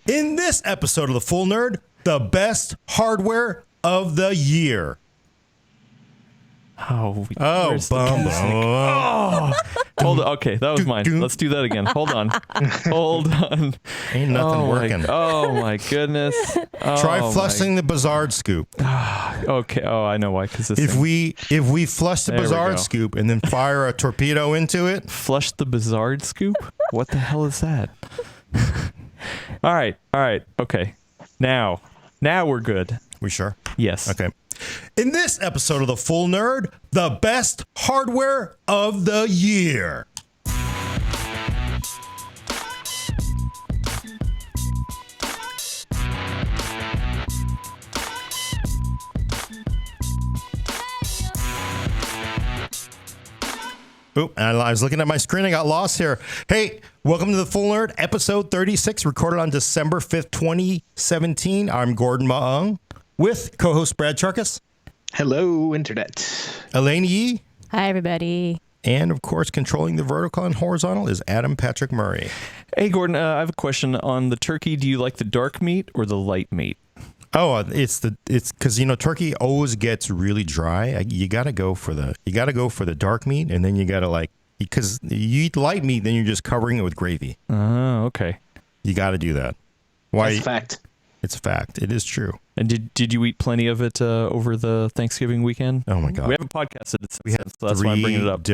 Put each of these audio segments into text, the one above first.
In this episode of The Full Nerd, the best hardware of the year. Oh, bum. Hold on. Okay, that was mine. Let's do that again. Hold on. Ain't nothing working. Oh my goodness. Try flushing the Bizarre scoop. Okay. Oh, I know why. Because if we flush the Bizarre scoop and then fire a torpedo into it, flush the Bizarre scoop. What the hell is that? All right. Okay. Now we're good. We sure? Yes. Okay. In this episode of The Full Nerd, the best hardware of the year. Oh, I was looking at my screen. I got lost here. Hey, welcome to The Full Nerd, episode 36, recorded on December 5th, 2017. I'm Gordon Maung with co-host Brad Charkis. Hello, Internet. Elaine Yee. Hi, everybody. And, of course, controlling the vertical and horizontal is Adam Patrick Murray. Hey, Gordon, I have a question on the turkey. Do you like the dark meat or the light meat? Oh, it's because turkey always gets really dry. You gotta go for the dark meat, and then you gotta because you eat light meat, then you're just covering it with gravy. Oh, okay. You got to do that. Why? That's a fact. It's a fact. It is true. And did you eat plenty of it over the Thanksgiving weekend? Oh my God, we haven't podcasted it since. We had so that's why I'm bringing it up.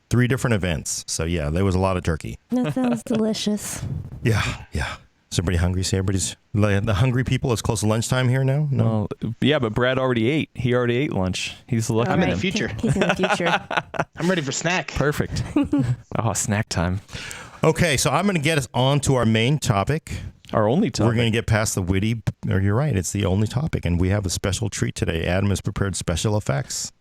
Three different events. So yeah, there was a lot of turkey. That sounds delicious. Yeah. Is everybody hungry? See, everybody's the hungry people. It's close to lunchtime here now. No. Well, yeah, but Brad already ate. He already ate lunch. He's the lucky I'm man. in the future. He's in the future. I'm ready for snack. Perfect. Oh, snack time. Okay, so I'm going to get us on to our main topic. Our only topic. We're going to get past the witty. Or you're right. It's the only topic, and we have a special treat today. Adam has prepared special effects.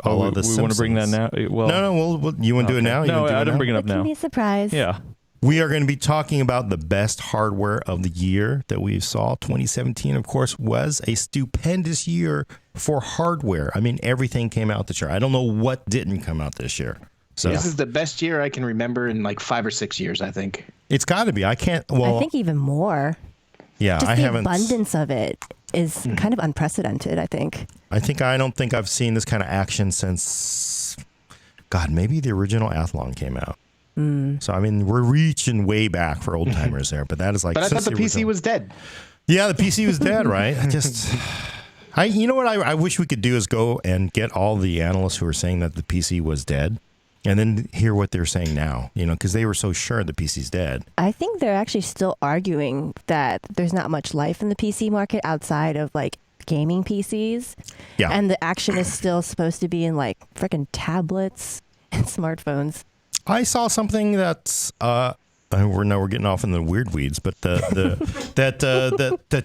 We want to bring that now. Well, no. You want to do it now? No, I didn't bring it up It now. can be a surprise. Yeah. We are going to be talking about the best hardware of the year that we saw. 2017, of course, was a stupendous year for hardware. I mean, everything came out this year. I don't know what didn't come out this year. So this is the best year I can remember in like 5 or 6 years, I think. It's got to be. I can't. Well, I think even more. Yeah, Just I the haven't. abundance of it is kind of unprecedented, I think. I don't think I've seen this kind of action since, God, maybe the original Athlon came out. So, I mean, we're reaching way back for old timers there, but that is like. But I thought the PC was dead. Yeah, the PC was dead, right? You know what I wish we could do is go and get all the analysts who are saying that the PC was dead and then hear what they're saying now, because they were so sure the PC's dead. I think they're actually still arguing that there's not much life in the PC market outside of like gaming PCs. Yeah. And the action is still supposed to be in like freaking tablets and smartphones. I saw something that's we're getting off in the weird weeds, but the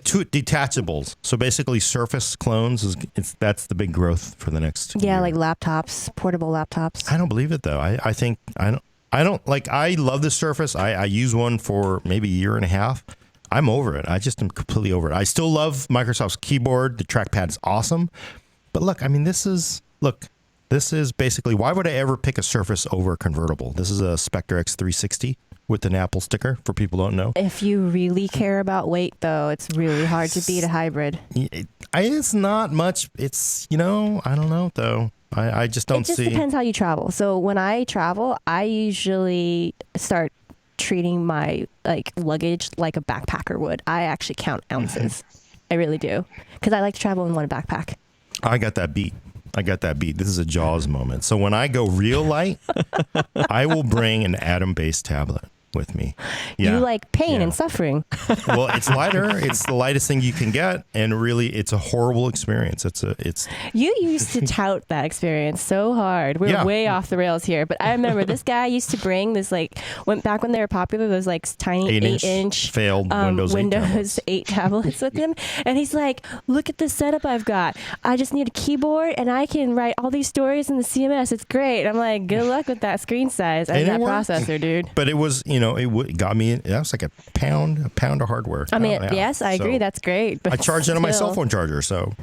two detachables. So basically, Surface clones that's the big growth for the next. Yeah, year. like laptops, portable laptops. I don't believe it though. I think I don't like. I love the Surface. I use one for maybe a year and a half. I'm over it. I just am completely over it. I still love Microsoft's keyboard. The trackpad is awesome, but look, I mean, this is basically, why would I ever pick a Surface over a convertible? This is a Spectre X360 with an Apple sticker, for people who don't know. If you really care about weight, though, it's really hard to beat a hybrid. It's not much. It's, I don't know, though. I just don't see. It just depends how you travel. So when I travel, I usually start treating my luggage like a backpacker would. I actually count ounces. I really do. Because I like to travel in one backpack. I got that beat. This is a Jaws moment. So when I go real light, I will bring an Atom-based tablet with me. Yeah. You like pain and suffering. Well, it's lighter. It's the lightest thing you can get, and really, it's a horrible experience. You used to tout that experience so hard. We're way off the rails here, but I remember this guy used to bring this went back when they were popular. Those tiny 8-inch failed Windows 8 tablets with him, and he's like, "Look at the setup I've got. I just need a keyboard, and I can write all these stories in the CMS. It's great." I'm like, "Good luck with that screen size and that processor, dude." But it was, it got me. That was like a pound of hardware. I mean, yes, I agree. That's great. But I charged it on my cell phone charger. So,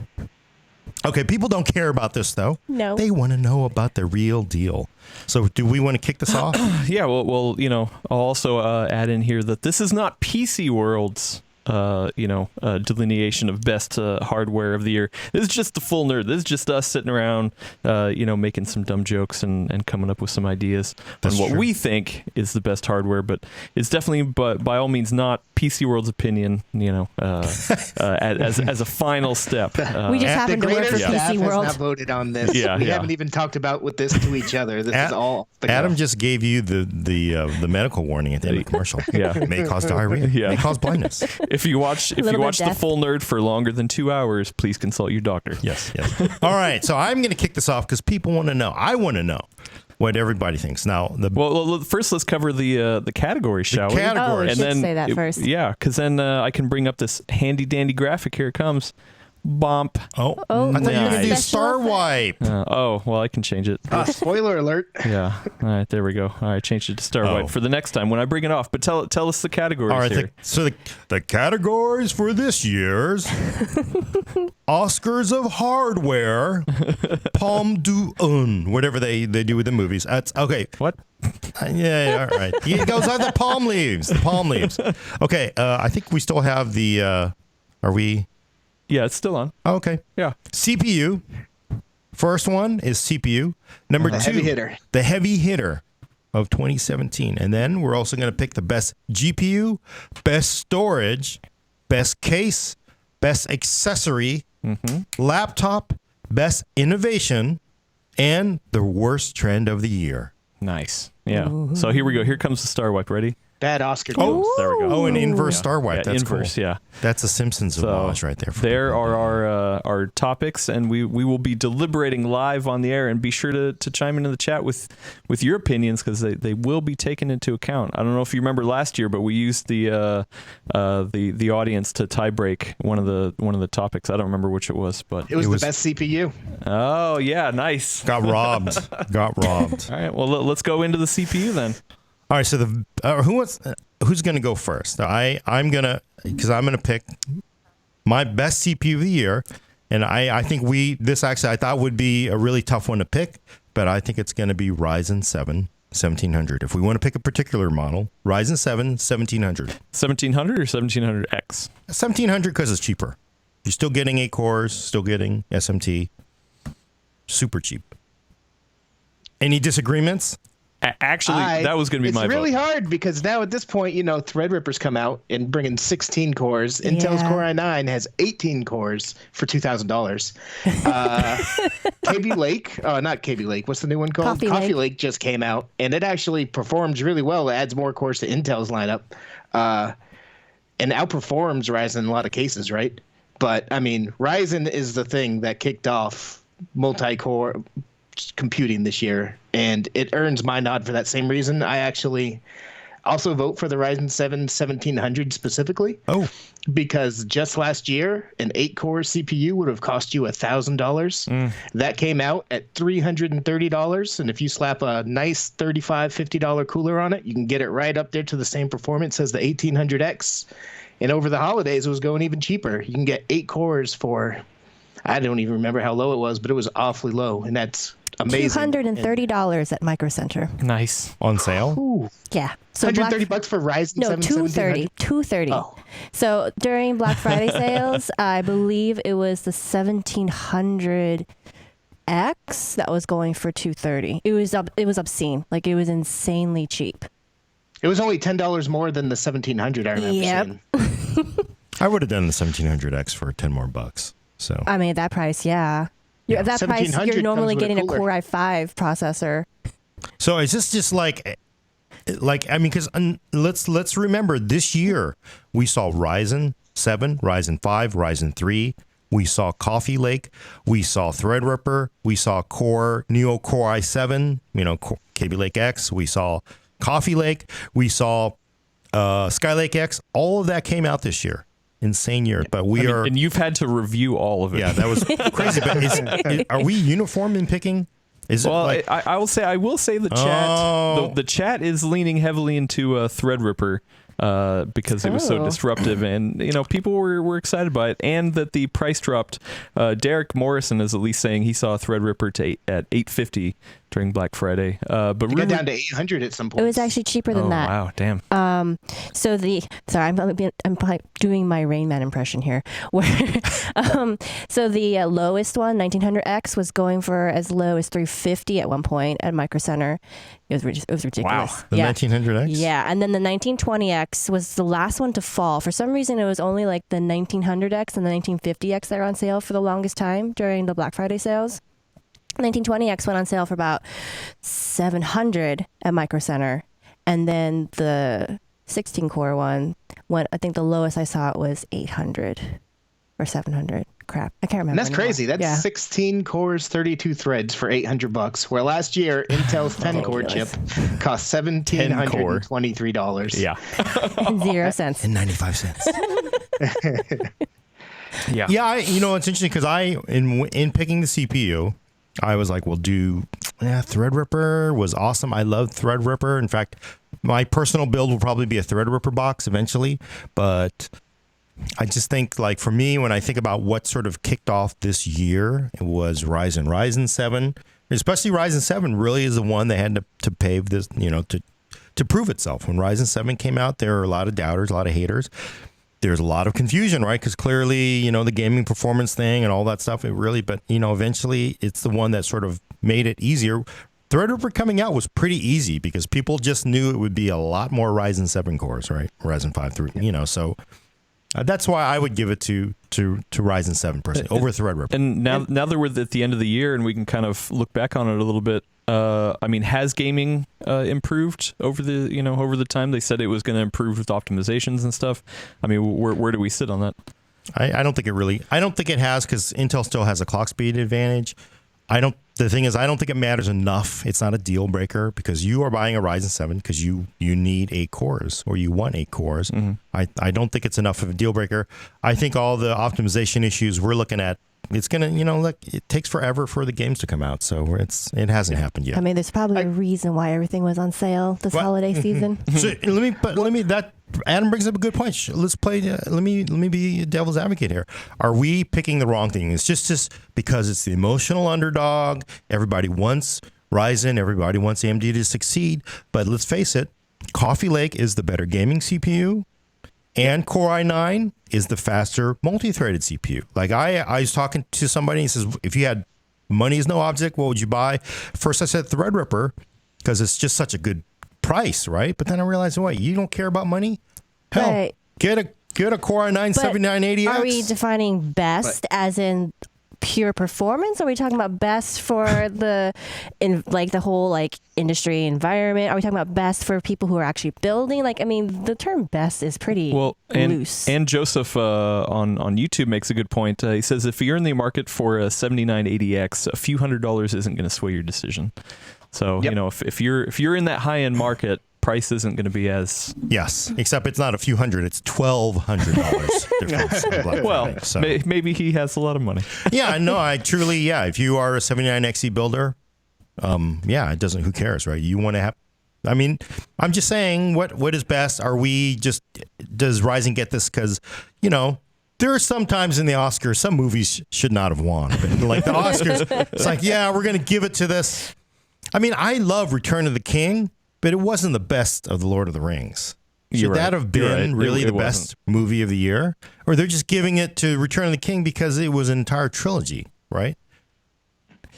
okay, people don't care about this though. No, they want to know about the real deal. So, do we want to kick this off? Yeah. Well, I'll also add in here that this is not PC World's delineation of best hardware of the year. This is just the full nerd. This is just us sitting around, making some dumb jokes and coming up with some ideas That's on what true. we think is the best hardware. But it's definitely, but by all means, not PC World's opinion. As a final step. We just happen to work for greater staff PC has World. not voted on this. Yeah, we yeah. haven't even talked about with this to each other. This is all. Adam just gave you the medical warning at the end of the commercial. Yeah. It may cause diarrhea. Yeah. May cause blindness. If you watch little bit the deaf. full nerd for longer than 2 hours, please consult your doctor. Yes. All right. So I'm going to kick this off because people want to know. I want to know what everybody thinks. Now, Well, first let's cover the categories, shall we? categories. Oh, we And should say that first. Yeah, because then I can bring up this handy dandy graphic. Here it comes. Bomp. Oh, Oh, I thought you were going to do nice. Star Special Wipe. Well, I can change it. Spoiler alert. Yeah. All right, there we go. All right, change it to Star Oh. White for the next time when I bring it off. But tell us the categories All right. here. So the categories for this year's Oscars of Hardware, Palme d'Un, whatever they do with the movies. That's okay. What? Yeah, all right. It goes on the palm leaves. The palm leaves. Okay. I think we still have the. Are we? Yeah, it's still on. Oh, okay. Yeah. CPU. First one is CPU. Number The two, heavy hitter. the heavy hitter of 2017. And then we're also going to pick the best GPU, best storage, best case, best accessory, laptop, best innovation, and the worst trend of the year. Nice. Yeah. So here we go. Here comes the Star Wipe. Ready? Bad Oscar. Oh, jokes. There we go. Oh, an inverse Yeah. Star Wipe. Yeah, That's inverse, cool. yeah. That's a Simpsons homage right there. For There people. are our topics, and we will be deliberating live on the air. And be sure to chime into the chat with your opinions because they will be taken into account. I don't know if you remember last year, but we used the audience to tie break one of the topics. I don't remember which it was, but It was the best CPU. oh yeah, nice. Got robbed. Got robbed. All right, well let's go into the CPU then. All right, so who's going to go first? I'm going to pick my best CPU of the year, and I think I thought would be a really tough one to pick, but I think it's going to be Ryzen 7 1700. If we want to pick a particular model, Ryzen 7 1700. 1700 or 1700X? 1700 because it's cheaper. You're still getting 8 cores, still getting SMT. Super cheap. Any disagreements? Actually, that was going to be my It's really vote. hard because now at this point, Threadripper's come out and bringing 16 cores. Intel's Yeah. Core i9 has 18 cores for $2,000. KB Lake, not KB Lake, what's the new one called? Coffee Lake just came out and it actually performs really well. It adds more cores to Intel's lineup and outperforms Ryzen in a lot of cases, right? But I mean, Ryzen is the thing that kicked off multi-core computing this year, and it earns my nod for that same reason. I actually also vote for the Ryzen 7 1700 specifically. Oh, because just last year, an 8-core CPU would have cost you $1,000. That came out at $330, and if you slap a nice $35, $50 cooler on it, you can get it right up there to the same performance as the 1800X. And over the holidays, it was going even cheaper. You can get 8 cores for, I don't even remember how low it was, but it was awfully low, and that's amazing. $230 at Micro Center. Nice. on sale? Ooh, Yeah. So Black- $130 for Ryzen No, 7 $230. 1700? $230. Oh. So during Black Friday sales, I believe it was the 1700X that was going for $230. It was obscene. Like it was insanely cheap. It was only $10 more than the 1700. I remember Yep. seeing. I would have done the 1700X for 10 more bucks. So I mean, that price, yeah. At that price, 1700 you're normally comes with a getting a cooler. Core i5 processor. So is this just like I mean, because let's remember this year we saw Ryzen 7, Ryzen 5, Ryzen 3. We saw Coffee Lake. We saw Threadripper. We saw Neo Core i7. KB Lake X. We saw Coffee Lake. We saw Skylake X. All of that came out this year. Insane year, but And you've had to review all of it. Yeah, that was crazy. But are we uniform in picking? Is Well, it like, I will say the chat. Oh. The chat is leaning heavily into Threadripper because it was so Oh. disruptive, and people were excited by it, and that the price dropped. Derek Morrison is at least saying he saw Threadripper at $850 during Black Friday. But It got really, down to 800 at some point. It was actually cheaper than that. Wow, damn. Sorry, I'm doing my Rain Man impression here. Where, so the lowest one, 1900X, was going for as low as $350 at one point at Micro Center. It was ridiculous. The Yeah. 1900X? Yeah, and then the 1920X was the last one to fall. For some reason, it was only like the 1900X and the 1950X that were on sale for the longest time during the Black Friday sales. 1920X went on sale for about $700 at Micro Center, and then the 16-core one went. I think the lowest I saw it was $800 or $700. Crap, I can't remember. And that's anymore. crazy. That's yeah. 16 cores, 32 threads for $800. Where last year Intel's 10-core chip cost $1,723. Yeah. 0 cents. And 95 cents. Yeah. Yeah, it's interesting because in picking the CPU, I was like, Threadripper was awesome. I love Threadripper. In fact, my personal build will probably be a Threadripper box eventually. But I just think, like, for me, when I think about what sort of kicked off this year, it was Ryzen 7. Especially Ryzen 7 really is the one that had to pave this, to prove itself. When Ryzen 7 came out, there were a lot of doubters, a lot of haters. There's a lot of confusion, right? Because clearly, the gaming performance thing and all that stuff, eventually it's the one that sort of made it easier. Threadripper coming out was pretty easy because people just knew it would be a lot more Ryzen 7 cores, right? Ryzen 5 through, so that's why I would give it to Ryzen 7 personally over Threadripper. And now that we're at the end of the year and we can kind of look back on it a little bit, has gaming improved over the time? They said it was going to improve with optimizations and stuff. I mean, where do we sit on that? I don't think it has, because Intel still has a clock speed advantage. The thing is, I don't think it matters enough. It's not a deal breaker because you are buying a Ryzen 7 because you need 8 cores or you want 8 cores. Mm-hmm. I don't think it's enough of a deal breaker. I think all the optimization issues we're looking at, it's going to, it takes forever for the games to come out. So it hasn't happened yet. I mean, there's probably a reason why everything was on sale this holiday season. So Adam brings up a good point. Let's play. Let me be devil's advocate here. Are we picking the wrong thing? It's just because it's the emotional underdog. Everybody wants Ryzen. Everybody wants AMD to succeed. But let's face it, Coffee Lake is the better gaming CPU, and Core i9 is the faster multi-threaded CPU. Like I was talking to somebody, and he says, if you had money is no object, what would you buy? First I said Threadripper because it's just such a good price, right? But then I realized, you don't care about money? Hell, Right. get a Core i9 7980X. Are we defining best as in pure performance? Are we talking about best for the whole industry environment? Are we talking about best for people who are actually building? The term best is pretty loose. And Joseph on YouTube makes a good point. He says if you're in the market for a 7980X, a few $100s isn't going to sway your decision. So if you're in that high end market, price isn't going to be as except it's not a few hundred, it's $1,200 difference. Well, so. Maybe he has a lot of money. Yeah, no, I truly, if you are a 79XE builder, it doesn't, who cares, right? You want to have, I'm just saying what is best. Does Ryzen get this? Because, there are some times in the Oscars, some movies should not have won. But like the Oscars, it's like, we're going to give it to this. I love Return of the King, but it wasn't the best of the Lord of the Rings. Should that have been really the best movie of the year? Or they're just giving it to Return of the King because it was an entire trilogy, right?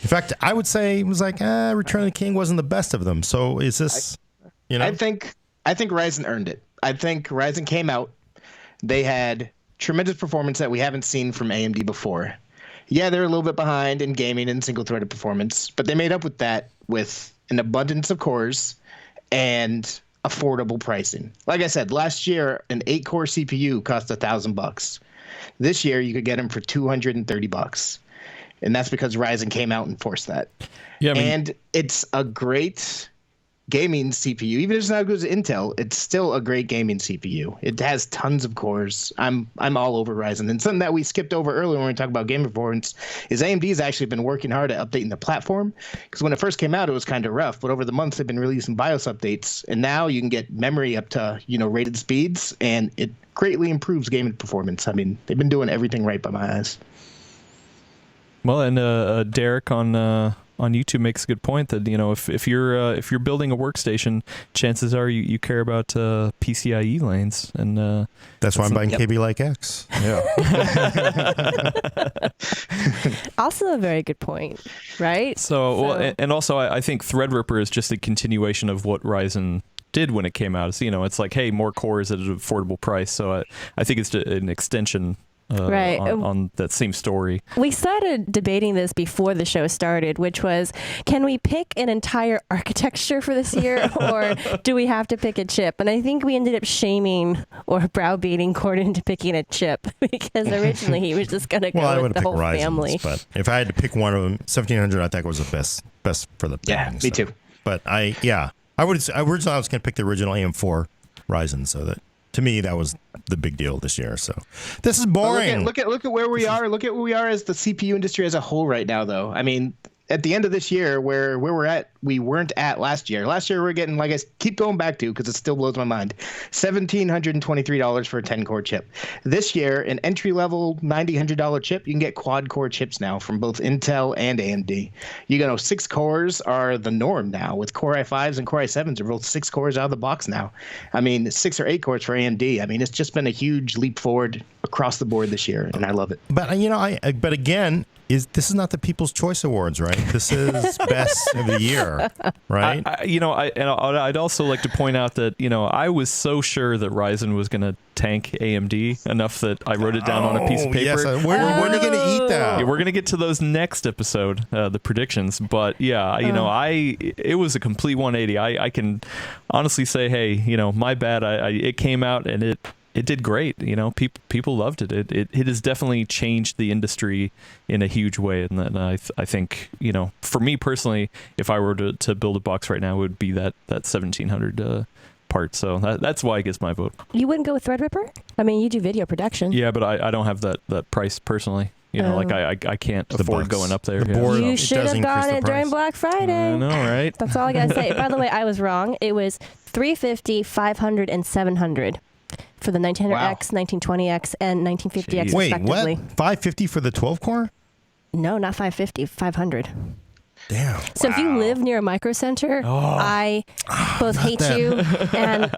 In fact, I would say it was like, Return of the King wasn't the best of them. So is this, I think Ryzen earned it. I think Ryzen came out. They had tremendous performance that we haven't seen from AMD before. Yeah, they're a little bit behind in gaming and single-threaded performance, but they made up with that with an abundance of cores and affordable pricing. Like I said, last year, an 8-core CPU cost $1,000. This year, you could get them for $230. And that's because Ryzen came out and forced that. Yeah, and it's a great gaming CPU. Even if it's not as good as Intel, it's still a great gaming CPU. It has tons of cores. I'm all over Ryzen. And something that we skipped over earlier when we talked about game performance is AMD's actually been working hard at updating the platform, because when it first came out, it was kind of rough. But over the months, they've been releasing BIOS updates, and now you can get memory up to rated speeds, and it greatly improves gaming performance. They've been doing everything right by my eyes. Well, and Derek on on YouTube makes a good point that if you're building a workstation, chances are you care about PCIe lanes, and that's why I'm buying KB Like X. yeah. Also a very good point, right? Well, and also I think Threadripper is just a continuation of what Ryzen did when it came out. It's like, hey, more cores at an affordable price. So I think it's an extension right. on that same story. We started debating this before the show started, which was, can we pick an entire architecture for this year, or do we have to pick a chip? And I think we ended up shaming or browbeating Gordon into picking a chip because originally he was just going to go with the whole family. But if I had to pick one of them, 1700 I think was the best for the Yeah, me too. But I was going to pick the original AM4 Ryzen, so that to me that was the big deal this year. So this is boring. Look at where we are. Look at where we are as the CPU industry as a whole right now, though. I mean, at the end of this year, where we're at, we weren't at last year. Last year, we're getting, like I keep going back to because it still blows my mind, $1,723 for a 10-core chip. This year, an entry-level $100 chip, you can get quad-core chips now from both Intel and AMD. 6 cores are the norm now, with Core i5s and Core i7s are both 6 cores out of the box now. I mean, 6 or 8 cores for AMD. I mean, it's just been a huge leap forward across the board this year, and I love it. But but again, this is not the People's Choice Awards, right? This is best of the year, right? I'd also like to point out that I was so sure that Ryzen was going to tank AMD enough that I wrote it down on a piece of paper. Yes, when are you going to eat that? Yeah, we're going to get to those next episode, the predictions. But yeah, it was a complete 180. I can honestly say, hey, my bad. It came out and it did great. People loved it. It has definitely changed the industry in a huge way. And then I think, for me personally, if I were to build a box right now, it would be that 1700 part. So that's why it gets my vote. You wouldn't go with Threadripper? I mean, you do video production. Yeah, but I don't have that price personally. I can't afford going up there. The board, you should have gone it during Black Friday. I know, right? That's all I got to say. By the way, I was wrong. It was $350, $500, and $700. For the 1900X, 1920X, and 1950X, Wait, respectively. what? $550 for the 12 core? No, not 550, 500. Damn. So if you live near a micro center, I both hate you and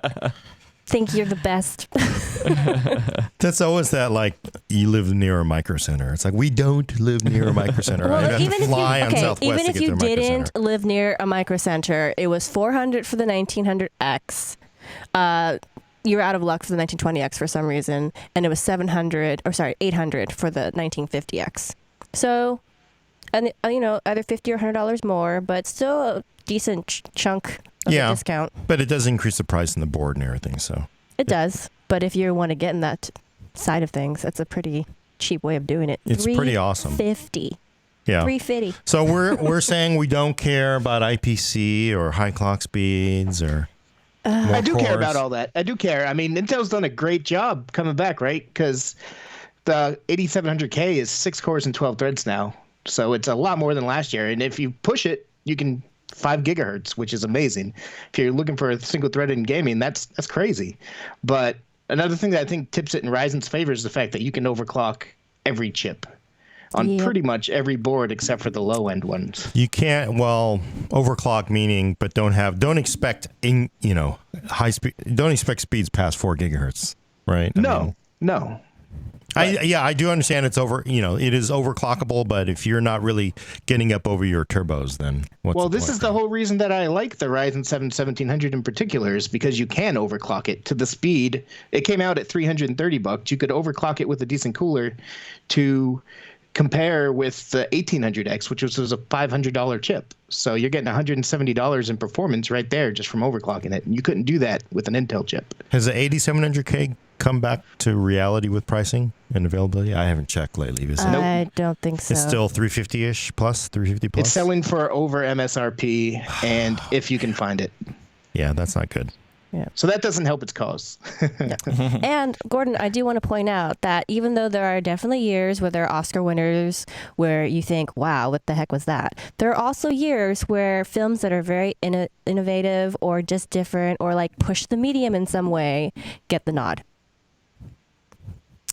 think you're the best. That's always that, like, you live near a micro center. It's like, we don't live near a micro center. Well, even if you to didn't live near a micro center, it was $400 for the 1900X. You were out of luck for the 1920X for some reason, and it was $800 for the 1950X. So, and either $50 or $100 more, but still a decent chunk of a discount. But it does increase the price on the board and everything. So it does. But if you want to get in that side of things, that's a pretty cheap way of doing it. It's pretty awesome. $350. Yeah. $350. So we're saying we don't care about IPC or high clock speeds or. I do care about all that. I do care. I mean, Intel's done a great job coming back, right? Because the 8700K is 6 cores and 12 threads now. So it's a lot more than last year. And if you push it, you can 5 gigahertz, which is amazing. If you're looking for a single thread in gaming, that's crazy. But another thing that I think tips it in Ryzen's favor is the fact that you can overclock every chip on pretty much every board except for the low end ones. You can't, overclock meaning, but don't expect high speed. Don't expect speeds past 4 gigahertz, right? No. I do understand it's it is overclockable, but if you're not really getting up over your turbos, then what's the point? This is the whole reason that I like the Ryzen 7 1700 in particular, is because you can overclock it to the speed. It came out at $330. You could overclock it with a decent cooler to compare with the 1800X, which was a $500 chip. So you're getting $170 in performance right there just from overclocking it. And you couldn't do that with an Intel chip. Has the 8700K come back to reality with pricing and availability? I haven't checked lately. I don't think so. It's still 350-ish plus, 350 plus? It's selling for over MSRP, and if you can find it. Yeah, that's not good. Yeah. So that doesn't help its cause. And Gordon, I do want to point out that even though there are definitely years where there are Oscar winners where you think, wow, what the heck was that? There are also years where films that are very innovative or just different or like push the medium in some way get the nod.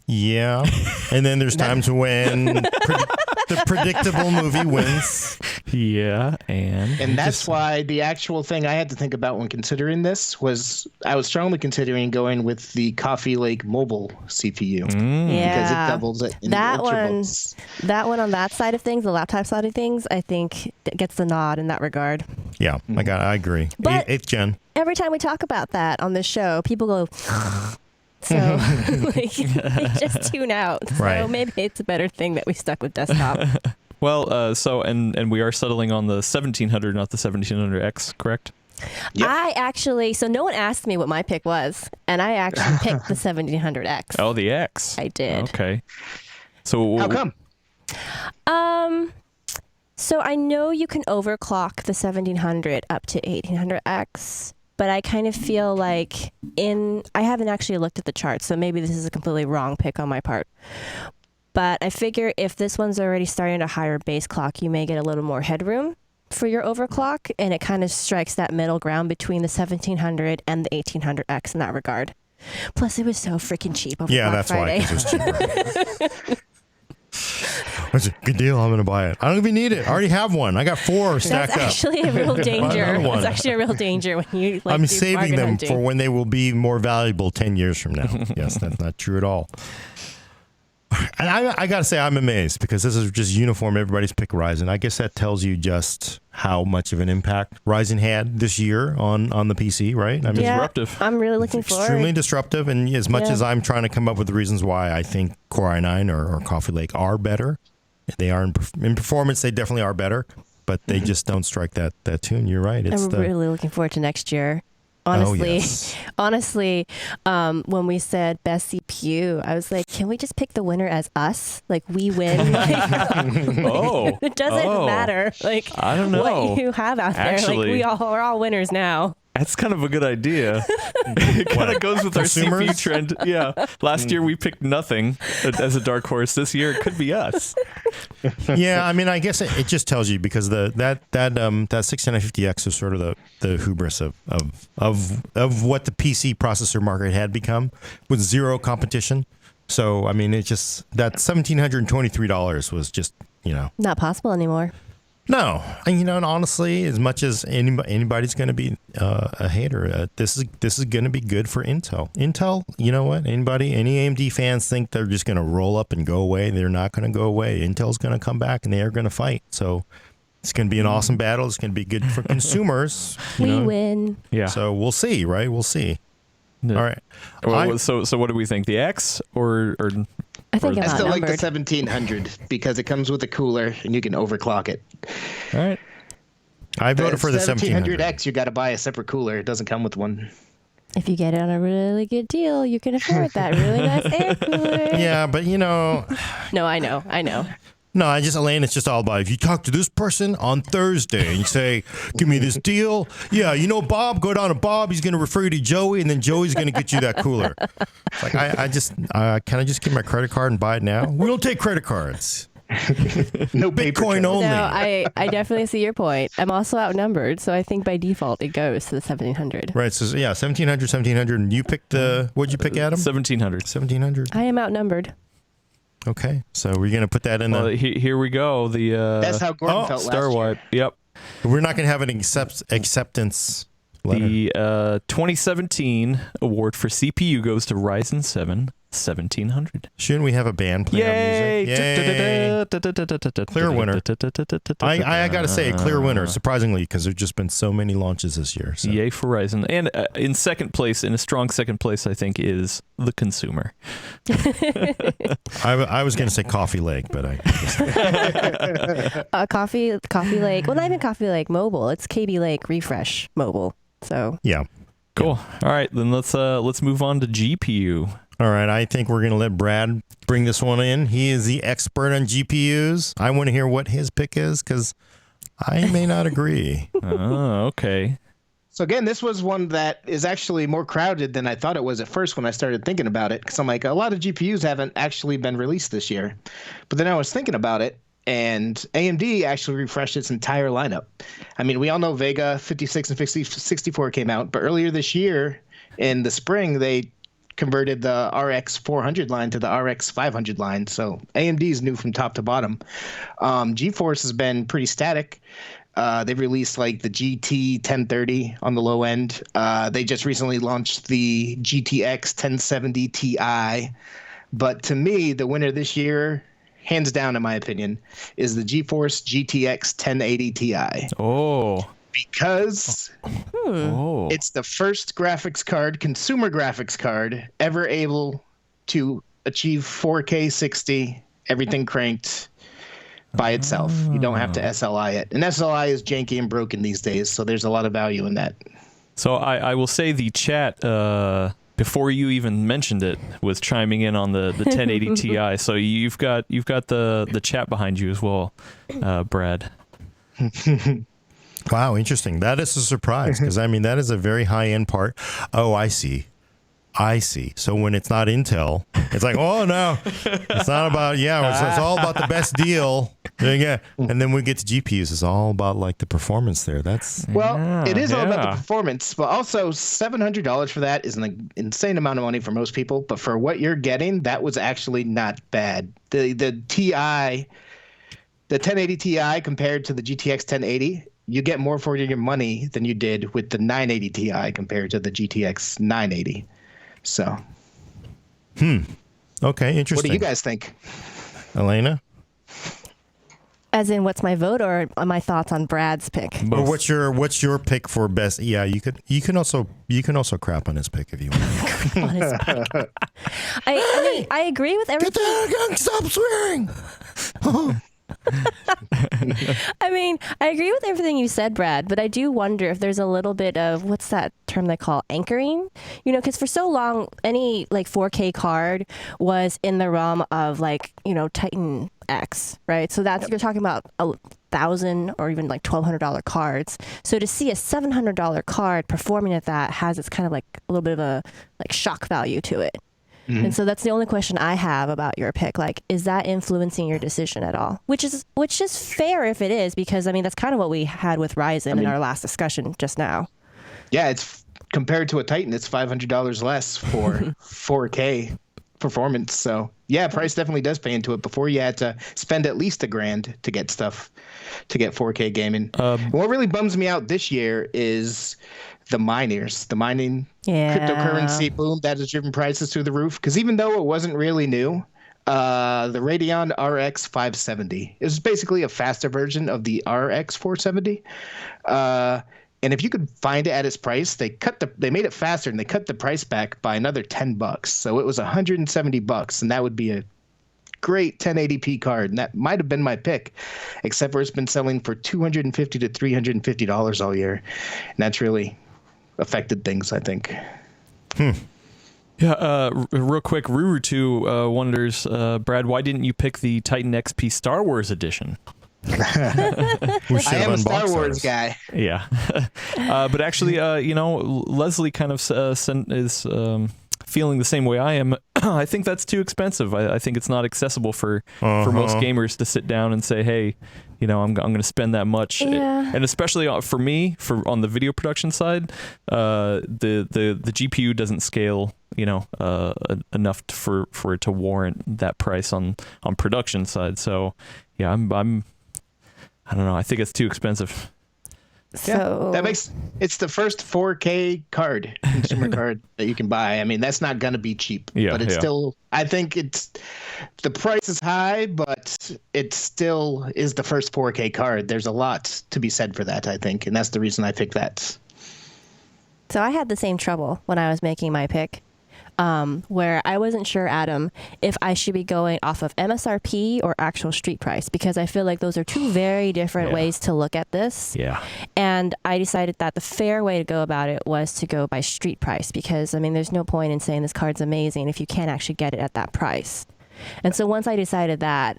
Yeah. And then there's times when the predictable movie wins. Yeah, And that's why the actual thing I had to think about when considering this was I was strongly considering going with the Coffee Lake mobile CPU because it doubles it in that Ultrabooks. That one on that side of things, the laptop side of things, I think gets the nod in that regard. Yeah, I agree. But- 8th gen. Every time we talk about that on this show, people go, so like, they just tune out. So Right. maybe it's a better thing that we stuck with desktop. Well, so and we are settling on the 1700, not the 1700X, correct? Yep. I actually, so no one asked me what my pick was, and I actually picked the 1700X. Oh, the X. I did. Okay. So How come? So I know you can overclock the 1700 up to 1800X, but I kind of feel like I haven't actually looked at the chart, so maybe this is a completely wrong pick on my part. But I figure if this one's already starting at a higher base clock, you may get a little more headroom for your overclock, and it kind of strikes that middle ground between the 1700 and the 1800X in that regard. Plus, it was so freaking cheap over Black Friday. Why, 'cause it was cheaper. It's a good deal. I'm going to buy it. I don't even need it. I already have one. I got 4 stacked That's up. actually a real danger. another one. It's actually a real danger when you I'm do saving bargain them hunting. for when they will be more valuable 10 years from now. Yes, that's not true at all. And I got to say, I'm amazed because this is just uniform. Everybody's picked Ryzen. I guess that tells you just how much of an impact Ryzen had this year on the PC, right? I mean, Yeah, disruptive. I'm really looking forward. extremely disruptive. And as much Yeah. as I'm trying to come up with the reasons why I think Core i9 or Coffee Lake are better, they are in performance. They definitely are better, but they just don't strike that tune. You're right. It's I'm really looking forward to next year. Honestly, yes. honestly, when we said best CPU, I was like, can we just pick the winner as us? Like we win. Oh. It doesn't matter. Like I don't know. what you have out there. Actually- Like we're all winners now. That's kind of a good idea. It kind of goes with our CPU consumers? trend. Yeah. Last year we picked nothing as a dark horse. This year it could be us. Yeah, I mean, I guess it just tells you because that 6950X is sort of the hubris of what the PC processor market had become with zero competition. So I mean, it just that $1,723 was just Not possible anymore. no, and and honestly, as much as anybody's going to be a hater, this is going to be good for Intel. Intel, you know what? Any AMD fans think they're just going to roll up and go away? They're not going to go away. Intel's going to come back and they are going to fight. So it's going to be an awesome battle. It's going to be good for consumers. We win. Yeah. So we'll see, right? We'll see. No. All right. Well, so what do we think? The X or I think I I'm still like the outnumbered. 1700 because it comes with a cooler and you can overclock it. all right? I voted for the 1700. 1700X, you got to buy a separate cooler. It doesn't come with one. If you get it on a really good deal, you can afford that really nice air cooler. Yeah, but No, I know. no, Elaine, it's just all about if you talk to this person on Thursday and you say, give me this deal. Yeah, Bob, go down to Bob. He's going to refer you to Joey, and then Joey's going to get you that cooler. It's like, can I just get my credit card and buy it now? We don't take credit cards. No paper Bitcoin trail. only. No, I definitely see your point. I'm also outnumbered, so I think by default it goes to the 1700. Right, so yeah, 1700, and you picked what'd you pick, Adam? 1700. 1700. I am outnumbered. Okay, so we're going to put that in Well, the... here we go. The That's how Gordon felt Star last year. Wipe. Yep. We're not going to have an acceptance letter. The 2017 award for CPU goes to Ryzen 7 1700. Shouldn't we have a band play Yay! our music? Yay! Clear winner. I got to say, a clear winner, surprisingly, because there's just been so many launches this year. So. Yay for Ryzen. And in second place, in a strong second place, I think, is the consumer. I was going to say Coffee Lake, but Coffee Lake. Well, not even Coffee Lake Mobile. It's KB Lake Refresh Mobile. So yeah. Cool. All right, then let's move on to GPU. All right, I think we're going to let Brad bring this one in. He is the expert on GPUs. I want to hear what his pick is because I may not agree. Oh, okay. So again, this was one that is actually more crowded than I thought it was at first when I started thinking about it. Because I'm like, a lot of GPUs haven't actually been released this year. But then I was thinking about it, and AMD actually refreshed its entire lineup. I mean, we all know Vega 56 and 64 came out, but earlier this year in the spring, they converted the RX 400 line to the RX 500 line. So AMD's new from top to bottom. GeForce has been pretty static. They've released like the GT 1030 on the low end. They just recently launched the GTX 1070 Ti. But to me, the winner this year, hands down in my opinion, is the GeForce GTX 1080 Ti. Oh. Because it's the first graphics card, consumer graphics card, ever able to achieve 4K 60, everything cranked by itself. You don't have to SLI it. And SLI is janky and broken these days, so there's a lot of value in that. So I will say the chat, before you even mentioned it, was chiming in on the 1080 Ti. So you've got the chat behind you as well, Brad. Wow, interesting. That is a surprise because, I mean, that is a very high-end part. Oh, I see. So when it's not Intel, it's like, oh, no, it's not about, it's all about the best deal. Yeah. And then when we get to GPUs, it's all about, like, the performance there. It is all about the performance, but also $700 for that is an insane amount of money for most people. But for what you're getting, that was actually not bad. The TI, the 1080 Ti compared to the GTX 1080, you get more for your money than you did with the 980 Ti compared to the GTX 980. So. Okay, interesting. What do you guys think? Elena? As in, what's my vote or my thoughts on Brad's pick? Or what's your pick for best? Yeah, you can also crap on his pick if you want. On his pick. I mean, I agree with everything. Get the heck, stop swearing. I mean, I agree with everything you said, Brad, but I do wonder if there's a little bit of, what's that term they call, anchoring? You know, because for so long, any like 4K card was in the realm of like, you know, Titan X, right? So that's, you're talking about $1,000 or even like $1,200 cards. So to see a $700 card performing at that has its kind of like a little bit of a like shock value to it. And so that's the only question I have about your pick. Like, is that influencing your decision at all? Which is fair if it is, because I mean that's kind of what we had with Ryzen in our last discussion just now. Yeah, it's compared to a Titan, it's $500 less for 4K performance. So yeah, price definitely does pay into it. Before you had to spend at least $1,000 to get stuff, to get 4K gaming. And what really bums me out this year is the miners, the mining cryptocurrency boom that has driven prices through the roof. Because even though it wasn't really new, the Radeon RX 570 is basically a faster version of the RX 470. And if you could find it at its price, they made it faster and they cut the price back by another $10. So it was $170, and that would be a great 1080p card, and that might have been my pick, except for it's been selling for $250 to $350 all year, and that's really affected things, I think. Yeah, real quick, Ruru2 wonders, Brad, why didn't you pick the Titan XP Star Wars edition? I am a Star Wars guy. Yeah. But actually, you know, Leslie kind of is feeling the same way I am. I think that's too expensive. I think it's not accessible for most gamers to sit down and say, hey, you know, I'm going to spend that much. Yeah. And especially for me, on the video production side, the GPU doesn't scale, you know, enough for it to warrant that price on production side. So yeah, I don't know. I think it's too expensive. So that it's the first 4K card, consumer card that you can buy. I mean, that's not going to be cheap, but it's still, I think the price is high, but it still is the first 4K card. There's a lot to be said for that, I think. And that's the reason I picked that. So I had the same trouble when I was making my pick. Where I wasn't sure, Adam, if I should be going off of MSRP or actual street price, because I feel like those are two very different ways to look at this. Yeah. And I decided that the fair way to go about it was to go by street price, because, I mean, there's no point in saying this card's amazing if you can't actually get it at that price. And so once I decided that,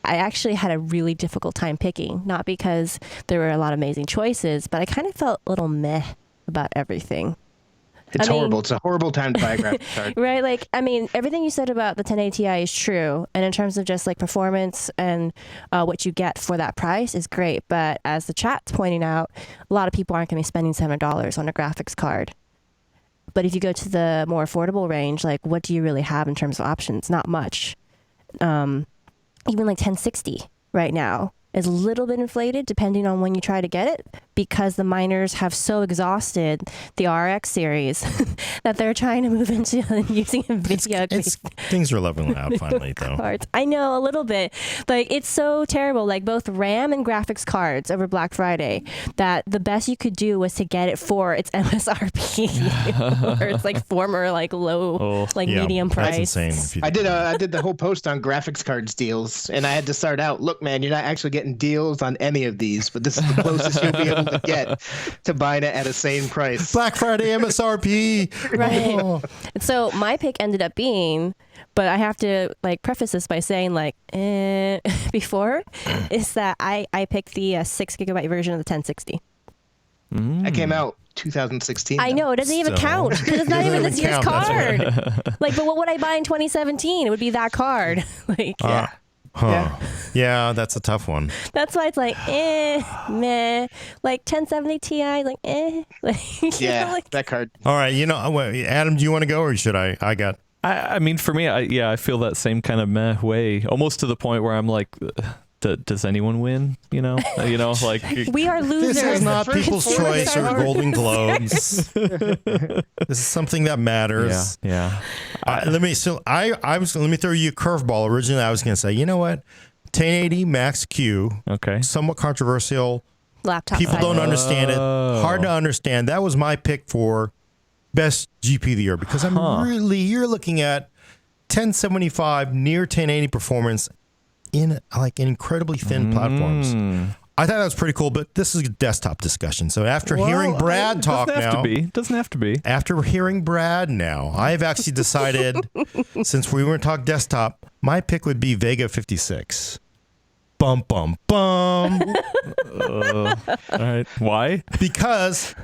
I actually had a really difficult time picking, not because there were a lot of amazing choices, but I kind of felt a little meh about everything. It's horrible. It's a horrible time to buy a graphics card. Right? Like, I mean, everything you said about the 1080 Ti is true. And in terms of just like performance and what you get for that price is great. But as the chat's pointing out, a lot of people aren't going to be spending $700 on a graphics card. But if you go to the more affordable range, like what do you really have in terms of options? Not much. Even like 1060 right now is a little bit inflated depending on when you try to get it, because the miners have so exhausted the RX series that they're trying to move into using NVIDIA Things are leveling out finally, though. cards. I know, a little bit, but it's so terrible. Like both RAM and graphics cards over Black Friday, that the best you could do was to get it for its MSRP, or it's like former like low, medium price. That's insane. If you I did the whole post on graphics cards deals, and I had to start out. Look, man, you're not actually getting deals on any of these, but this is the closest you'll be able to get to buying it at a same price. Black Friday MSRP. Right. Oh. So my pick ended up being, but I have to like preface this by saying like before, is that I picked the 6GB version of the 1060. That came out 2016. I know, it doesn't even count because it's not even this year's count, that's card. Like, but what would I buy in 2017? It would be that card. Like, Yeah, that's a tough one. that's why it's like, meh. Like 1070 Ti, like, Like, you Yeah, know, like, that card. All right, Adam, do you want to go or should I? I mean, for me, I feel that same kind of meh way, almost to the point where I'm like, does anyone win? Like we are losers. This is not People's Choice or Golden Globes. This is something that matters. Yeah. Let me throw you a curveball. Originally, I was going to say, you know what, 1080 Max Q. Okay. Somewhat controversial. Laptop. People don't size. understand it. Hard to understand. That was my pick for best GP of the year because you're looking at 1075 near 1080 performance in like incredibly thin platforms. I thought that was pretty cool, but this is a desktop discussion. So after hearing Brad talk now, doesn't have to be. After hearing Brad now, I have actually decided, since we were going to talk desktop, my pick would be Vega 56. Bum, bum, bum. All right. Why? Because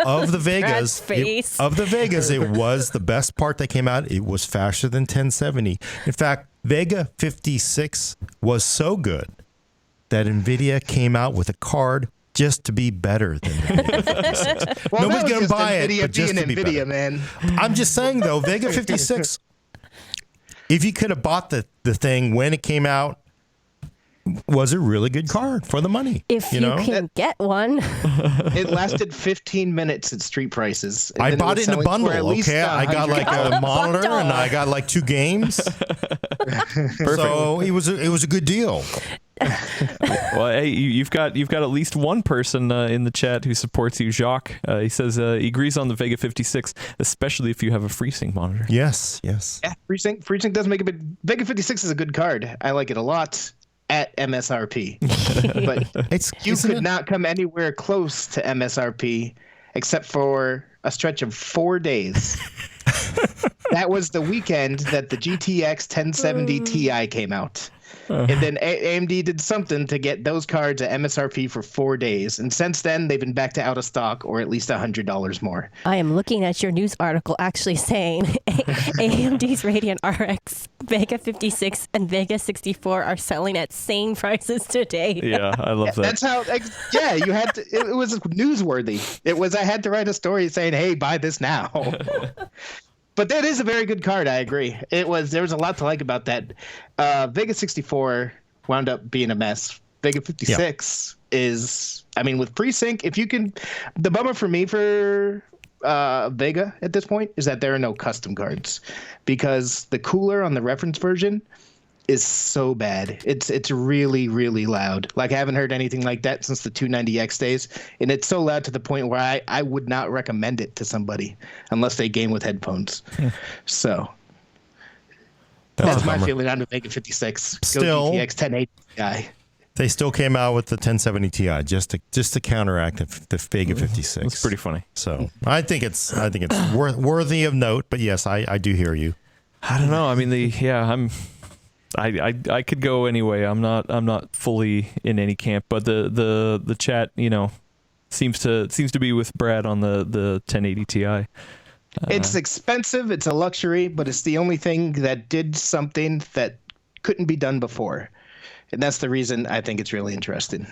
of the Vegas. Face. It was the best part that came out. It was faster than 1070. In fact, Vega 56 was so good that NVIDIA came out with a card just to be better than the Vega 56. Well, Nobody's going to buy NVIDIA it, but just to be NVIDIA, better. man. I'm just saying, though, Vega 56, if you could have bought the thing when it came out, was a really good card for the money. If you can get one. It lasted 15 minutes at street prices. And I then bought was it in a selling for bundle, at least okay? I got like a monitor and I got like 2 games. So it was a good deal. Well, hey, you've got at least one person in the chat who supports you, Jacques. He says he agrees on the Vega 56, especially if you have a FreeSync monitor. Yes. Yeah, FreeSync does make a bit. Vega 56 is a good card. I like it a lot at MSRP. But you could not come anywhere close to MSRP except for a stretch of 4 days. That was the weekend that the GTX 1070 Ti came out. And then AMD did something to get those cards at MSRP for 4 days. And since then, they've been back to out of stock or at least $100 more. I am looking at your news article actually saying AMD's Radeon RX, Vega 56, and Vega 64 are selling at same prices today. Yeah, I love that. That's how, you had to, it was newsworthy. I had to write a story saying, hey, buy this now. But that is a very good card. I agree. There was a lot to like about that. Vega 64 wound up being a mess. Vega 56 is, with FreeSync, if you can, the bummer for me for Vega at this point is that there are no custom cards because the cooler on the reference version is so bad. It's really, really loud. Like I haven't heard anything like that since the 290X days. And it's so loud to the point where I would not recommend it to somebody unless they game with headphones. So that's my feeling on the Vega 56. Still, Go GTX 1080 Ti. They still came out with the 1070 Ti just to counteract the Vega 56. It's pretty funny. So I think it's worthy of note. But yes, I do hear you. I don't know. I could go anyway. I'm not fully in any camp, but the chat, seems to be with Brad on the 1080 Ti. It's expensive, it's a luxury, but it's the only thing that did something that couldn't be done before. And that's the reason I think it's really interesting.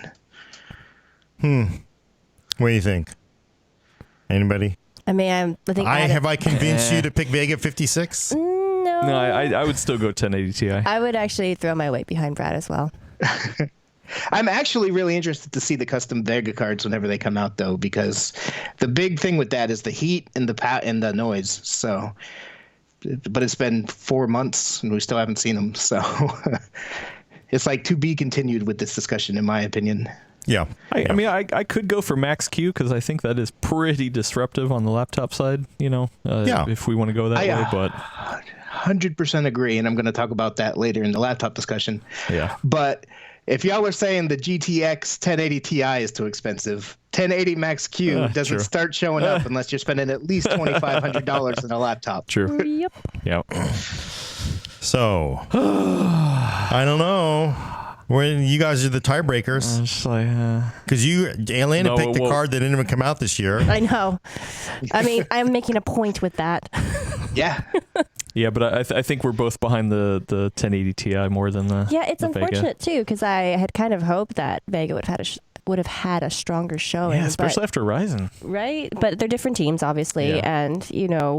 What do you think? Anybody? I mean, I think Have I convinced you to pick Vega 56? No. No, I would still go 1080 Ti. I would actually throw my weight behind Brad as well. I'm actually really interested to see the custom Vega cards whenever they come out, though, because the big thing with that is the heat and the noise. So, but it's been 4 months and we still haven't seen them. So, it's like to be continued with this discussion, in my opinion. Yeah. I mean, I could go for Max Q because I think that is pretty disruptive on the laptop side. If we want to go that way, but 100% agree, and I'm going to talk about that later in the laptop discussion. Yeah. But if y'all are saying the GTX 1080 Ti is too expensive, 1080 Max Q doesn't start showing up unless you're spending at least $2,500 on a laptop. True. Yep. Yep. So, I don't know. You guys are the tiebreakers. Just like, Because Atlanta picked the card that didn't even come out this year. I know. I mean, I'm making a point with that. Yeah. yeah, but I think we're both behind the 1080 Ti more than the Yeah, it's the Vega. unfortunate too because I had kind of hoped that Vega would have had a stronger showing. Yeah, especially after Ryzen. Right, but they're different teams, obviously, and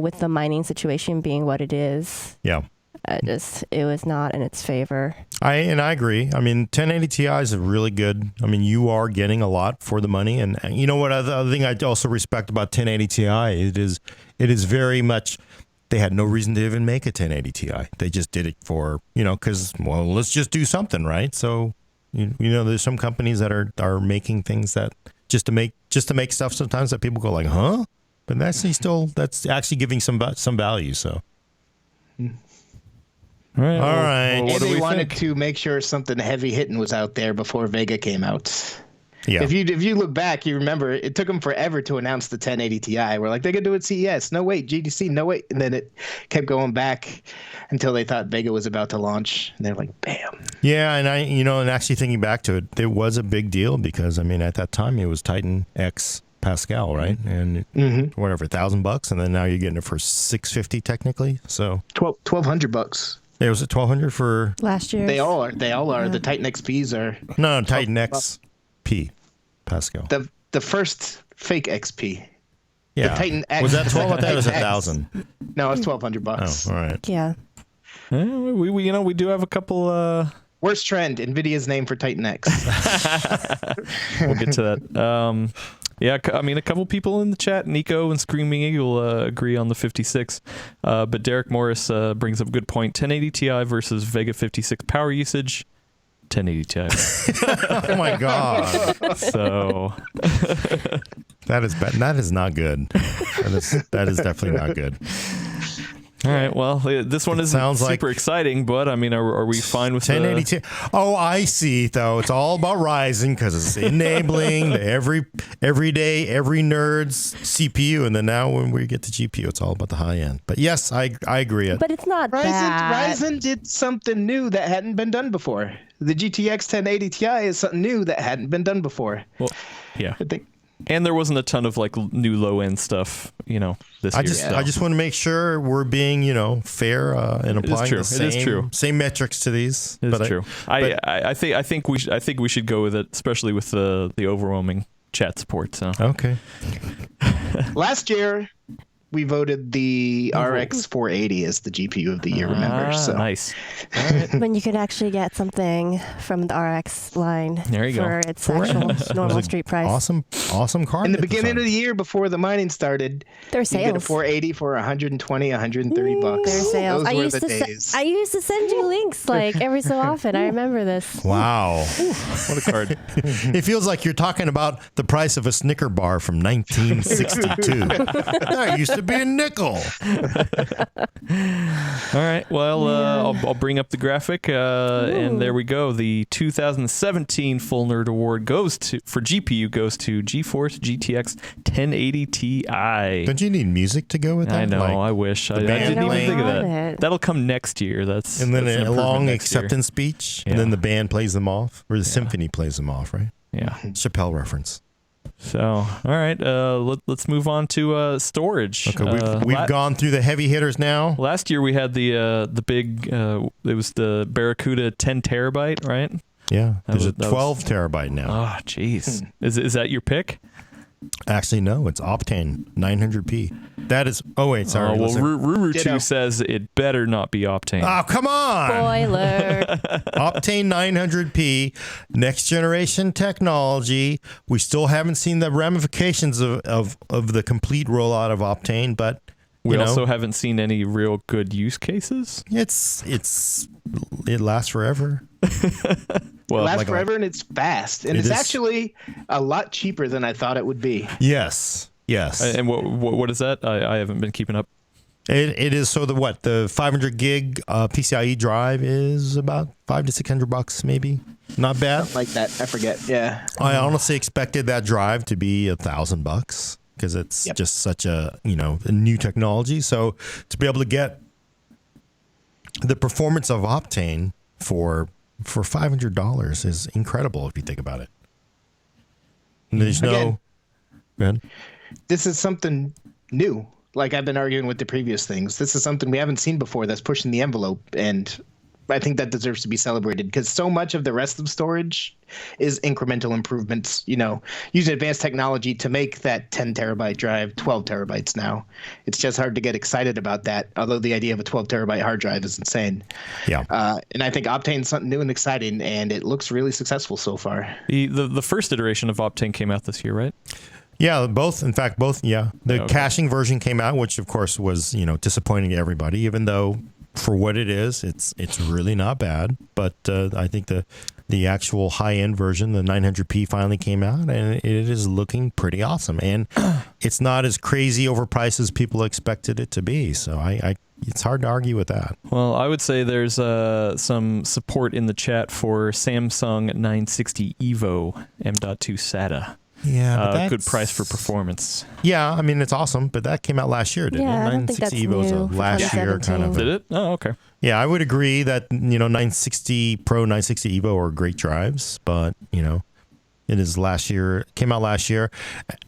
with the mining situation being what it is, Yeah. it was not in its favor. I agree. I mean, 1080 Ti is really good. I mean, you are getting a lot for the money, and you know what? Other thing I also respect about 1080 Ti it is very much. They had no reason to even make a 1080 Ti. They just did it for because let's just do something, right? So there's some companies that are making things that just to make stuff sometimes that people go like, huh? But that's actually giving some value. So. All right. All right. Well, what And do they we wanted think? to make sure something heavy hitting was out there before Vega came out. Yeah. If you look back, you remember it took them forever to announce the 1080 Ti. We're like, they're going to do it CES. No, wait, GDC. No, wait. And then it kept going back until they thought Vega was about to launch. And they're like, bam. Yeah. And and actually thinking back to it, it was a big deal because, I mean, at that time it was Titan X Pascal, right? And whatever, $1,000, and then now you're getting it for $650 technically. So $1,200. it was at $1,200 for Last year, They all are. The Titan XPs are no Titan XP Pascal. the first fake XP. Yeah, The Titan X. was that 12? I thought it was X. 1,000. No, it's $1,200. Oh, all right. yeah. We do have a couple. Worst trend. Nvidia's name for Titan X. We'll get to that. Yeah, I mean, a couple people in the chat, Nico and Screaming Eagle, agree on the 56. But Derek Morris brings up a good point. 1080 Ti versus Vega 56 power usage. 1080 Ti. Oh my God. So That is bad. That is not good. That is definitely not good. all right, well, this one isn't sounds like- super exciting, but I mean, are we fine with 1080 Ti. Oh, I see. Though it's all about Ryzen because it's enabling the every day, every nerd's CPU, and then now when we get to GPU, it's all about the high end. But yes, I agree. But it's not bad. Ryzen did something new that hadn't been done before. The GTX 1080 Ti is something new that hadn't been done before. Well, yeah. I think. And there wasn't a ton of like new low end stuff, this year. I just want to make sure we're being, fair and applying true. the It is true. same metrics to these. It's true. I think we should go with it, especially with the overwhelming chat support. So Okay. Last year, we voted the RX 480 as the GPU of the year, remember? So nice. When you could actually get something from the RX line There you go. for its actual normal street price. Awesome card. in the beginning of the year before the mining started, There are you get a sales. 480 for 120, 130 bucks. There are sales. Those I were used the to days. I used to send you links like every so often. I remember this. Wow. What a card. It feels like you're talking about the price of a Snicker bar from 1962. That used to be a nickel. All right. Well, I'll bring up the graphic, and there we go. The 2017 Full Nerd Award for GPU goes to GeForce GTX 1080 Ti. Don't you need music to go with that? I know. Like, I wish. I band didn't even playing? think of that. It. That'll come next year. That's and then that's an a improvement long next year. acceptance speech, Yeah. and then the band plays them off, or the symphony plays them off, right? Yeah. Chappelle reference. So, all right. Let's move on to storage. Okay, we've gone through the heavy hitters now. Last year we had the big. It was the Barracuda 10 terabyte, right? Yeah, there's a that was- 12 terabyte now. Oh, jeez. Is that your pick? Actually, no, it's Optane 900p. That is. Oh wait, sorry. Oh, well, listen. Ruru Ditto. 2 says it better not be Optane. Oh, come on! Spoiler. Optane 900p, next generation technology. We still haven't seen the ramifications of the complete rollout of Optane, but we you know, also haven't seen any real good use cases. it lasts forever. Well, Lasts like- forever and it's fast. And It it's is- actually a lot cheaper than I thought it would be. Yes. and what is that? I haven't been keeping up. It is. So the 500 gig PCIe drive is about $500 to $600 maybe. Not bad. Like that. I forget. Yeah. I honestly expected that drive to be $1,000 because it's Yep. just such a new technology. So to be able to get the performance of Optane for $500 is incredible if you think about it. And there's Again. no. Man. This is something new. Like I've been arguing with the previous things. This is something we haven't seen before that's pushing the envelope. And I think that deserves to be celebrated because so much of the rest of storage is incremental improvements, using advanced technology to make that 10 terabyte drive 12 terabytes now. It's just hard to get excited about that, although the idea of a 12 terabyte hard drive is insane. Yeah. And I think Optane's something new and exciting, and it looks really successful so far. The first iteration of Optane came out this year, right? Yeah, both. In fact, both. Yeah, the Okay. caching version came out, which of course was disappointing to everybody. Even though for what it is, it's really not bad. But I think the actual high end version, the 900p, finally came out, and it is looking pretty awesome. And it's not as crazy overpriced as people expected it to be. So it's hard to argue with that. Well, I would say there's some support in the chat for Samsung 960 EVO M.2 SATA. Yeah, Good price for performance. Yeah, I mean it's awesome, but that came out last year, didn't Yeah, it? I don't think that's 960 EVO was a new for last year kind of. 2017. Did it? Oh, okay. Yeah, I would agree that 960 Pro, 960 Evo are great drives, but it is came out last year,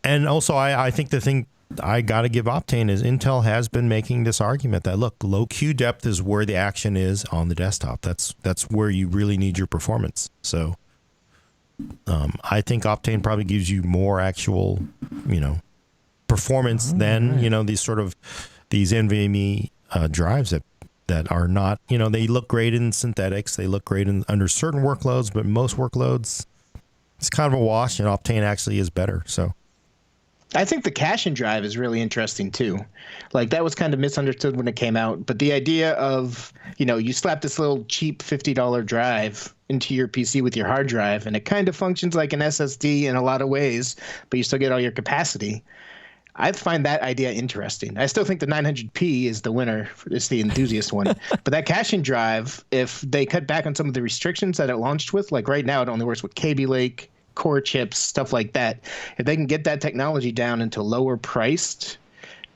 and also I think the thing I got to give Optane is Intel has been making this argument that look, low Q depth is where the action is on the desktop. That's where you really need your performance. So I think Optane probably gives you more actual performance than these NVMe drives that are not, they look great in synthetics, they look great under certain workloads, but most workloads it's kind of a wash, and Optane actually is better. So I think the cache and drive is really interesting too. Like that was kind of misunderstood when it came out, but the idea of, you slap this little cheap $50 drive into your PC with your hard drive, and it kind of functions like an SSD in a lot of ways, but you still get all your capacity. I find that idea interesting. I still think the 900p is the winner. It's the enthusiast one. But that cache and drive, if they cut back on some of the restrictions that it launched with, like right now it only works with Kaby Lake, Core chips, stuff like that. If they can get that technology down into lower priced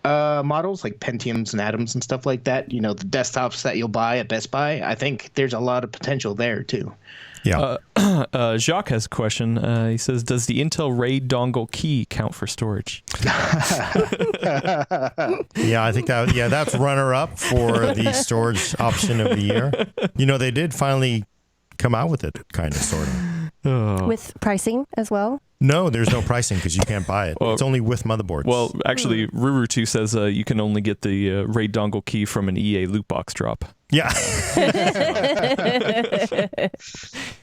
models like Pentiums and Atoms and stuff like that, the desktops that you'll buy at Best Buy, I think there's a lot of potential there too. yeah, Jacques has a question. He says, does the Intel RAID dongle key count for storage? yeah, I think that's runner up for the storage option of the year. They did finally come out with it, kind of, sort of. With pricing as well. No, there's no pricing because you can't buy it. Well- It's only with motherboards. Well, actually, Ruru2 says you can only get the RAID dongle key from an EA loot box drop. yeah.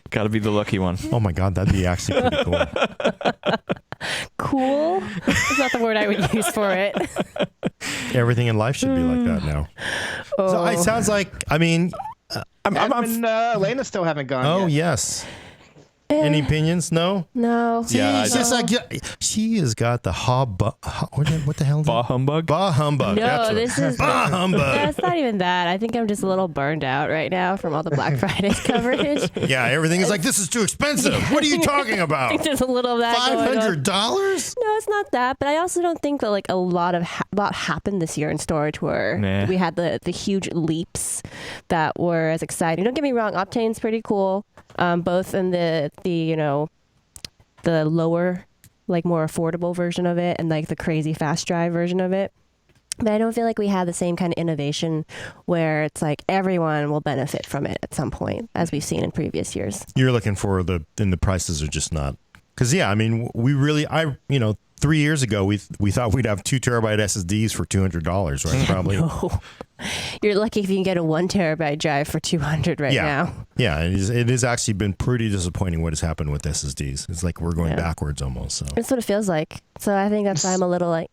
Got to be the lucky one. Oh my God, that'd be actually pretty cool. Cool is not the word I would use for it. Everything in life should be like that now. So it sounds like, Adam and Elena still haven't gone oh yet. yes. Any opinions? No. No. Yeah, It's just like she has got the what the hell? Is Bah it? humbug? Bah humbug. No, That's what- this is bah humbug. That's not even that. I think I'm just a little burned out right now from all the Black Friday coverage. Yeah, everything is like this is too expensive. What are you talking I about? think there's a little of that going on. $500? No, it's not that. But I also don't think that a lot happened this year in storage where Nah. we had the huge leaps that were as exciting. Don't get me wrong, Optane's pretty cool, both in the lower, more affordable version of it and the crazy fast drive version of it. But I don't feel like we have the same kind of innovation where it's everyone will benefit from it at some point, as we've seen in previous years. You're looking for the prices are just not. Because, yeah, I mean, we really, 3 years ago, we thought we'd have 2 terabyte SSDs for $200, right? Probably. No. You're lucky if you can get a 1 terabyte drive for 200 right now. Yeah, it has actually been pretty disappointing what has happened with SSDs. It's like we're going backwards almost. So That's what it feels like. So I think that's why I'm a little like,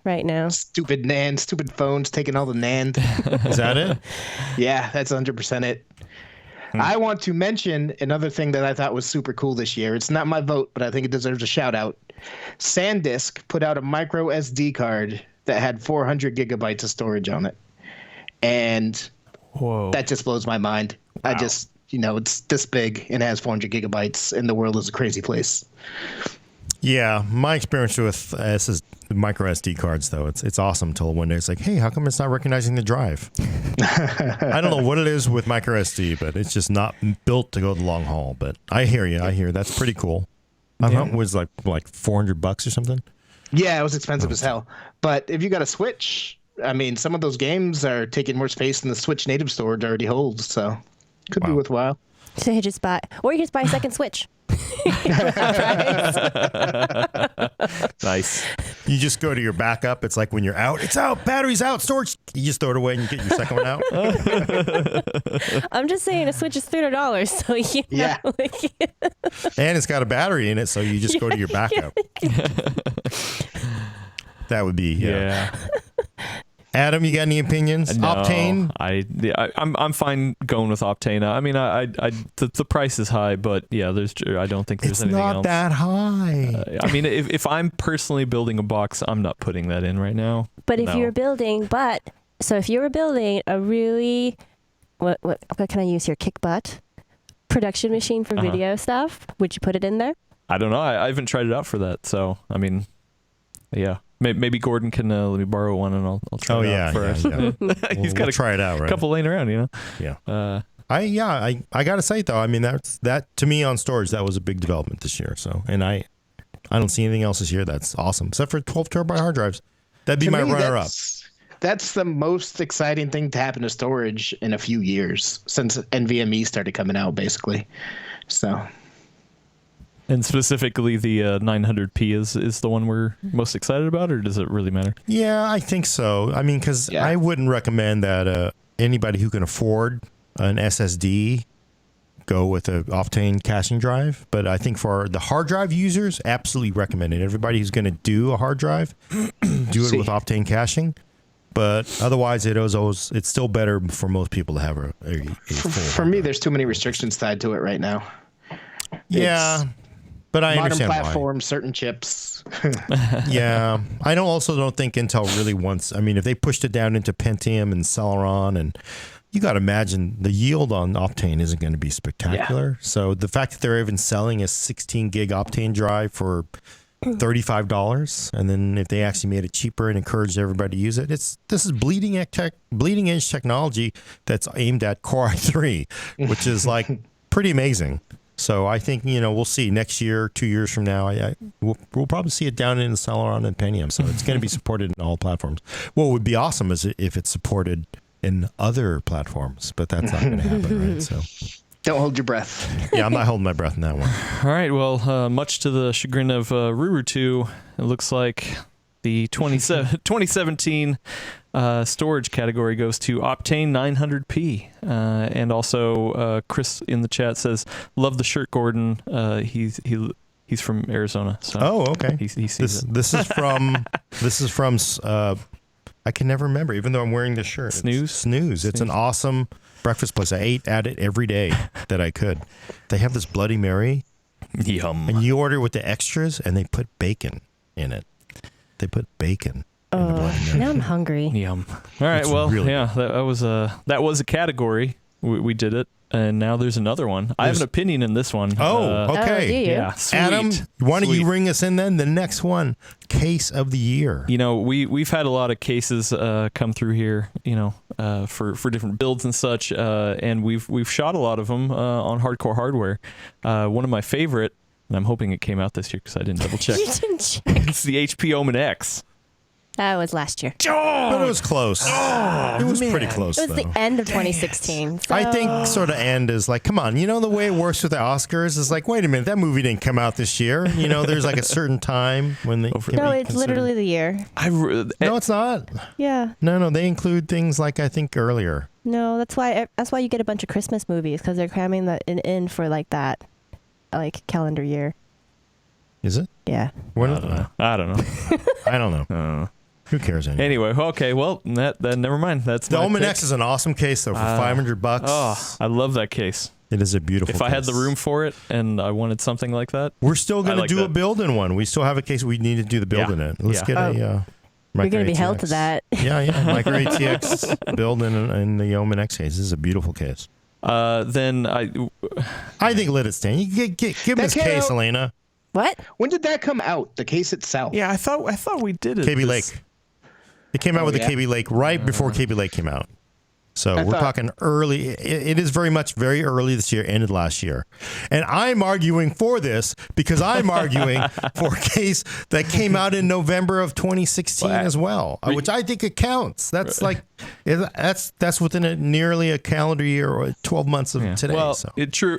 right now. Stupid NAND, stupid phones taking all the NAND. is that it? Yeah, that's 100% it. I want to mention another thing that I thought was super cool this year. It's not my vote, but I think it deserves a shout out. SanDisk put out a micro SD card that had 400 gigabytes of storage on it. And Whoa. that just blows my mind. Wow. I just, it's this big and has 400 gigabytes, and the world is a crazy place. Yeah, my experience with micro SD cards, though, it's awesome until one day it's like, hey, how come it's not recognizing the drive? I don't know what it is with micro SD, but it's just not built to go the long haul. But I hear you. I hear that's pretty cool. I thought it was like $400 or something. Yeah, it was expensive as hell. But if you got a Switch, I mean, some of those games are taking more space than the Switch native storage already holds, so could be worthwhile. So you just buy a second Switch. Nice. You just go to your backup. It's like when you're out, it's out, battery's out, storage. You just throw it away and you get your second one out. I'm just saying a Switch is $300, so Yeah. And it's got a battery in it, so you just go to your backup. That would be, Yeah. Adam, you got any opinions? No, Optane? I'm fine going with Optane. I mean, the price is high, but yeah, I don't think there's It's anything not else. that high. I mean, if I'm personally building a box, I'm not putting that in right now. But if No. you're building, if you were building a really, what can I use here? Kick butt production machine for video stuff, would you put it in there? I don't know. I haven't tried it out for that, so I mean, yeah. Maybe Gordon can let me borrow one, and I'll try it out first. Yeah. He's We'll got try it out, a right? couple laying around, Yeah. I gotta say though, I mean that to me on storage, that was a big development this year. So, and I don't see anything else this year that's awesome except for 12 terabyte hard drives. That'd be To my me, runner up. That's the most exciting thing to happen to storage in a few years since NVMe started coming out, basically. So, And specifically, the 900p is the one we're most excited about, or does it really matter? Yeah, I think so. I mean, because I wouldn't recommend that anybody who can afford an SSD go with a Optane caching drive. But I think for the hard drive users, absolutely recommend it. Everybody who's going to do a hard drive, do it with Optane caching. But otherwise, it's still better for most people to have a full. For me, there's too many restrictions tied to it right now. Yeah. But I Modern understand platforms, certain chips. Yeah. I also don't think Intel really wants, I mean, if they pushed it down into Pentium and Celeron, and you got to imagine the yield on Optane isn't going to be spectacular. Yeah. So the fact that they're even selling a 16 gig Optane drive for $35, and then if they actually made it cheaper and encouraged everybody to use it, this is bleeding edge technology that's aimed at Core i3, which is like pretty amazing. So I think, we'll see next year, 2 years from now, we'll probably see it down in Celeron and Pentium. So it's going to be supported in all platforms. What would be awesome is if it's supported in other platforms, but that's not going to happen, right? So don't hold your breath. Yeah, I'm not holding my breath in that one. All right. Well, much to the chagrin of Ruru2, it looks like the 2017 storage category goes to Optane 900p. And also, Chris in the chat says, "Love the shirt, Gordon." He's from Arizona. So okay. He sees it. This is from. I can never remember, even though I'm wearing this shirt. Snooze. It's an awesome breakfast place. I ate at it every day that I could. They have this Bloody Mary. Yum. And you order with the extras, and they put bacon in it. They put bacon in the Bloody Mary. Now I'm hungry. Yum. All right. It's well, really yeah, that was a category. We did it. And now there's another one. I have an opinion in this one. Oh, okay. Oh, do you? Yeah, sweet. Adam, why don't you Sweet. ring us in then? The next one, case of the year. We've had a lot of cases come through here, for different builds and such, and we've shot a lot of them on Hardcore Hardware. One of my favorite, and I'm hoping it came out this year because I didn't double check. You didn't check. It's the HP Omen X. That was last year. But it was close. It was pretty close, It was though. the end of 2016. So. I think sort of end is like, come on, the way it works with the Oscars is like, wait a minute, that movie didn't come out this year. There's like a certain time when they can No, be it's considered. literally the year. No, it's not. Yeah. No, they include things like I think earlier. No, that's why you get a bunch of Christmas movies because they're cramming that in for like that, like calendar year. Is it? Yeah. What I don't know. I don't know. Who cares anyway? Anyway, okay, well, that never mind. That's The my Omen pick. X is an awesome case though for $500. Oh, I love that case. It is a beautiful. If I had case. the room for it and I wanted something like that, we're still going like to do that. a build in one. We still have a case we need to do the build Yeah. in it. Let's Yeah. get a. You're Micro going to be held ATX. to that. Yeah. Micro ATX build in the Omen X case. This is a beautiful case. then I think let it stand. You give him this came case, out- Elena. What? When did that come out? The case itself. I thought we did it. KB Lake. It came out with yeah? the KB Lake right before KB Lake came out. So we're thought- talking early. It is very much very early this year, ended last year. And I'm arguing for this because I'm arguing for a case that came out in November of 2016 as well, which I think it counts. That's that's within nearly a calendar year or 12 months of today. Well, so.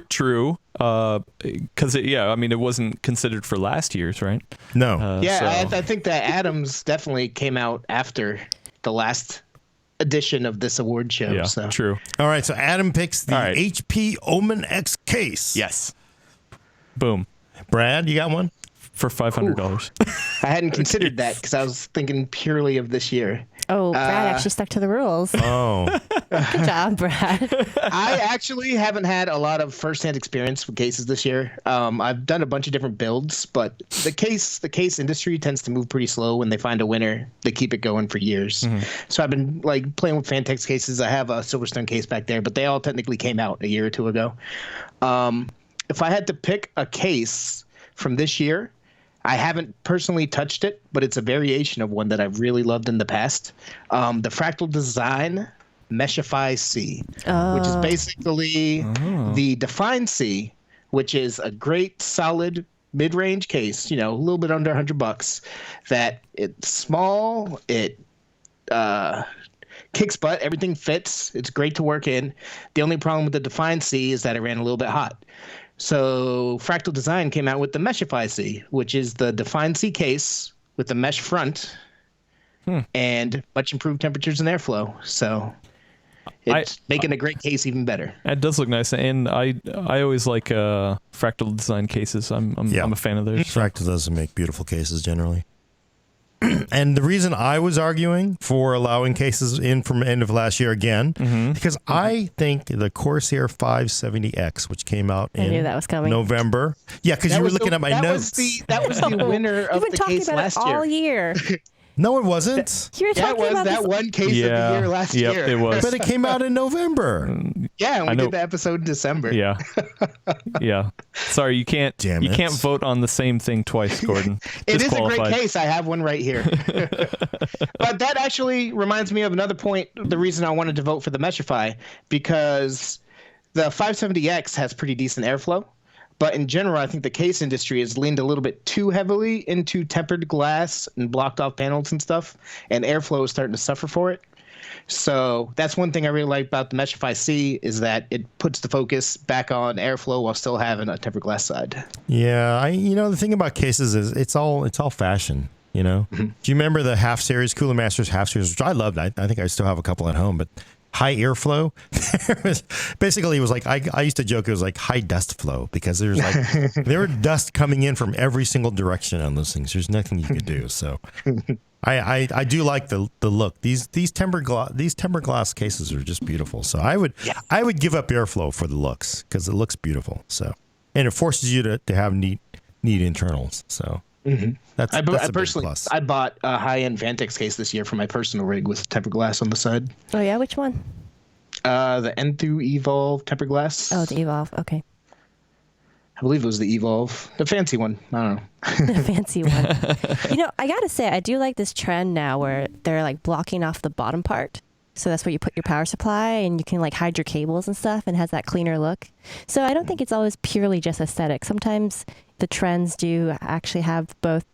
true. Because it wasn't considered for last year's, right? No. Yeah, So- I think that Adams definitely came out after the last edition of this award show. Yeah, So. true. All right. So Adam picks the All right. HP Omen X case. Yes. Boom. Brad, you got one? For $500. I hadn't considered that because I was thinking purely of this year. Oh, Brad actually stuck to the rules. Oh. Good job, Brad. I actually haven't had a lot of firsthand experience with cases this year. I've done a bunch of different builds, but the case industry tends to move pretty slow. When they find a winner, they keep it going for years. So I've been like playing with Fantex cases. I have a Silverstone case back there, but they all technically came out a year or two ago. If I had to pick a case from this year, I haven't personally touched it, but it's a variation of one that I've really loved in the past. The Fractal Design Meshify C, which is basically the Define C, which is a great solid mid-range case, a little bit under $100, that it's small, it kicks butt, everything fits, it's great to work in. The only problem with the Define C is that it ran a little bit hot. So Fractal Design came out with the Meshify C, which is the Define C case with the mesh front and much improved temperatures and airflow. So it's making a great case even better. It does look nice, and I always like Fractal Design cases. I'm a fan of theirs. Fractal doesn't make beautiful cases generally. And the reason I was arguing for allowing cases in from end of last year again, because I think the Corsair 570X, which came out I in knew that was coming. November. Yeah, because you were looking at my notes. That was the winner You've of been the talking case about last it all year. year. No, it wasn't. You were That talking was about that this. one case of the year last year. It was. But it came out in November. Yeah, and I we know. did the episode in December. Yeah. Yeah. Sorry, you can't Damn you it. can't vote on the same thing twice, Gordon. It is a great Disqualified. case. I have one right here. But that actually reminds me of another point, the reason I wanted to vote for the Meshify, because the 570X has pretty decent airflow. But in general, I think the case industry has leaned a little bit too heavily into tempered glass and blocked off panels and stuff, and airflow is starting to suffer for it. So that's one thing I really like about the Meshify C is that it puts the focus back on airflow while still having a tempered glass side. Yeah, the thing about cases is it's all fashion. Do you remember the half series, Cooler Masters half series, which I loved? I think I still have a couple at home, but high airflow. Basically, it was like I used to joke it was like high dust flow because there's like there were dust coming in from every single direction on those things. There's nothing you could do. So I do like the look. These tempered glass cases are just beautiful. So I would give up airflow for the looks because it looks beautiful. So and it forces you to have neat internals. So. That's I a big personally, plus. I bought a high-end Vantex case this year for my personal rig with tempered glass on the side. Oh, yeah? Which one? The Enthoo Evolve tempered glass. Oh, the Evolve. Okay. I believe it was the Evolve, the fancy one. I don't know. The fancy one. I got to say, I do like this trend now where they're like blocking off the bottom part. So that's where you put your power supply and you can like hide your cables and stuff and it has that cleaner look. So I don't think it's always purely just aesthetic. Sometimes the trends do actually have both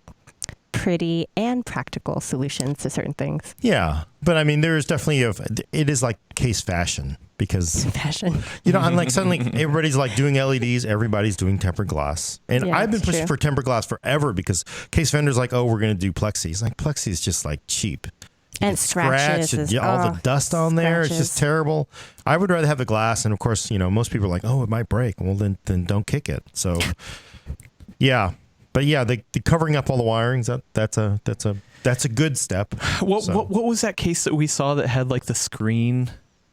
pretty and practical solutions to certain things. Yeah, but I mean, there is definitely it is like case fashion because Fashion. I'm like suddenly everybody's like doing LEDs, everybody's doing tempered glass, and Yeah, I've been that's pushing true. for tempered glass forever because case vendors like, oh, we're going to do plexi. It's like plexi is just like cheap. And scratches. Scratch and all the dust on there. It's just scratches. terrible. I would rather have the glass, and of course, most people are like, oh, it might break. Well, then don't kick it. So, yeah. But yeah, the covering up all the wirings, that's a good step. What So- what was that case that we saw that had like the screen,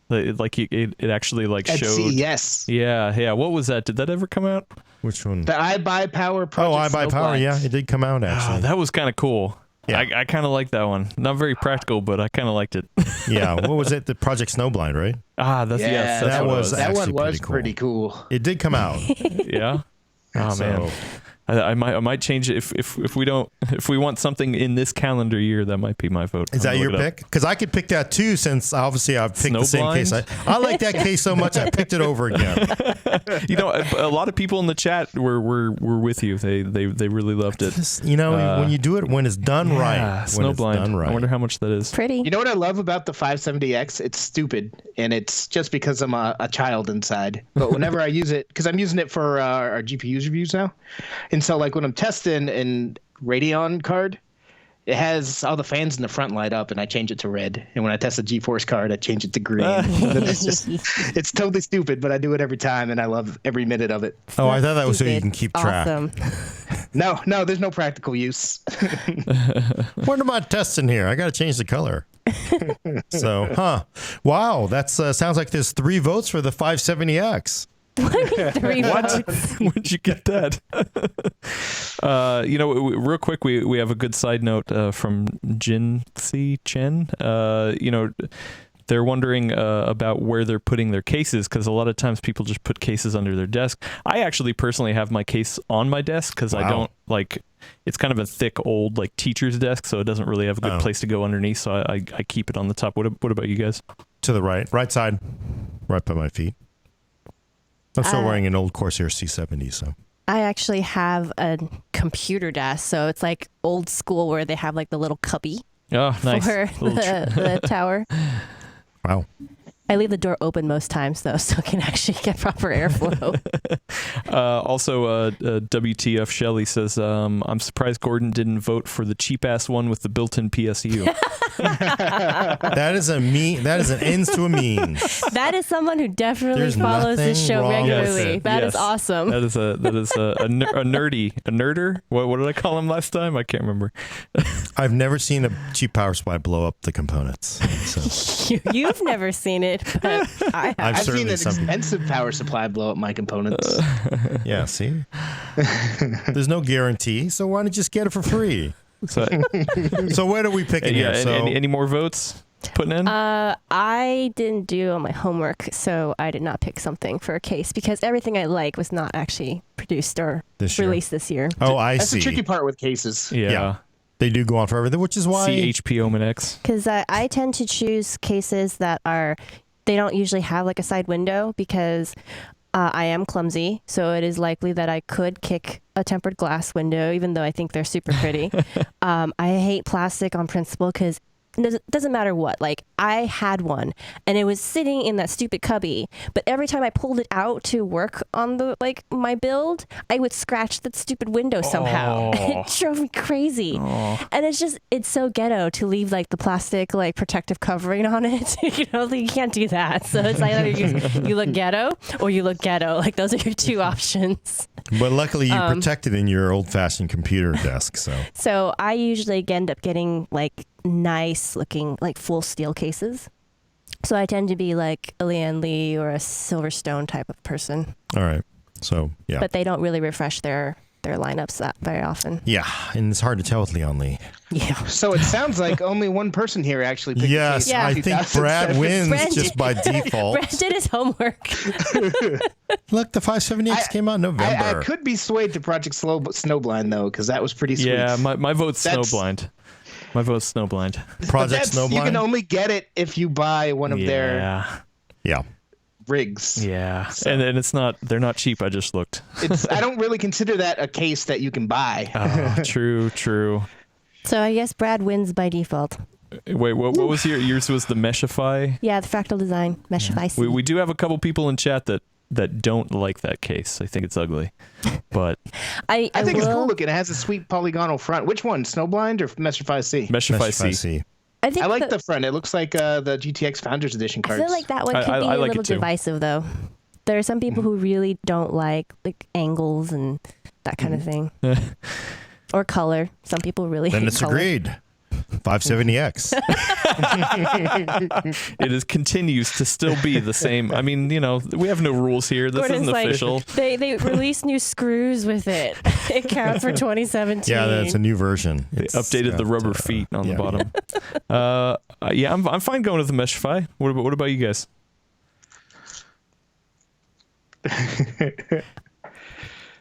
like it actually like At showed? CES. Yeah. What was that? Did that ever come out? Which one? The iBuyPower project. Oh, I buy power. Snowblind. Yeah, it did come out Oh, actually. that was kind of cool. Yeah. I kind of like that one. Not very practical, but I kind of liked it. Yeah, what was it? The Project Snowblind, right? That's Yeah, yes, that's that what it was- that actually one was pretty cool. pretty cool. It did come out. Yeah. Oh So- man. I might change it if we want something in this calendar year. That might be my vote. Is I'm that gonna your look it up. pick? Because I could pick that too, since obviously I've picked the same case. I like that case so much, I picked it over again. A lot of people in the chat were with you. They really loved it. Just, when you do it when it's done right, Yeah, when it's Snowblind. done right. I wonder how much that is. Pretty. You know what I love about the 570X? It's stupid, and it's just because I'm a child inside. But whenever I use it, because I'm using it for our GPUs reviews now, and so like when I'm testing an Radeon card, it has all the fans in the front light up, and I change it to red. And when I test a GeForce card, I change it to green. It's totally stupid, but I do it every time, and I love every minute of it. Oh, I thought that was so you Stupid. can keep track. Awesome. No, there's no practical use. What am I testing here? I got to change the color. So, wow, that's sounds like there's 3 votes for the 570X. 3 votes. Where'd you get that? Real quick, we have a good side note from Jinxie Chen. They're wondering about where they're putting their cases, because a lot of times people just put cases under their desk. I actually personally have my case on my desk because I don't like. It's kind of a thick old like teacher's desk, so it doesn't really have a good place to go underneath. So I keep it on the top. What about you guys? To the right side, right by my feet. I'm still wearing an old Corsair C70, so. I actually have a computer desk, so it's like old school where they have like the little cubby Oh, nice. for the tower. Wow. I leave the door open most times though, so I can actually get proper airflow. Also, WTF Shelley says, I'm surprised Gordon didn't vote for the cheap ass one with the built-in PSU. That is an ends to a means. That is someone who definitely There's follows this nothing show wrong with regularly. it. That is Yes. awesome. That is a nerder. What did I call him last time? I can't remember. I've never seen a cheap power supply blow up the components. So You've never seen it, but I have. I've I've seen certainly an some. expensive power supply blow up my components. Yeah, see? There's no guarantee, so why don't you just get it for free? So, So where do we pick it here? So any more votes putting in? I didn't do all my homework, so I did not pick something for a case because everything I like was not actually produced or This year. released this year. oh, I That's see. the tricky part with cases. yeah. They do go on for everything, which is why CHP Omen X. Because I tend to choose cases that they don't usually have like a side window because I am clumsy. So it is likely that I could kick a tempered glass window, even though I think they're super pretty. I hate plastic on principle because it doesn't matter what. Like I had one and it was sitting in that stupid cubby, but every time I pulled it out to work on my build, I would scratch that stupid window somehow. Oh. It drove me crazy. And it's so ghetto to leave like the plastic like protective covering on it. You can't do that. So it's either you look ghetto or you look ghetto. Like those are your 2 options. But luckily, you protected in your old-fashioned computer desk. So I usually end up getting like nice looking like full steel cases. So I tend to be like a Lian Li or a Silverstone type of person, All right. So yeah, but they don't really refresh their lineups that very often. yeah, and it's hard to tell with Leon Lee. Yeah. So it sounds like only one person here actually picked Yes, the case. Yeah. I think Brad wins Brad just by default. Brad did his homework. Look, the 570X came out in November. I could be swayed to Project Snowblind though, because that was pretty sweet. Yeah, my vote's That's- Snowblind. My vote's Snowblind. Project You can Snowblind. only get it if you buy one of their Yeah. Yeah. rigs. Yeah. And they're not cheap. I just looked. I don't really consider that a case that you can buy. Oh, true. So I guess Brad wins by default. Wait, what was yours? Was the Meshify? Yeah, the Fractal Design Meshify C. We do have a couple people in chat that don't like that case. I think it's ugly, but I I think it's cool will. looking. It has a sweet polygonal front. Which one, Snowblind or Meshify C? Meshify C. C. I think I like the front. It looks like the GTX Founders Edition I cards. feel like that one I- could be I a like it little too. divisive, though. There are some people who really don't like angles and that kind of thing, or color. Some people really Then hate it's color. agreed. 570X. It continues to still be the same. I mean, we have no rules here. This Gordon's isn't like, official. They released new screws with it. It counts for 2017. Yeah, that's a new version. They It's updated the got, rubber feet on the yeah. bottom. Yeah, I'm fine going with the Meshify. What about you guys?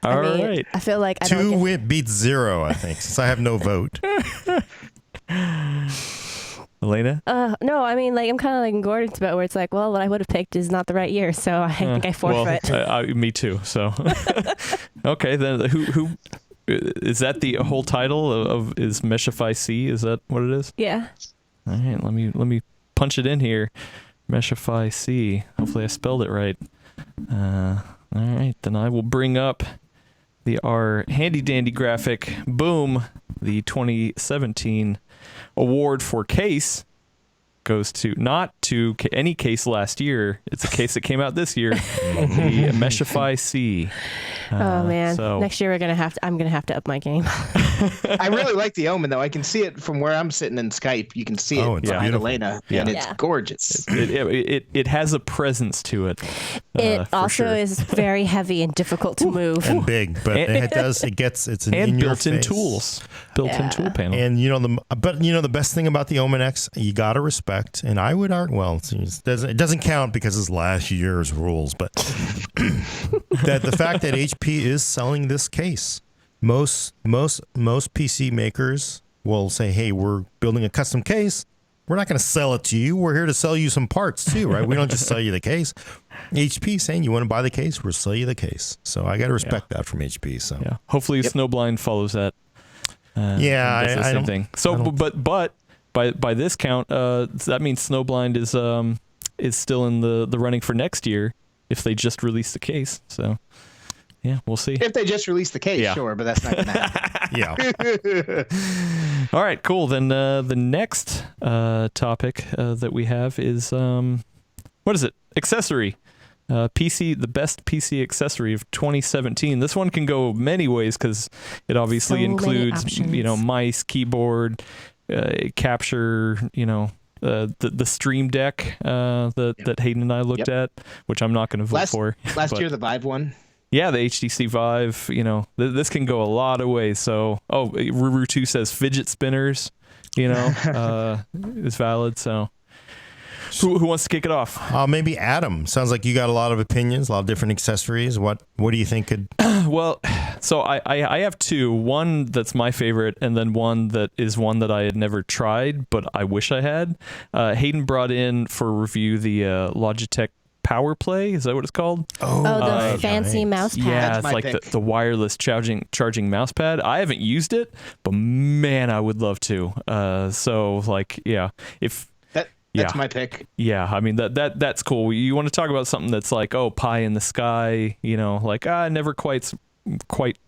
All I mean, right. I feel like I don't Two get, win beats 0, I think, since I have no vote. Elena? no, I mean, like I'm kind of like in Gordon's boat where it's like, well, what I would have picked is not the right year, so I think I forfeit. Well, me too. So, okay, then who is that? The whole title of is Meshify C? Is that what it is? Yeah. All right, let me punch it in here. Meshify C. Hopefully, I spelled it right. All right, then I will bring up our handy dandy graphic. Boom! The 2017 award for case goes to not to any case last year. It's a case that came out this year. The Meshify C. Oh man, so- next year I'm gonna have to up my game. I really like the Omen though. I can see it from where I'm sitting in Skype. You can see Oh, it it's behind beautiful. Elena, Yeah. and it's Yeah. gorgeous. It has a presence to it. It for also sure. is very heavy and difficult to move. And big, but And- it's an And in your built-in face. tools, built-in Yeah. tool panel. And the best thing about the Omen X, you gotta respect, and I would argue, well, it doesn't count because it's last year's rules, but that the fact that HP is selling this case, most PC makers will say, hey, we're building a custom case. We're not going to sell it to you. We're here to sell you some parts too, right? We don't just sell you the case. HP saying you want to buy the case, we'll sell you the case. So I got to respect that from HP. So Yeah. Hopefully, Snowblind follows that. Yeah, and does the I same don't- thing. So, I don't- but by this count, that means Snowblind is still in the running for next year if they just release the case. So, yeah, we'll see. If they just released the case, Yeah. sure, but that's not gonna happen. yeah. All right, cool. Then the next topic that we have is what is it? Accessory. PC, the best PC accessory of 2017. This one can go many ways because it obviously So many includes, options. mice, keyboard, capture, the Stream Deck that Hayden and I looked at, which I'm not going to vote for. Last but- year, the Vive one. Yeah, the HTC Vive, this can go a lot of ways. So, Ruru2 says fidget spinners, is valid. So, who wants to kick it off? Maybe Adam. Sounds like you got a lot of opinions, a lot of different accessories. What do you think could? Well, so I have two. One that's my favorite, and then one that is one that I had never tried, but I wish I had. Hayden brought in for review the Logitech Power Play. Is that what it's called? Oh, the fancy nice. mouse pad. Yeah, That's it's my like pick. the wireless charging mouse pad. I haven't used it, but man, I would love to. If That's Yeah. my pick. yeah, I mean that's cool. You want to talk about something that's like pie in the sky, never quite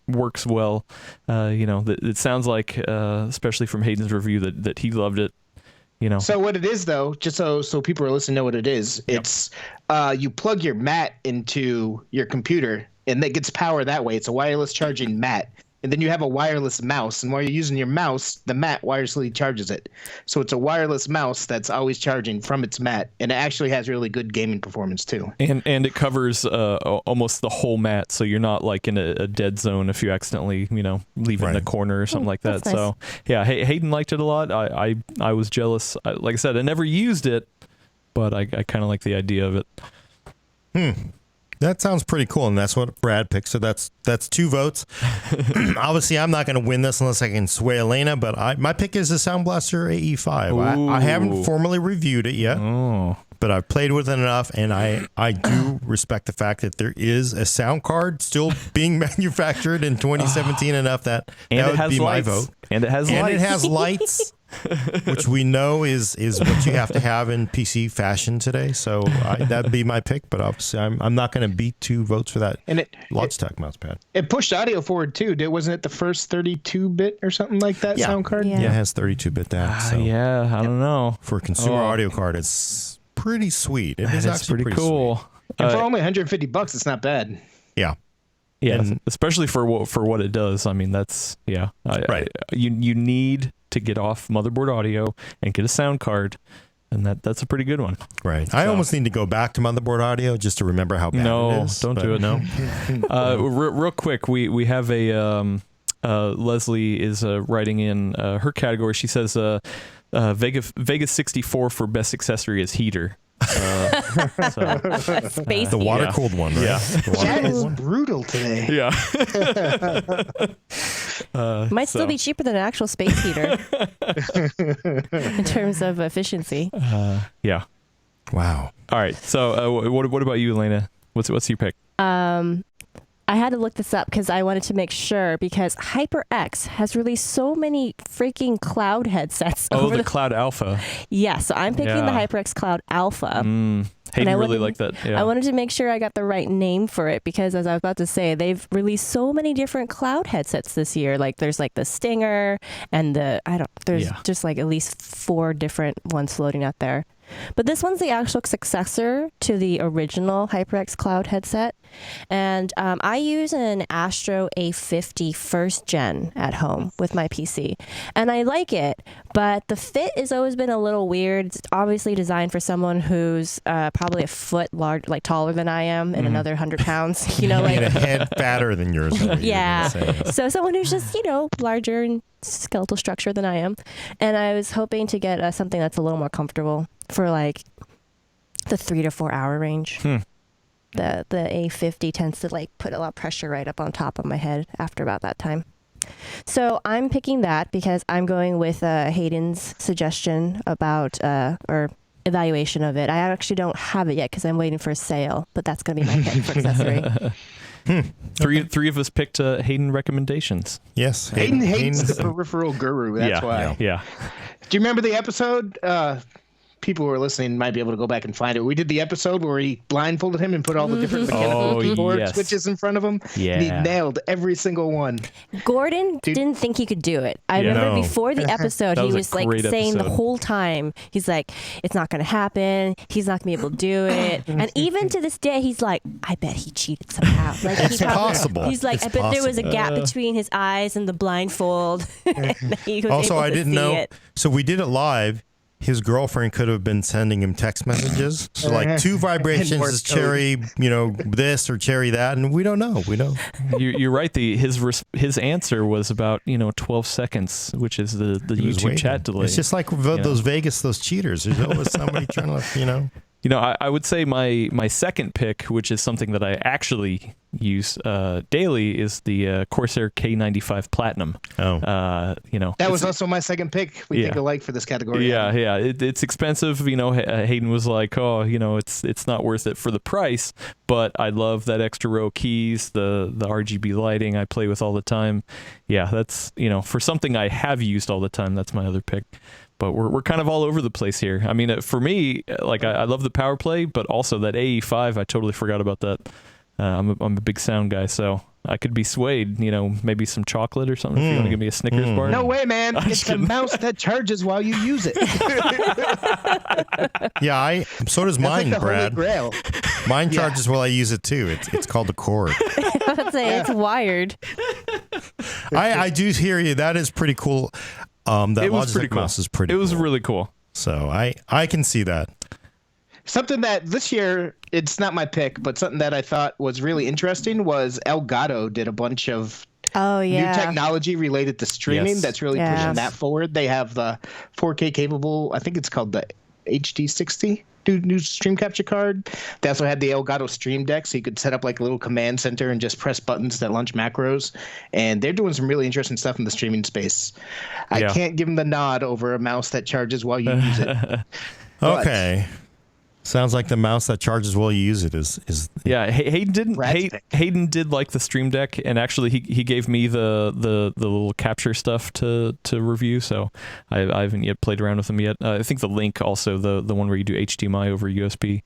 works well. It sounds like especially from Hayden's review that he loved it. So what it is, though, just so people are listening know what it is, it's you plug your mat into your computer, and that gets power that way. It's a wireless charging mat. And then you have a wireless mouse, and while you're using your mouse, the mat wirelessly charges it. So it's a wireless mouse that's always charging from its mat, and it actually has really good gaming performance too. And it covers almost the whole mat, so you're not like in a dead zone if you accidentally leave it in the Right. corner or something like that. that's nice. So yeah, Hayden liked it a lot. I was jealous. Like I said, I never used it, but I kind of like the idea of it. That sounds pretty cool, and that's what Brad picked. So that's 2 votes. Obviously, I'm not going to win this unless I can sway Elena, but my pick is the Sound Blaster AE5. I haven't Ooh. formally reviewed it yet, Oh, but I've played with it enough, and I do respect the fact that there is a sound card still being manufactured in 2017 enough that And that it would has be lights. my vote. And it has And lights. it has lights, which we know is what you have to have in PC fashion today. So that'd be my pick. But obviously, I'm not going to beat 2 votes for that And Logitech mousepad. it pushed audio forward too. Wasn't it the first 32-bit or something like that Yeah. sound card? Yeah. Yeah, it has 32-bit DAC. So Yeah, I don't know. for a consumer Oh. audio card, it's pretty sweet. It That is is actually pretty cool. And for only $150, it's not bad. Sweet. Yeah. Yeah, And- especially for what it does. I mean, that's Right. You need to get off motherboard audio and get a sound card, and that's a pretty good one. Right. I almost need to go back to motherboard audio just to remember how bad it No, is. don't but do it. No. Real quick, we have a Leslie is writing in her category. She says Vegas 64 for best accessory is heater. Space The heat. water cooled one, right? Yeah. The water Chat cooled is one. brutal today. Yeah. Might still be cheaper than an actual space heater in terms of efficiency. Yeah. Wow. All right. So what about you, Elena? What's your pick? I had to look this up because I wanted to make sure because HyperX has released so many freaking cloud headsets. Oh, over the Cloud Alpha. Yeah, so I'm picking the Yeah. HyperX Cloud Alpha. Hayden I really wanted- liked that. Yeah. I wanted to make sure I got the right name for it because, as I was about to say, they've released so many different cloud headsets this year. Like there's like the Stinger and there's Yeah. just like at least 4 different ones floating out there. But this one's the actual successor to the original HyperX Cloud headset. And I use an Astro A50 first gen at home with my PC. And I like it, but the fit has always been a little weird. It's obviously designed for someone who's probably a foot taller than I am and another 100 pounds. You know, And a like, head fatter than yours. is what you're yeah. gonna say. So someone who's just, larger in skeletal structure than I am. And I was hoping to get something that's a little more comfortable for like the 3 to 4 hour range. The A50 tends to like put a lot of pressure right up on top of my head after about that time. So I'm picking that because I'm going with Hayden's suggestion about or evaluation of it. I actually don't have it yet because I'm waiting for a sale, but that's going to be my pick for accessory. Three of us picked Hayden recommendations. Yes. Hayden hates Hayden's- the peripheral guru. That's why. Yeah. Do you remember the episode? People who are listening might be able to go back and find it. We did the episode where he blindfolded him and put all the different mechanical Oh, keyboard yes. switches in front of him. And he Yeah. nailed every single one. Gordon didn't think he could do it. I Yeah. remember No. before the episode, That he was a was like great saying the episode. whole time, he's like, it's not going to happen. He's not going to be able to do it. And even to this day, he's like, I bet he cheated somehow. Like, It's possible. He's like, It's I bet there was a possible. gap between his eyes and the blindfold. And he was Also, able I to didn't see know. it. So we did it live. His girlfriend could have been sending him text messages. So like 2 vibrations Morse is code. cherry, this or cherry that, and we don't know. We don't. You're right. His answer was about 12 seconds, which is the He was YouTube waiting. chat delay. It's just like those Vegas, those cheaters. There's always somebody trying to, I would say my second pick, which is something that I actually use daily, is the Corsair K95 Platinum. Oh. That was also my second pick. We think Yeah. alike for this category. Yeah. It's expensive. Hayden was like, it's not worth it for the price, but I love that extra row keys, the RGB lighting I play with all the time. Yeah, that's, for something I have used all the time, that's my other pick. But we're kind of all over the place here. I mean, for me, like I love the power play, but also that AE5, I totally forgot about that. I'm a big sound guy, so I could be swayed. Maybe some chocolate or something. If you want to give me a Snickers bar. No way, man. I'm It's just the kidding. mouse that charges while you use it. Yeah, so does That's mine, like the Brad. Holy Grail. Mine charges while I use it too. It's called the cord. I would say it's wired. I do hear you. That is pretty cool. That It was Logitech pretty cool. mouse is pretty. It was cool. really cool. So I can see that. Something that this year, it's not my pick, but something that I thought was really interesting was Elgato did a bunch of Oh, yeah. new technology related to streaming Yes. that's really Yes. pushing that forward. They have the 4K capable, I think it's called the HD60 new stream capture card. They also had the Elgato Stream Deck, so you could set up like a little command center and just press buttons that launch macros. And they're doing some really interesting stuff in the streaming space. I Yeah. can't give them the nod over a mouse that charges while you use it. But- Okay. Sounds like the mouse that charges while you use it is Yeah, Hayden didn't. Rat's pick. Hayden did like the Stream Deck, and actually he gave me the little capture stuff to review. So I haven't yet played around with them yet. I think the Link also the one where you do HDMI over USB.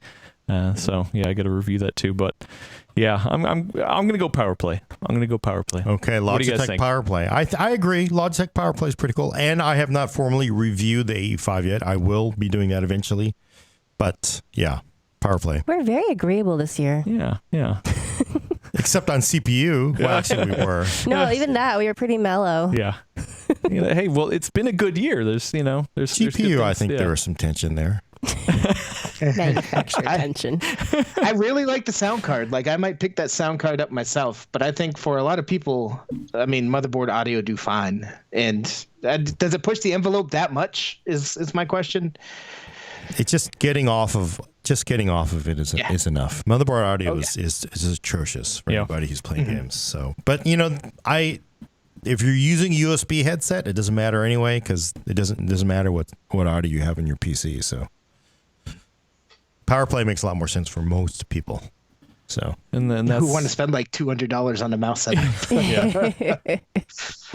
So yeah, I got to review that too. But yeah, I'm gonna go Power Play. I'm gonna go Power Play. Okay, What do you guys Logitech think? Power Play. I agree. Logitech Power Play is pretty cool, and I have not formally reviewed the AE5 yet. I will be doing that eventually. But yeah, Power Play. We're very agreeable this year. Yeah. Except on CPU. Well, actually, we were. No, even that we were pretty mellow. Yeah. Hey, well, it's been a good year. There's there's good GPU, I things. think Yeah. there was some tension there. Manufacturer tension. I really like the sound card. Like I might pick that sound card up myself, but I think for a lot of people, I mean, motherboard audio do fine. And does it push the envelope that much? Is my question. It's just getting off of it is enough. Motherboard audio is atrocious for Yeah. anybody who's playing games. So, but if you're using USB headset, it doesn't matter anyway because it doesn't matter what audio you have in your PC. So, Power Play makes a lot more sense for most people. So, And then that's Who want to spend like $200 on a mouse set?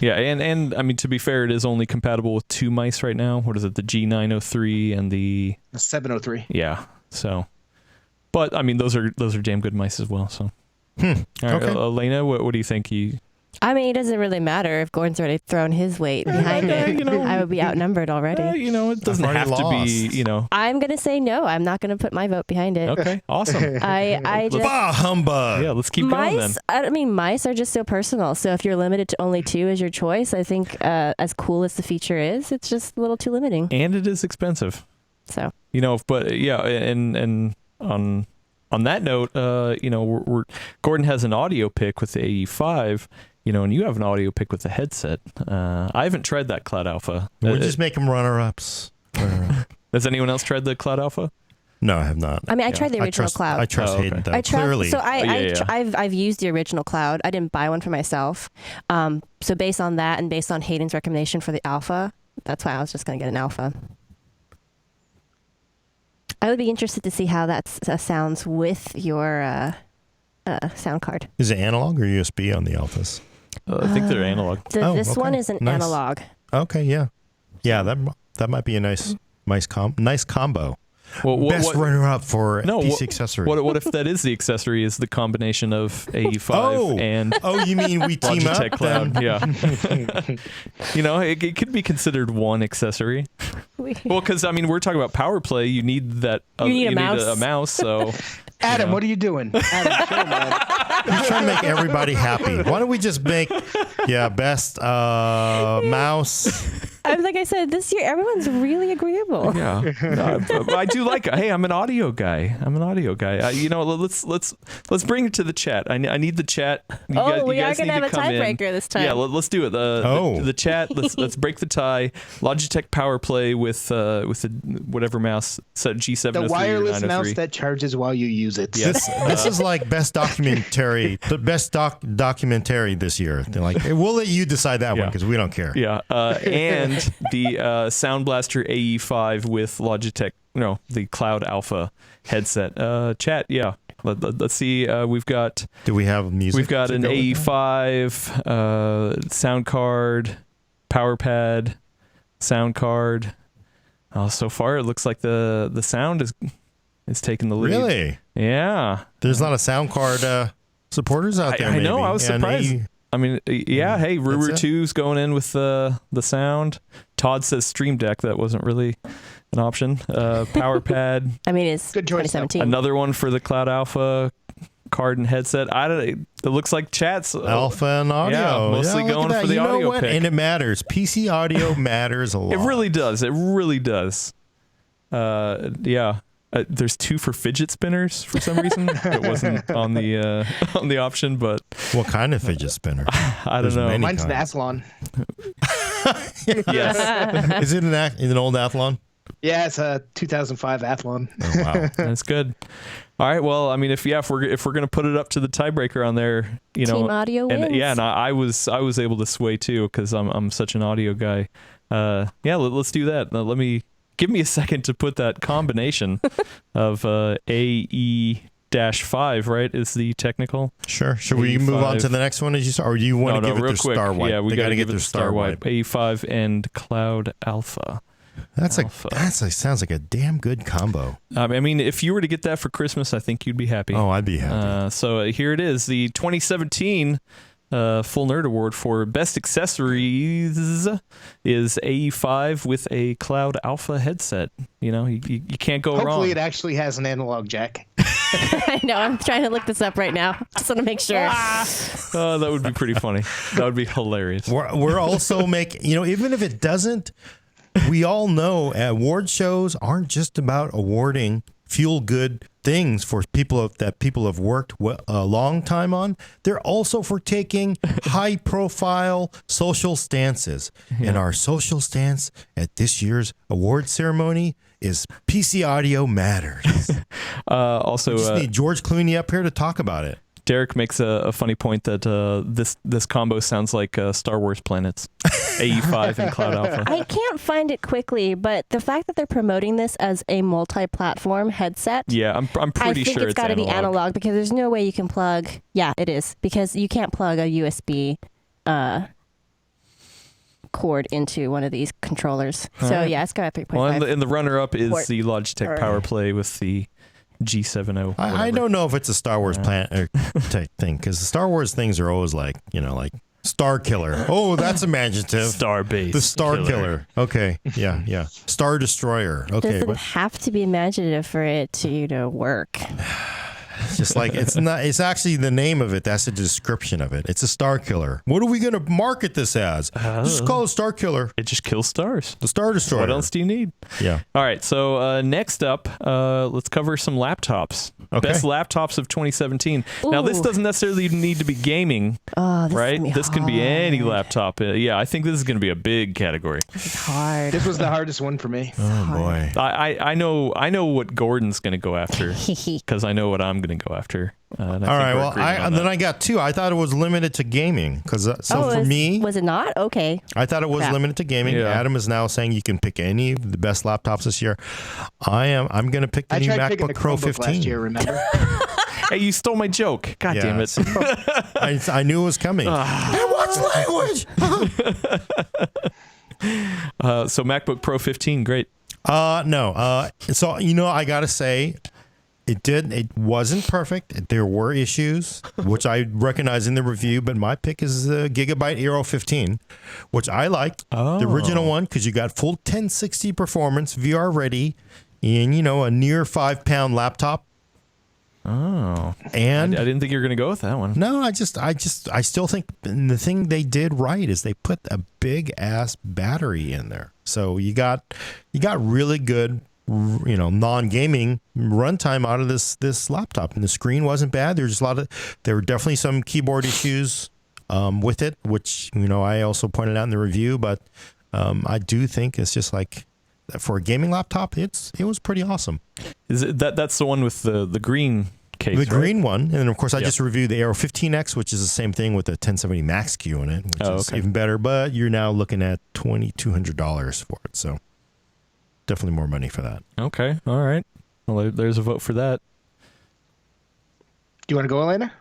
yeah, and I mean, to be fair, it is only compatible with two mice right now. What is it? The G903 and the 703. yeah. So, but I mean, those are damn good mice as well. So, all right, Okay. Elena, what do you think? I mean, it doesn't really matter if Gordon's already thrown his weight behind it. I would be outnumbered already. It doesn't I've have already to be. I'm gonna say no. I'm not gonna put my vote behind it. Okay, awesome. I just bah humbug. Yeah, let's keep going then. mice. I mean, mice are just so personal. So if you're limited to only two as your choice, I think as cool as the feature is, it's just a little too limiting. And it is expensive. So But yeah, and on that note, Gordon has an audio pick with the AE5, and you have an audio pick with the headset. I haven't tried that Cloud Alpha. We just make them runner-ups. Has anyone else tried the Cloud Alpha? No, I have not. I mean, I tried the original Cloud. I trust Oh, okay. Hayden. Though, I tried. clearly. So Yeah. I've used the original Cloud. I didn't buy one for myself. So based on that and based on Hayden's recommendation for the Alpha, that's why I was just going to get an Alpha. I would be interested to see how that sounds with your sound card. Is it analog or USB on the Alphas? I think they're analog. This okay. one is an Nice. analog. Okay, yeah. That might be a nice combo. Well, Best runner-up for No, PC what- accessory. What if that is the accessory? Is the combination of AE5 and you mean we team Logitech up? Cloud? Then? Yeah. It could be considered one accessory. Well, because I mean, we're talking about Power Play. You need that. You need a mouse. a mouse. So Adam, what are you doing? Adam, chill, man. He's trying to make everybody happy. Why don't we just make, best mouse? Like I said, this year everyone's really agreeable. yeah, but I do like. Hey, I'm an audio guy. Let's bring it to the chat. I need the chat. We are going to have a tiebreaker this time. Yeah, let's do it. The chat. Let's break the tie. Logitech Power Play with the whatever mouse set G703 The or wireless 903. mouse that charges while you use it. Yes. This is like best documentary, the best documentary this year. They're like, hey, we'll let you decide that one because we don't care. Yeah, and the Sound Blaster AE5 with Logitech, the Cloud Alpha headset. Chat, yeah. Let's see. We've got Do we have music? We've got to an go with that? AE5 sound card, power pad, sound card. So far, it looks like the sound is taking the lead. Really? Yeah. There's a lot of sound card supporters out there. I know. maybe. I was And surprised. I mean, yeah. Hey, Ruru That's it. 2's going in with the sound. Todd says Stream Deck. That wasn't really an option. Power pad. I mean, it's Good choice, though. 2017. Another one for the Cloud Alpha card and headset. It looks like chat's Alpha and audio. Yeah, mostly look at going that. for the you know audio what? pick. And it matters. PC audio matters a lot. It really does. It really does. Yeah. There's 2 for fidget spinners for some reason. It wasn't on the option, but What kind of fidget spinner? I don't There's know. many. Mine's an kinds. Athlon. Yes, Is it an old Athlon? Yeah, it's a 2005 Athlon. Oh, wow. that's good. All right. Well, I mean, if we're gonna put it up to the tiebreaker on there, Team audio and wins. yeah, and I was able to sway too because I'm such an audio guy. Yeah, let's do that. Let me give me a second to put that combination of AE-5, right, is the technical. Sure. Should we move on to the next one as you saw, or do you want to give it real their quick. star wipe? Yeah, we got to get give it their star wipe. AE-5 and Cloud Alpha. Sounds like a damn good combo. I mean, if you were to get that for Christmas, I think you'd be happy. Oh, I'd be happy. So here it is, the 2017 Full Nerd Award for Best Accessories is AE-5 with a Cloud Alpha headset. You know, you can't go wrong. Hopefully it actually has an analog jack. I know. I'm trying to look this up right now. Just want to make sure. Oh, that would be pretty funny. That would be hilarious. We're also making, even if it doesn't, we all know award shows aren't just about awarding feel-good things for people that people have worked a long time on. They're also for taking high-profile social stances. And our social stance at this year's award ceremony is PC Audio Matters. Also, we just need George Clooney up here to talk about it. Derek makes a funny point that this combo sounds like Star Wars planets, AE-5 and Cloud Alpha. I can't find it quickly, but the fact that they're promoting this as a multi-platform headset, Yeah, I'm pretty I think sure it's got to be analog. analog because there's no way you can plug. Yeah, it is because you can't plug a USB cord into one of these controllers. So yeah, it's got a 3.5. Well, and the runner-up is Port. the Logitech PowerPlay with the G70. I don't know if it's a Star Wars type thing, because the Star Wars things are always like Star Killer. Oh, that's imaginative. Starbase. The Star Killer. Okay. Yeah. Star Destroyer. Okay. doesn't have to be imaginative for it to work. Just like it's actually the name of it. That's the description of it. It's a Star Killer. What are we going to market this as? Just call it Star Killer. It just kills stars. The Star Destroyer. What else do you need? Yeah. All right. So next up, let's cover some laptops. Okay. Best laptops of 2017. Now, this Ooh. doesn't necessarily need to be gaming, Oh, this right? is gonna be This can be any hard. laptop. Yeah, I think this is going to be a big category. It's hard. This was the hardest one for me. Oh boy. I know what Gordon's going to go after because I know what I'm going to go after. All right. Well, I got two. I thought it was limited to gaming because for me, was it not? Okay. I thought it was Crap. limited to gaming. Yeah. Adam is now saying you can pick any of the best laptops this year. I'm going to pick the I new tried picking the MacBook Pro Chromebook 15. last year, remember? Hey, you stole my joke. God Yeah, damn it. see? I knew it was coming. And what's language? So MacBook Pro 15, great. No. So I gotta say, it wasn't perfect. There were issues, which I recognize in the review. But my pick is the Gigabyte Aero 15, which I liked. The original one because you got full 1060 performance, VR ready, and a near 5-pound laptop. Oh, And I didn't think you were going to go with that one. no, I still think the thing they did right is they put a big ass battery in there. So you got really good, non-gaming runtime out of this laptop, and the screen wasn't bad. There were definitely some keyboard issues with it, which I also pointed out in the review. But I do think it's just like for a gaming laptop, it was pretty awesome. Is it that's the one with the green case? The right? green one, and then of course I Yep. just reviewed the Aero 15X, which is the same thing with the 1070 Max Q in it, which is okay. even better. But you're now looking at $2,200 for it, so definitely more money for that. Okay, all right. Well, there's a vote for that. Do you want to go, Elena?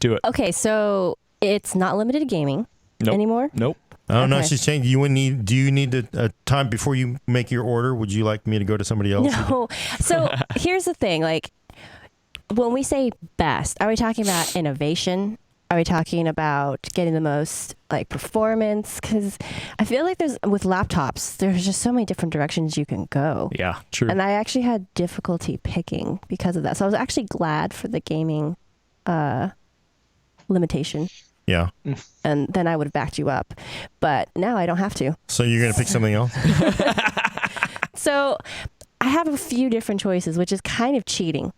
Do it. Okay, so it's not limited to gaming Nope. anymore. Nope. I don't know. Okay. She's saying do you need a time before you make your order? Would you like me to go to somebody else? No. So here's the thing. Like, when we say best, are we talking about innovation? Are we talking about getting the most performance? Because I feel like with laptops, there's just so many different directions you can go. Yeah, true. And I actually had difficulty picking because of that. So I was actually glad for the gaming limitation. Yeah. And then I would have backed you up. But now I don't have to. So you're gonna pick something else? So I have a few different choices, which is kind of cheating.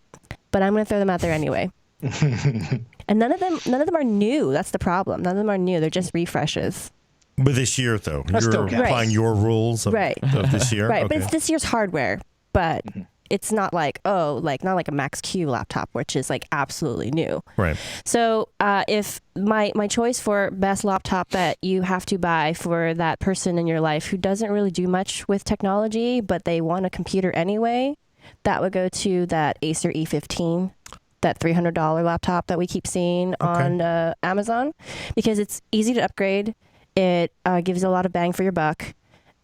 But I'm going to throw them out there anyway. And none of them are new. That's the problem. None of them are new. They're just refreshes. But this year, though, That's you're still okay. applying your rules of Right. this year. Right. Okay. But it's this year's hardware. But it's not like not like a Max-Q laptop, which is like absolutely new. Right. So if my choice for best laptop that you have to buy for that person in your life who doesn't really do much with technology, but they want a computer anyway, that would go to that Acer E15, that $300 laptop that we keep seeing on Amazon, because it's easy to upgrade. It gives you a lot of bang for your buck.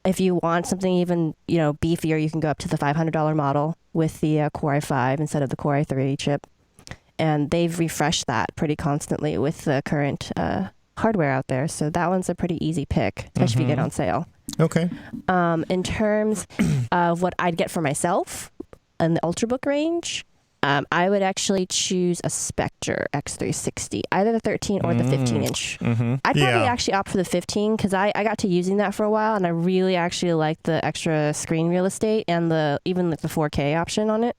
If you want something even beefier, you can go up to the $500 model with the Core i5 instead of the Core i3 chip. And they've refreshed that pretty constantly with the current hardware out there. So that one's a pretty easy pick, especially if you get on sale. Okay. In terms of what I'd get for myself in the Ultrabook range, I would actually choose a Spectre X360, either the 13 or the 15 inch. I'd probably actually opt for the 15 because I got to using that for a while, and I really actually liked the extra screen real estate and even the 4K option on it.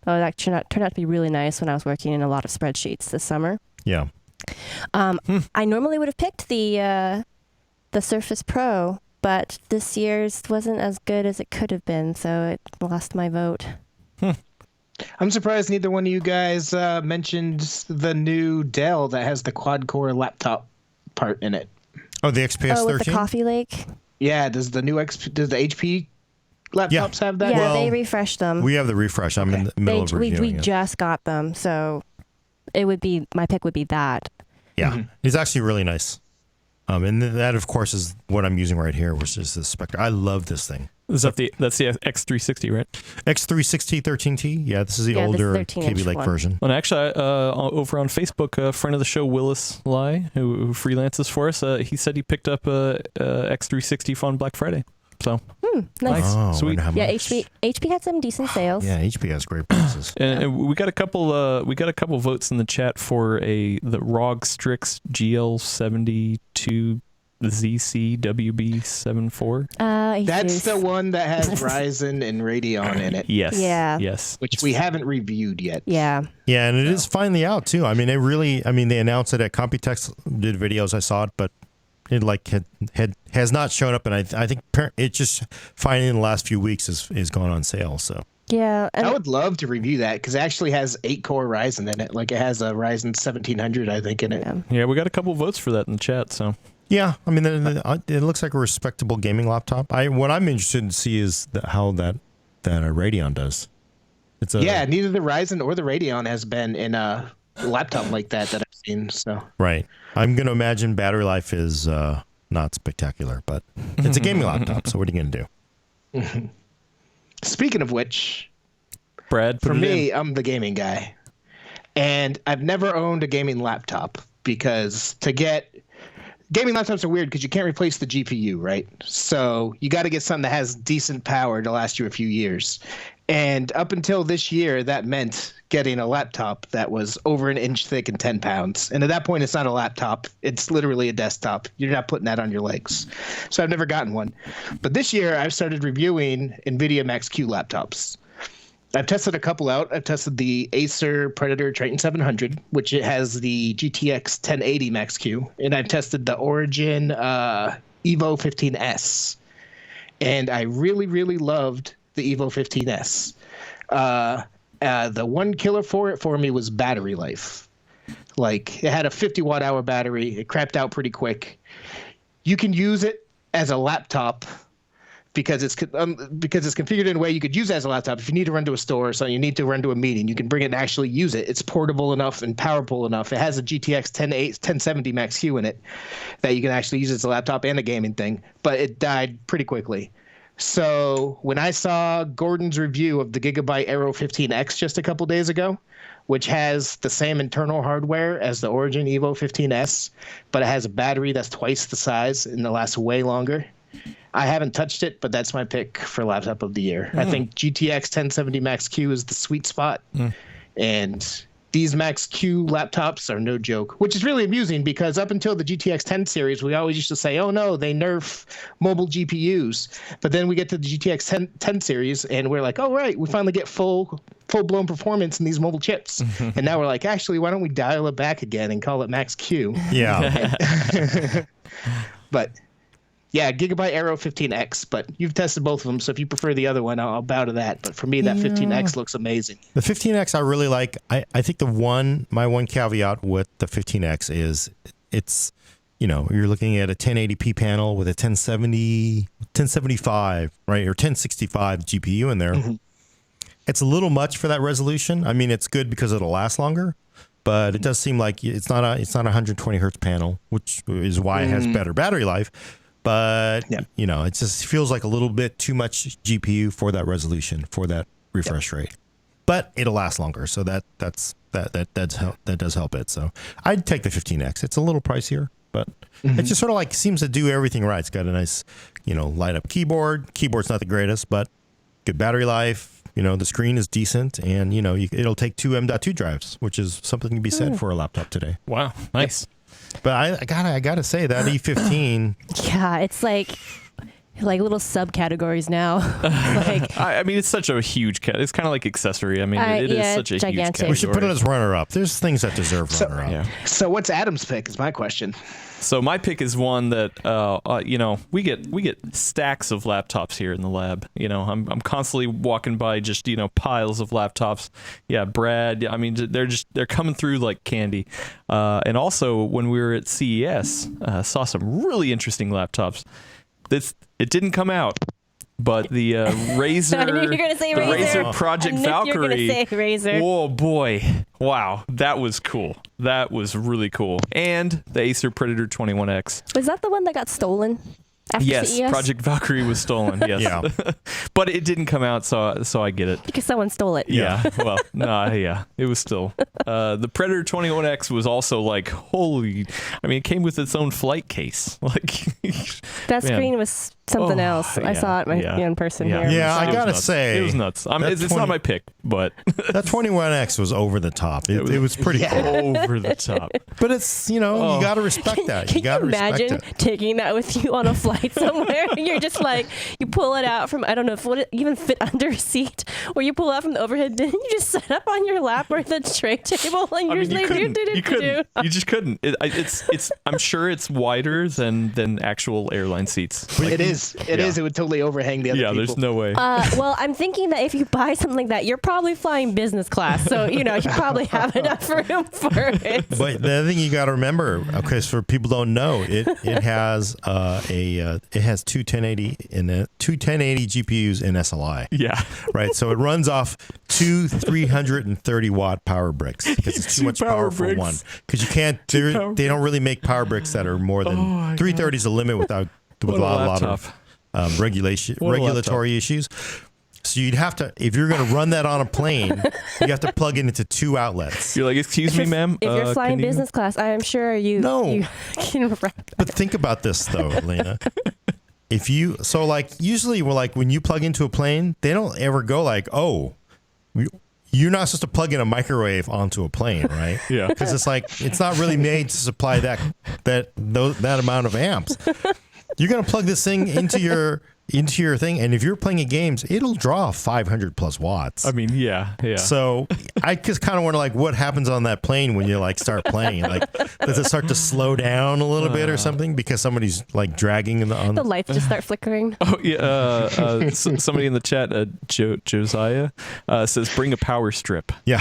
That turned out to be really nice when I was working in a lot of spreadsheets this summer. Yeah. I normally would have picked the Surface Pro, but this year's wasn't as good as it could have been, so it lost my vote. I'm surprised neither one of you guys mentioned the new Dell that has the quad-core laptop part in it. Oh, the XPS 13? Oh, with the Coffee Lake? Yeah, does the HP laptops have that? Yeah, they refreshed them. We have the refresh. I'm in the middle of reviewing We it. just got them, so my pick would be that. Yeah, it's actually really nice. And that, of course, is what I'm using right here, which is the Spectre. I love this thing. That's the X360, right? X360 13T. Yeah, this is the older KB Lake version. And actually, over on Facebook, a friend of the show, Willis Lai, who freelances for us, he said he picked up a X360 on Black Friday. So nice. Oh, sweet. Yeah, HP had some decent sales. Yeah, HP has great prices. And we got a couple. We got a couple votes in the chat for the ROG Strix GL72 ZCWB74. That's the one that has Ryzen and Radeon in it. Yes. Yeah. Yes. Which we haven't reviewed yet. Yeah. Yeah, and it is finally out too. I mean, they announced it at Computex, did videos. I saw it, but it has not shown up, and I think it just finally in the last few weeks is gone on sale. So. Yeah, I would love to review that because it actually has 8-core Ryzen in it. Like it has a Ryzen 1700, I think, in it. Yeah, we got a couple votes for that in the chat. So. Yeah, I mean, it looks like a respectable gaming laptop. What I'm interested to see is how that Radeon does. Neither the Ryzen or the Radeon has been in a laptop like that I've seen. So right, I'm going to imagine battery life is not spectacular, but it's a gaming laptop. So what are you going to do? Speaking of which, Brad, for me, I'm the gaming guy, and I've never owned a gaming laptop because gaming laptops are weird because you can't replace the GPU, right? So you got to get something that has decent power to last you a few years. And up until this year, that meant getting a laptop that was over an inch thick and 10 pounds. And at that point, it's not a laptop. It's literally a desktop. You're not putting that on your legs. So I've never gotten one. But this year, I've started reviewing NVIDIA Max-Q laptops. I've tested a couple out. I've tested the Acer Predator Triton 700, which it has the GTX 1080 Max-Q. And I've tested the Origin Evo 15S. And I really, really loved the Evo 15S. The one killer for me was battery life. Like it had a 50 watt hour battery. It crapped out pretty quick. You can use it as a laptop because it's configured in a way you could use it as a laptop. If you need to run to a store or something, you need to run to a meeting, you can bring it and actually use it. It's portable enough and powerful enough. It has a GTX 1070 Max-Q in it that you can actually use as a laptop and a gaming thing, but it died pretty quickly. So when I saw Gordon's review of the Gigabyte Aero 15X just a couple days ago, which has the same internal hardware as the Origin Evo 15S, but it has a battery that's twice the size and it lasts way longer. I haven't touched it, but that's my pick for laptop of the year. I think GTX 1070 Max-Q is the sweet spot. And these Max-Q laptops are no joke, which is really amusing because up until the GTX 10 series, we always used to say, oh, no, they nerf mobile GPUs. But then we get to the GTX 10 series, and we're like, oh, right, we finally get full-blown performance in these mobile chips. And now we're like, actually, why don't we dial it back again and call it Max-Q? Yeah. But Yeah, Gigabyte Aero 15X, but you've tested both of them, so if you prefer the other one, I'll bow to that. But for me, that 15X looks amazing. The 15X I really like. I think my one caveat with the 15X is it's, you're looking at a 1080p panel with a 1075, right, or 1065 GPU in there. Mm-hmm. It's a little much for that resolution. I mean, it's good because it'll last longer, but it does seem like it's not a 120 hertz panel, which is why it has better battery life. But it just feels like a little bit too much GPU for that resolution, for that refresh rate. But it'll last longer, so that does help it. So I'd take the 15X. It's a little pricier, but it just sort of like seems to do everything right. It's got a nice, light up keyboard. Keyboard's not the greatest, but good battery life. The screen is decent, and it'll take 2 M.2 drives, which is something to be said for a laptop today. Wow, nice. But I gotta say that E15. Yeah, it's like little subcategories now. I mean, it's such a huge it's kind of like accessory. I mean, it is such a gigantic. huge category. We should put it as runner up. There's things that deserve runner up. Yeah. So what's Adam's pick is my question. So my pick is one that we get stacks of laptops here in the lab. I'm constantly walking by just piles of laptops. Yeah, Brad. I mean, they're coming through like candy. And also when we were at CES, saw some really interesting laptops. It didn't come out. But the Razer, I knew you were gonna say the Razer. Razer Project I knew you were Valkyrie. gonna say Razer. Oh boy, wow, that was cool. That was really cool. And the Acer Predator 21X. Was that the one that got stolen after Yes, CES? Project Valkyrie was stolen. Yes, Yeah. but it didn't come out, so I get it. Because someone stole it. Yeah, well, it was still. The Predator 21X was also like, holy, I mean, it came with its own flight case. Like, That man. screen was something else. I saw it in person here. Yeah, I It was gotta nuts. say, it was nuts. that It's not my pick, but that 21X was over the top. It was pretty cool. over the top. But it's, you gotta respect that. Can you gotta imagine respect it. taking that with you on a flight somewhere? You're just like, you pull it out from, I don't know if would it even fit under a seat, or you pull it out from the overhead bin, you just set up on your lap or the tray table, and you're just like, You couldn't. You just couldn't. It's. I'm sure it's wider than actual airline seats. It is. It is. It would totally overhang the other people. There's no way. Well, I'm thinking that if you buy something like that, you're probably flying business class, so you probably have enough room for it. But the other thing you got to remember, okay, so for people don't know, it has it has two 1080 GPUs in SLI. Yeah. Right, so it runs off two 330 watt power bricks because it's too much power for one. Because you can't. They don't really make power bricks that are more than 330 is a limit with a lot of regulatory issues. So you'd have to, if you're going to run that on a plane, you have to plug it into 2 outlets. You're like, excuse me, ma'am. If you're flying business class, I am sure you can wrap that. But think about this though, Elena. Usually we're like, when you plug into a plane, they don't ever go like, oh, you're not supposed to plug in a microwave onto a plane, right? Yeah. Because it's like, it's not really made to supply that amount of amps. You're going to plug this thing into your thing, and if you're playing games, it'll draw 500 plus watts. I mean, yeah. So I just kind of wonder, like, what happens on that plane when you start playing? Like, does it start to slow down a little bit or something because somebody's like dragging on The lights just start flickering. Oh yeah. Somebody in the chat, Josiah, says, "Bring a power strip." Yeah.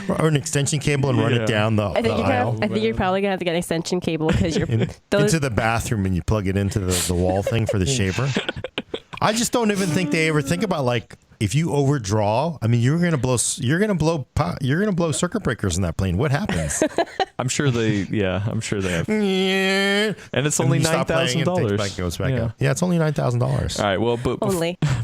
Or an extension cable and run it down the aisle. I think you're probably gonna have to get an extension cable because you're into the bathroom and you plug it into the wall thing for the shaver. I just don't even think they ever think about, like, if you overdraw. I mean, you're gonna blow circuit breakers in that plane. What happens? I'm sure they have. And it's only $9,000. Goes back up. Yeah, it's only $9,000. All right. Well, but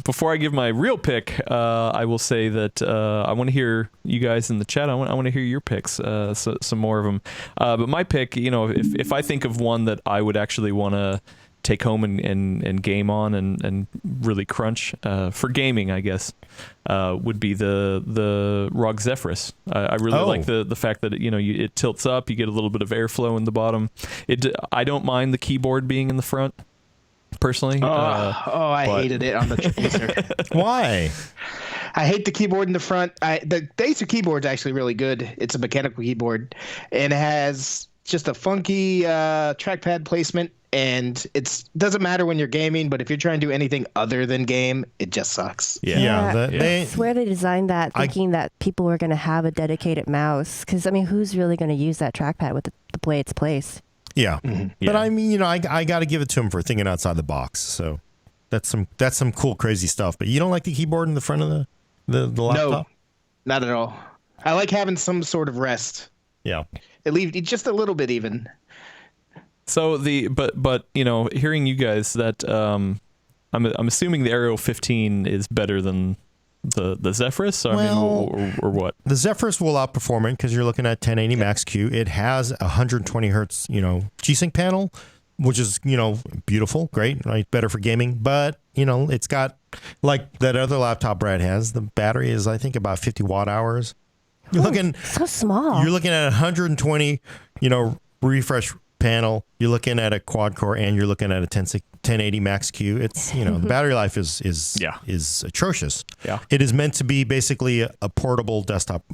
before I give my real pick, I will say that I want to hear you guys in the chat. I want to hear your picks, some more of them. But my pick, if I think of one that I would actually want to take home and game on and really crunch for gaming, I guess, would be the ROG Zephyrus. I really like the fact that it tilts up, you get a little bit of airflow in the bottom. I don't mind the keyboard being in the front, personally. I hated it on the Acer. Why? I hate the keyboard in the front. The Acer keyboard's actually really good. It's a mechanical keyboard, and it has just a funky trackpad placement, and it doesn't matter when you're gaming, but if you're trying to do anything other than game, it just sucks. I swear they designed that thinking that people were going to have a dedicated mouse. Because, I mean, who's really going to use that trackpad with the way it's placed? Yeah. But I mean, you know, I got to give it to him for thinking outside the box. So that's some cool, crazy stuff. But you don't like the keyboard in the front of the laptop? No, not at all. I like having some sort of rest. Yeah. At least just a little bit even. So but you know, hearing you guys that I'm assuming the Aero 15 is better than the Zephyrus. I mean, or what? The Zephyrus will outperform it because you're looking at 1080 Max Q. It has a 120 hertz, you know, G-Sync panel, which is, you know, beautiful, great, right? Better for gaming. But, you know, it's got, like that other laptop Brad has, the battery is, I think, about 50 watt hours. You're looking so small. You're looking at 120, you know, refresh panel. You're looking at a quad core, and you're looking at a 1080 Max Q. It's, you know, the battery life is atrocious. Yeah. It is meant to be basically a portable desktop,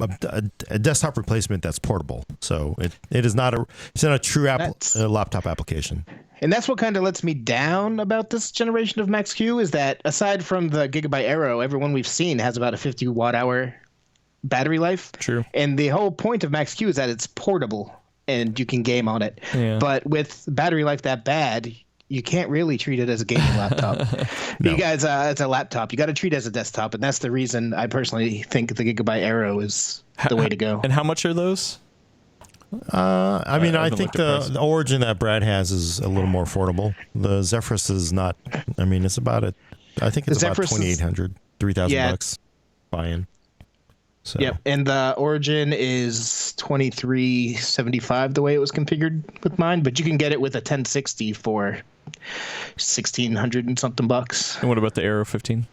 a desktop replacement that's portable. So it is not a true laptop application. And that's what kind of lets me down about this generation of Max Q is that aside from the Gigabyte Aero, everyone we've seen has about a 50 watt hour battery life. True. And the whole point of Max Q is that it's portable and you can game on it. Yeah. But with battery life that bad, you can't really treat it as a gaming laptop. No. You guys, it's a laptop. You got to treat it as a desktop, and that's the reason I personally think the Gigabyte Aero is the way to go. And how much are those? I mean, I haven't think looked at price. the Origin that Brad has is a little more affordable. The Zephyrus is not. I mean, it's about I think it's about $2,800, $3,000 buy-in. So. Yep, and the Origin is $2,375 the way it was configured with mine, but you can get it with a 1060 for $1,600 and something bucks. And what about the Aero 15?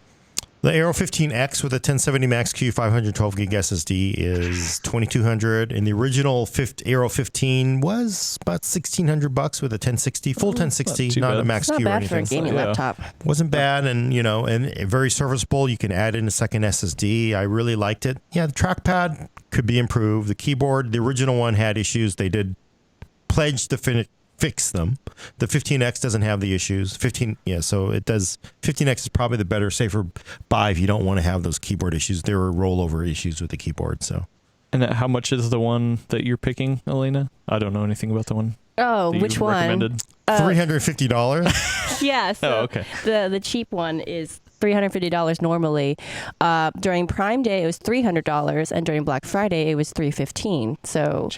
The Aero 15X with a 1070 Max Q 512 gig SSD is $2,200, and the original Aero 15 was about $1,600 with a 1060 full 1060, not a Max It's not Q or bad anything. for a gaming laptop. Wasn't bad, and you know, and very serviceable. You can add in a second SSD. I really liked it. Yeah, the trackpad could be improved. The keyboard, the original one had issues. They did pledge to fix them. The 15X doesn't have the issues. So it does. 15X is probably the better, safer buy if you don't want to have those keyboard issues. There are rollover issues with the keyboard. So. And how much is the one that you're picking, Elena? I don't know anything about the one. Oh, which one? Recommended? $350. Yeah. So okay. The cheap one is $350 normally. During Prime Day, it was $300, and during Black Friday, it was $315. So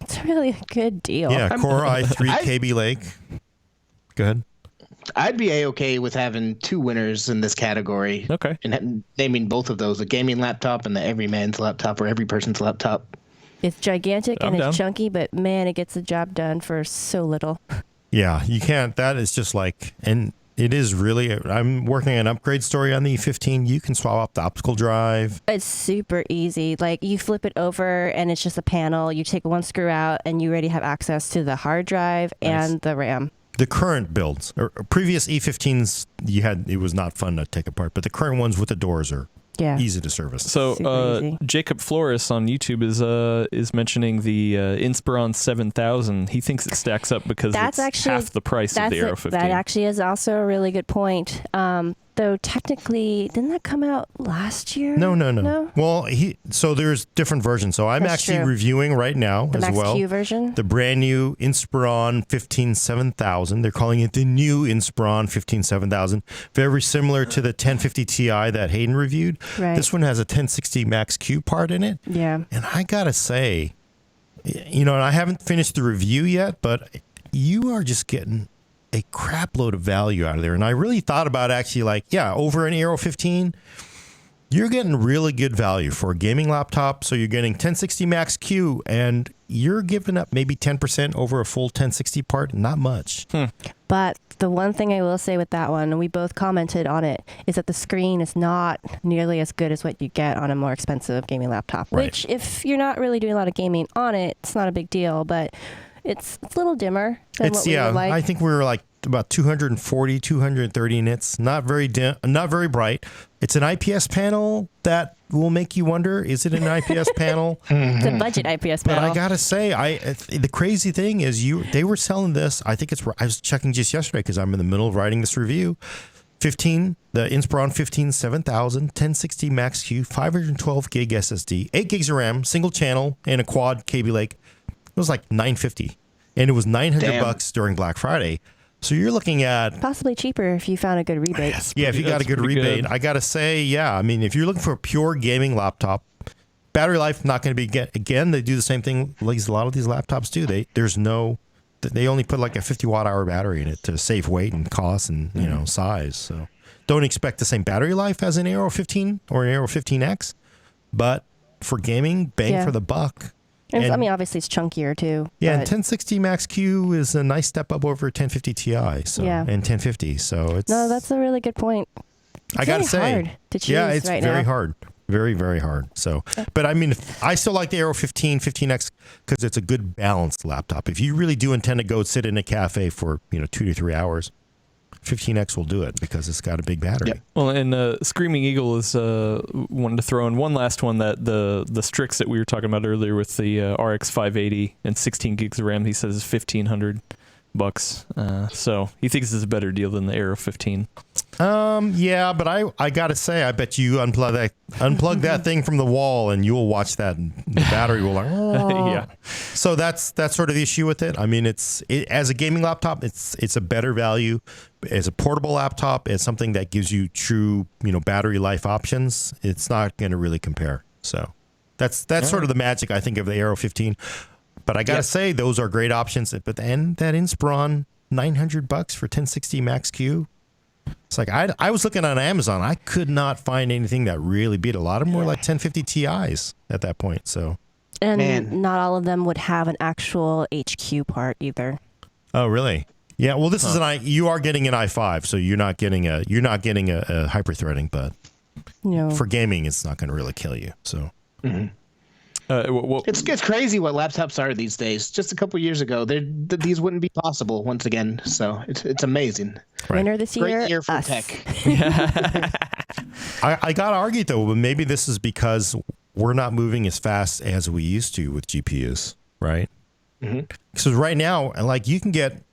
it's really a good deal. Yeah, Core i3 KB Lake. Go ahead. I'd be A-okay with having two winners in this category. Okay. And naming both of those, a gaming laptop and the everyman's laptop or every person's laptop. It's gigantic I'm and down. it's chunky, but man, it gets the job done for so little. Yeah, you can't. That is just like, and it is really, I'm working an upgrade story on the E15. You can swap up the optical drive. It's super easy. Like you flip it over and it's just a panel. You take one screw out and you already have access to the hard drive and the RAM. The current builds, or previous E15s, it was not fun to take apart, but the current ones with the doors are easy to service. So Super easy. Jacob Flores on YouTube is mentioning the Inspiron 7000. He thinks it stacks up because That's it's actually- half the price of the Aero 15. That actually is also a really good point. Though technically, didn't that come out last year? No. Well, so there's different versions. So I'm That's actually true. reviewing right now The as Max well. Q version? The brand new Inspiron 15 7000. They're calling it the new Inspiron 15 7000. Very similar to the 1050 Ti that Hayden reviewed. Right. This one has a 1060 Max Q part in it. Yeah. And I gotta say, you know, I haven't finished the review yet, but you are just getting a crap load of value out of there. And I really thought about actually over an Aero 15, you're getting really good value for a gaming laptop. So you're getting 1060 Max Q and you're giving up maybe 10% over a full 1060 part. Not much. But the one thing I will say with that one, and we both commented on it, is that the screen is not nearly as good as what you get on a more expensive gaming laptop. Right. Which, if you're not really doing a lot of gaming on it, it's not a big deal. But it's a little dimmer than what we would like. I think we were like about 240, 230 nits. Not very not very bright. It's an IPS panel that will make you wonder, is it an IPS panel? It's a budget IPS But panel. I gotta say, the crazy thing is they were selling this. I think I was checking just yesterday because I'm in the middle of writing this review. The Inspiron 15 7000, 1060 Max Q, 512 gig SSD, 8 gigs of RAM, single channel, and a quad Kaby Lake. It was like $950, and it was $900 during Black Friday. So you're looking at Possibly cheaper if you found a good rebate. if you got a good pretty rebate. good. I gotta say, yeah. I mean, if you're looking for a pure gaming laptop, battery life not going to be again. They do the same thing like a lot of these laptops do. They only put like a 50 watt hour battery in it to save weight and cost and size. So don't expect the same battery life as an Aero 15 or an Aero 15X, but for gaming, bang for the buck. I mean, obviously it's chunkier too. Yeah, and but 1060 Max Q is a nice step up over 1050 Ti. So Yeah. and 1050. So it's no, that's a really good point. I gotta very say, hard to choose yeah, it's right very now. hard, very very hard. So, but I mean, I still like the Aero 15, 15X because it's a good balanced laptop. If you really do intend to go sit in a cafe for 2 to 3 hours, 15X will do it because it's got a big battery. Yep. Well, and Screaming Eagle is wanting to throw in one last one, that the Strix that we were talking about earlier with the RX 580 and 16 gigs of RAM. He says is $1,500. So he thinks it's a better deal than the Aero 15. Yeah, but I gotta say, I bet you unplug that thing from the wall and you'll watch that, and the battery will like. Yeah. So that's sort of the issue with it. I mean, as a gaming laptop, it's a better value. As a portable laptop, it's something that gives you true battery life options. It's not going to really compare. So that's sort of the magic, I think, of the Aero 15. But I gotta say, those are great options. But then that Inspiron $900 for 1060 Max Q. It's like I was looking on Amazon. I could not find anything that really beat. A lot of them were like 1050 Ti's at that point. So And Man. not all of them would have an actual HQ part either. oh really? Yeah. Well, this is you are getting an i5, so you're not getting a hyper-threading. But for gaming, it's not going to really kill you. So. It's crazy what laptops are these days. Just a couple years ago, these wouldn't be possible once again. So it's amazing. Right. Winner this year, Great year for us. tech. I got to argue though, but maybe this is because we're not moving as fast as we used to with GPUs, right? Because right now, like you can get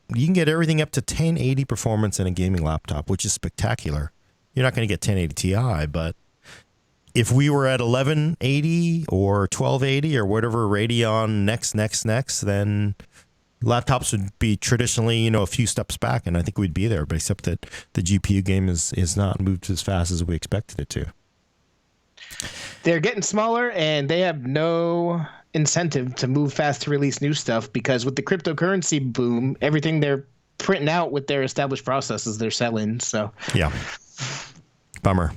everything up to 1080 performance in a gaming laptop, which is spectacular. You're not going to get 1080 Ti, but if we were at 1180 or 1280 or whatever Radeon next, then laptops would be traditionally, a few steps back, and I think we'd be there. But except that the GPU game is not moved as fast as we expected it to. They're getting smaller, and they have no incentive to move fast to release new stuff because with the cryptocurrency boom, everything they're printing out with their established processes, they're selling. So Yeah, bummer.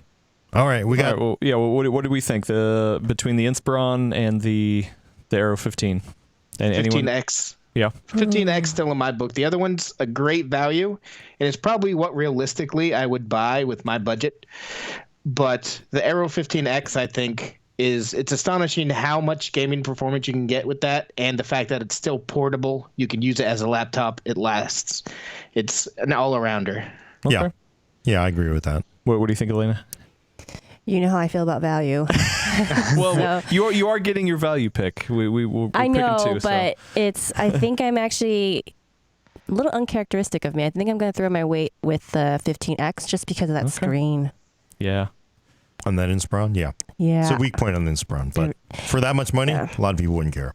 All right, we got. What do we think between the Inspiron and the Aero 15? And 15X. Yeah. 15X still in my book. The other one's a great value, and it's probably what realistically I would buy with my budget. But the Aero 15X, I think, it's astonishing how much gaming performance you can get with that, and the fact that it's still portable. You can use it as a laptop. It lasts. It's an all-arounder. Okay. Yeah, I agree with that. What do you think, Elena? You know how I feel about value. Well, you are getting your value pick. We're I know, picking two, but I think I'm actually a little uncharacteristic of me. I think I'm going to throw my weight with the 15X just because of that screen. Yeah. On that Inspiron, yeah. Yeah. It's a weak point on the Inspiron, but for that much money, a lot of people wouldn't care.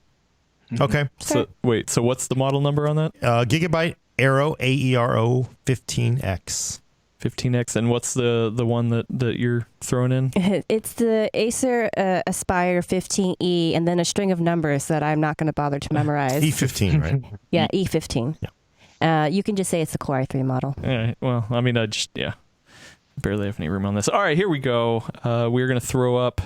Okay. So what's the model number on that? Gigabyte Aero AERO 15X. 15X, and what's the one that you're throwing in? It's the Acer Aspire 15E and then a string of numbers that I'm not going to bother to memorize. E15, right? Yeah, E15. Yeah. You can just say it's the Core i3 model. All right. Well, I mean, barely have any room on this. All right, here we go. We're going to throw up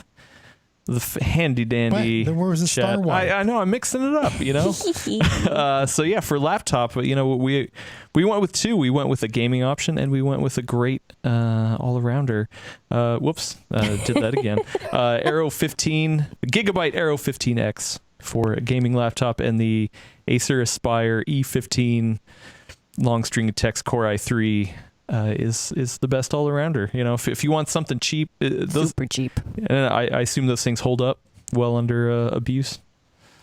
the handy dandy. What? Where was the Star Wars? I know, I'm mixing it up, So yeah, for laptop, we went with two. We went with a gaming option, and we went with a great all-arounder. Whoops, did that again. Aero 15 Gigabyte Aero 15X for a gaming laptop, and the Acer Aspire E15 long string attacks Core i3 is the best all arounder. You know, if you want something cheap, those Super cheap. I assume those things hold up well under abuse.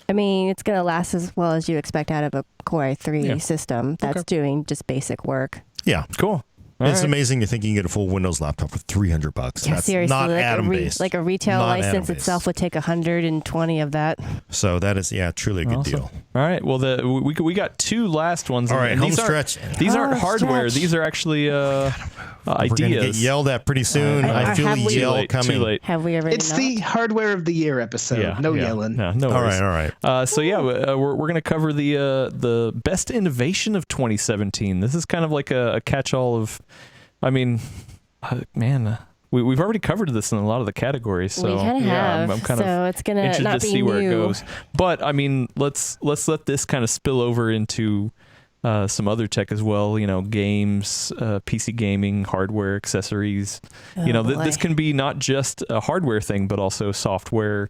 I mean, it's going to last as well as you expect out of a Core i3 system that's doing just basic work. Yeah. Cool. It's amazing to think you can get a full Windows laptop for $300. Yeah, That's seriously, not like Atom-based. like a retail Not license Atom-based. itself would take 120 of that. So that is, truly a good Awesome. deal. All right. Well, we got two last ones. All right, and home these stretch. These aren't Oh, hardware. stretch. These are actually We're going to get ideas. yelled at pretty soon. I feel have we- yell coming. Too late. Have we ever? It's the hardware of the year episode. No yelling. No, no All worries. right, all right. So yeah, we're going to cover the best innovation of 2017. This is kind of like a catch-all of, I mean, man, we've already covered this in a lot of the categories. So we kind of yeah, have. I'm kind so of it's gonna interested not to be see new. where it goes. But I mean, let's let this kind of spill over into some other tech as well. You know, games, PC gaming, hardware, accessories. Oh, You know, boy. this can be not just a hardware thing, but also software.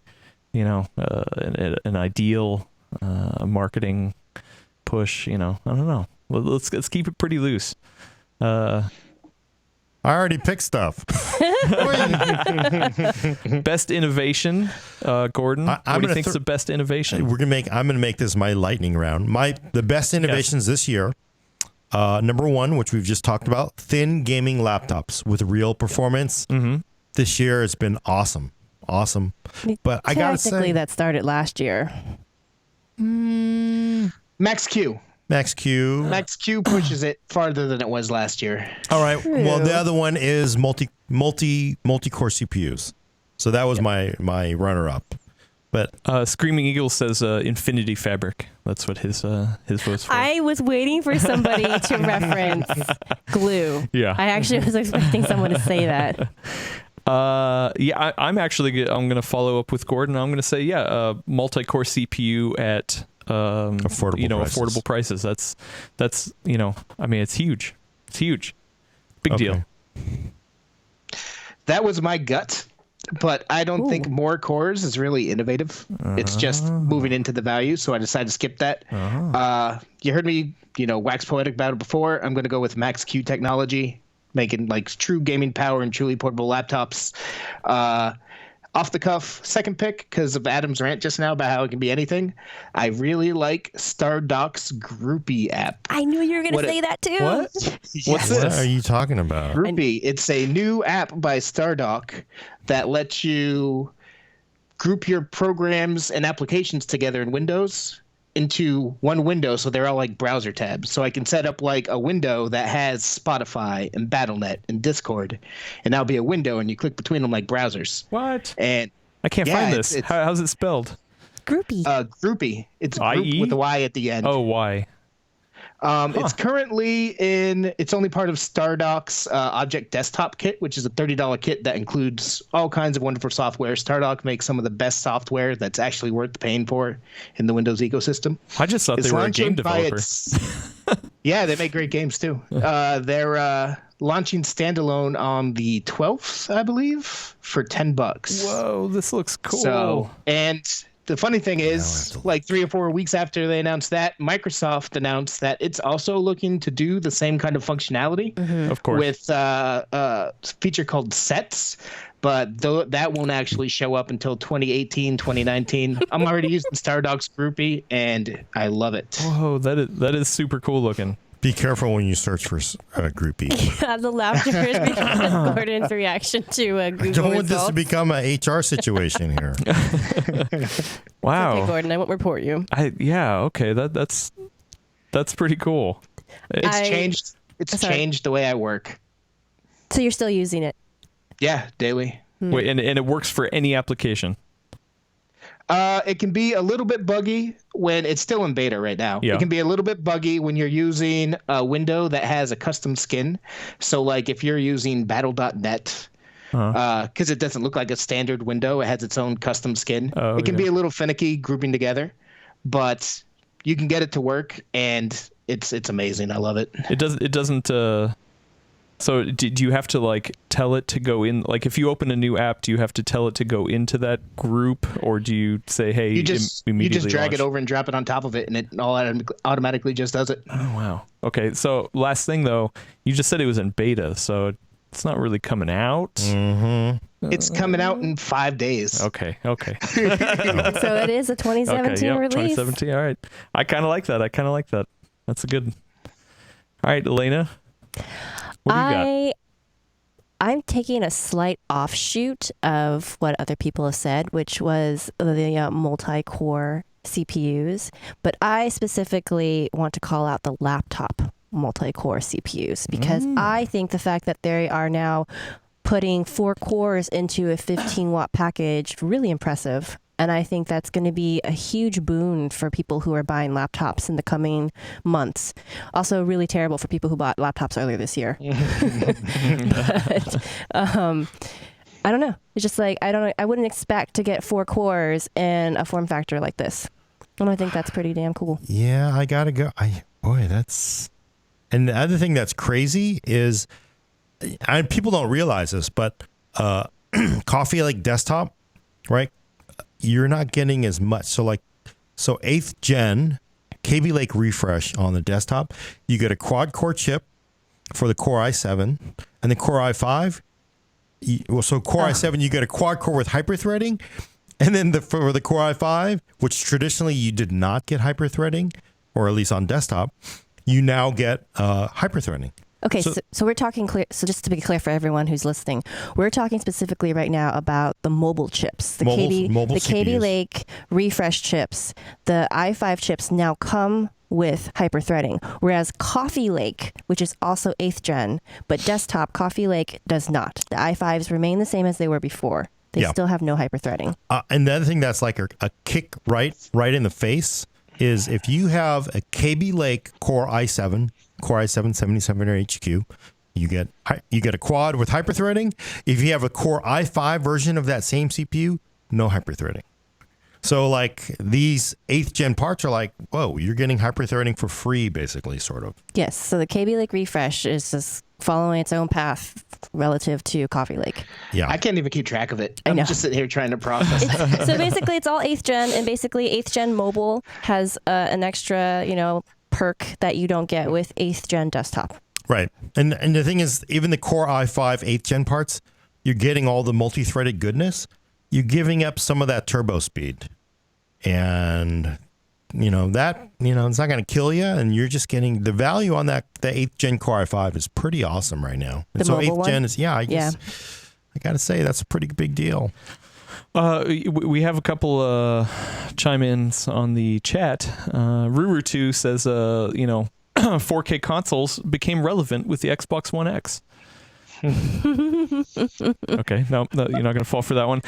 You know, an ideal marketing push. You know, I don't know. Let's keep it pretty loose. I already picked stuff. Best innovation, Gordon. I'm what do you gonna think's the best innovation? I'm gonna make this my lightning round. The best innovations this year. Number one, which we've just talked about, thin gaming laptops with real performance. Mm-hmm. This year it's been awesome. But I gotta Technically, say, that started last year. Max Q. Max Q. Max Q pushes it farther than it was last year. All right. Well, True. the other one is multi-core CPUs. So that was my runner up. But Screaming Eagle says Infinity Fabric. That's what his vote's for. I was waiting for somebody to reference glue. Yeah. I actually was expecting someone to say that. I'm going to follow up with Gordon. I'm going to say multi-core CPU at affordable prices. That's I mean, it's huge. It's huge. Big deal. That was my gut, but I don't think more cores is really innovative. It's just moving into the value, so I decided to skip that. You heard me, wax poetic about it before. I'm going to go with Max Q technology, making like true gaming power and truly portable laptops. Off the cuff, second pick, because of Adam's rant just now about how it can be anything. I really like StarDoc's Groupie app. I knew you were going to say that too. What? Yes. What's what this? are you talking about? Groupie. It's a new app by StarDoc that lets you group your programs and applications together in Windows into one window, so they're all like browser tabs. So I can set up like a window that has Spotify and Battle.net and Discord, and that'll be a window, and you click between them like browsers. What? And I can't Yeah, find this. it's- How's it spelled? Groupie. Groupie. It's group IE? with a Y at the end. Oh, why? It's currently it's only part of StarDoc's Object Desktop Kit, which is a $30 kit that includes all kinds of wonderful software. StarDoc makes some of the best software that's actually worth paying for in the Windows ecosystem. I just thought they were a game developer. Yeah, they make great games too. They're launching standalone on the 12th, I believe, for $10. Whoa, this looks cool. So, and the funny thing is, like 3 or 4 weeks after they announced that, Microsoft announced that it's also looking to do the same kind of functionality of course. with a feature called Sets, but that won't actually show up until 2018, 2019. I'm already using StarDoc's Groupie, and I love it. Whoa, that is super cool looking. Be careful when you search for Groupie. The laughter is because of Gordon's reaction to Google Don't want this results. to become an HR situation here. Wow. Okay, Gordon, I won't report you. Okay. That's pretty cool. It's I- changed. It's Sorry. changed the way I work. So you're still using it? Yeah, daily. Wait, and it works for any application. It can be a little bit buggy when it's still in beta right now. Yeah. It can be a little bit buggy when you're using a window that has a custom skin. So, like if you're using Battle.net, because it doesn't look like a standard window, it has its own custom skin. Oh, it can yeah. be a little finicky grouping together, but you can get it to work, and it's amazing. I love it. It doesn't So do you have to like tell it to go in? Like if you open a new app, do you have to tell it to go into that group, or do you say, "Hey, you just drag it over and drop it on top of it, and it all automatically just does it. Oh wow. Okay. So last thing though, you just said it was in beta, so it's not really coming out. It's coming out in 5 days. Okay. So it is a 2017 yep, release. 2017. All right. I kind of like that. That's a good. All right, Elena. What do you got? I'm taking a slight offshoot of what other people have said, which was the multi-core CPUs. But I specifically want to call out the laptop multi-core CPUs because I think the fact that they are now putting 4 cores into a 15-watt package really impressive. And I think that's going to be a huge boon for people who are buying laptops in the coming months. Also, really terrible for people who bought laptops earlier this year. But I don't know. It's just like I wouldn't expect to get 4 cores in a form factor like this. And I think that's pretty damn cool. Yeah, I gotta go. That's. And the other thing that's crazy is, people don't realize this, but Coffee Lake desktop, right? You're not getting as much. So 8th gen Kaby Lake refresh on the desktop, you get a quad core chip for the Core i7 and the Core i5. Core i7, you get a quad core with hyperthreading. And then for the Core i5, which traditionally you did not get hyperthreading, or at least on desktop, you now get hyperthreading. Okay, so we're talking clear. So just to be clear for everyone who's listening, we're talking specifically right now about the mobile chips, the Kaby Lake refresh chips. The i5 chips now come with hyperthreading, whereas Coffee Lake, which is also 8th gen, but desktop Coffee Lake does not. The i5s remain the same as they were before. They still have no hyperthreading. And the other thing that's like a kick right in the face is if you have a Kaby Lake Core i7 7700HQ, you get a quad with hyperthreading. If you have a Core i5 version of that same CPU, no hyperthreading. So like these 8th gen parts are like, whoa, you're getting hyperthreading for free, basically, sort of. Yes. So the Kaby Lake refresh is just following its own path relative to Coffee Lake. Yeah. I can't even keep track of it. I'm just sitting here trying to process. So basically it's all 8th gen, and basically 8th gen mobile has an extra, perk that you don't get with 8th gen desktop. Right. And the thing is, even the Core i5 8th gen parts, you're getting all the multi-threaded goodness. You're giving up some of that turbo speed. And, it's not going to kill you. And you're just getting the value on the 8th gen Core i5 is pretty awesome right now. And so 8th gen is, I got to say, that's a pretty big deal. We have a couple chime-ins on the chat. Ruru2 says, 4K consoles became relevant with the Xbox One X. Okay, no, you're not going to fall for that one.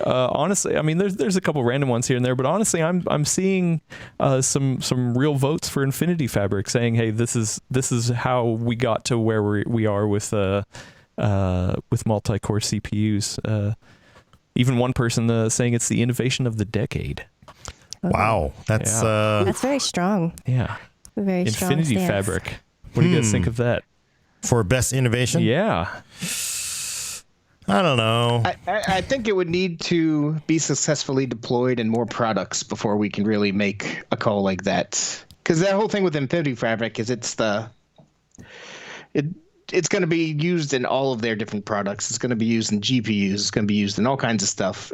Honestly, I mean, there's a couple random ones here and there, but honestly, I'm seeing some real votes for Infinity Fabric, saying, hey, this is how we got to where we are with multi-core CPUs. Even one person saying it's the innovation of the decade. Wow, that's very strong. Yeah, very strong Infinity stance. Fabric. What do you guys think of that? For best innovation? Yeah. I don't know. I think it would need to be successfully deployed in more products before we can really make a call like that. Because that whole thing with Infinity Fabric is it's going to be used in all of their different products. It's going to be used in GPUs. It's going to be used in all kinds of stuff.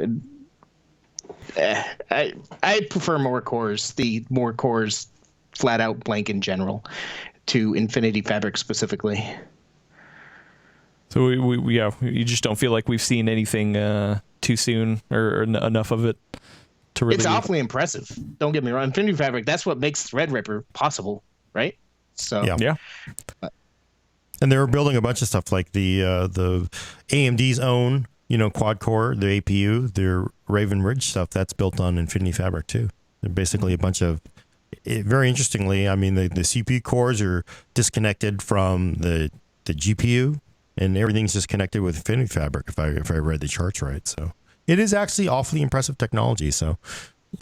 I prefer more cores, flat out blank in general, to Infinity Fabric specifically. So you just don't feel like we've seen anything too soon or enough of it to really. It's awfully impressive. Don't get me wrong. Infinity Fabric, that's what makes Threadripper possible, right? So yeah. And they were building a bunch of stuff like the AMD's own, quad core, the APU, their Raven Ridge stuff that's built on Infinity Fabric too. They're basically a bunch of. Very interestingly, I mean, the CPU cores are disconnected from the GPU. And everything's just connected with Infinity Fabric, if I read the charts right. So it is actually awfully impressive technology. So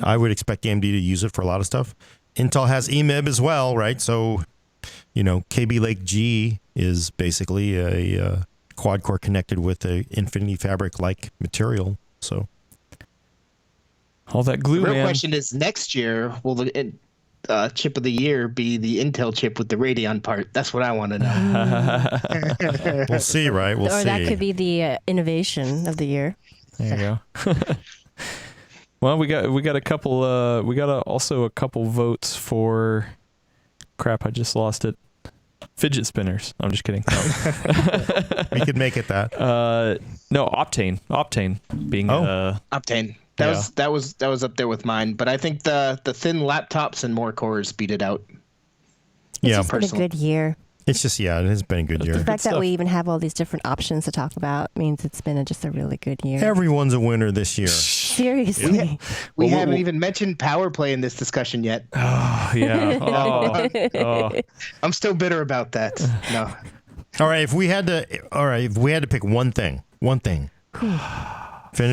I would expect AMD to use it for a lot of stuff. Intel has EMIB as well, right? So, KB Lake G is basically a quad core connected with a Infinity Fabric like material. So All that glue, The real man. question is, next year, will the chip of the year be the Intel chip with the Radeon part? That's what I want to know. we'll see, right? We'll or see. that could be the innovation of the year. There you go. Well, we got a couple. We got also a couple votes for. Crap! I just lost it. Fidget spinners. I'm just kidding. We could make it that. No, Optane. Optane being. Optane. That was up there with mine, but I think the thin laptops and more cores beat it out. It's Yeah, just been a personally. good year. It's just, it has been a good The year. fact that stuff. we even have all these different options to talk about means it's been just a really good year. Everyone's a winner this year. Seriously. We Well, haven't even mentioned power play in this discussion yet. Oh, yeah. Oh. I'm still bitter about that. No. All right, if we had to pick one thing, Infinity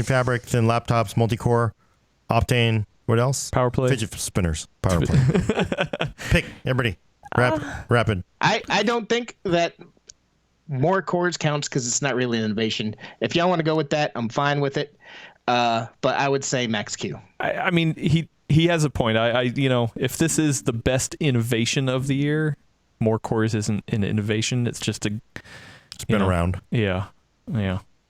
Fabric, thin laptops, multi-core, Optane, what else? Power play. Fidget spinners, power play. Pick, everybody. Rapid. I don't think that more cores counts because it's not really an innovation. If y'all want to go with that, I'm fine with it. But I would say Max Q. I mean, he has a point. If this is the best innovation of the year, more cores isn't an innovation. It's just It's been around. Yeah.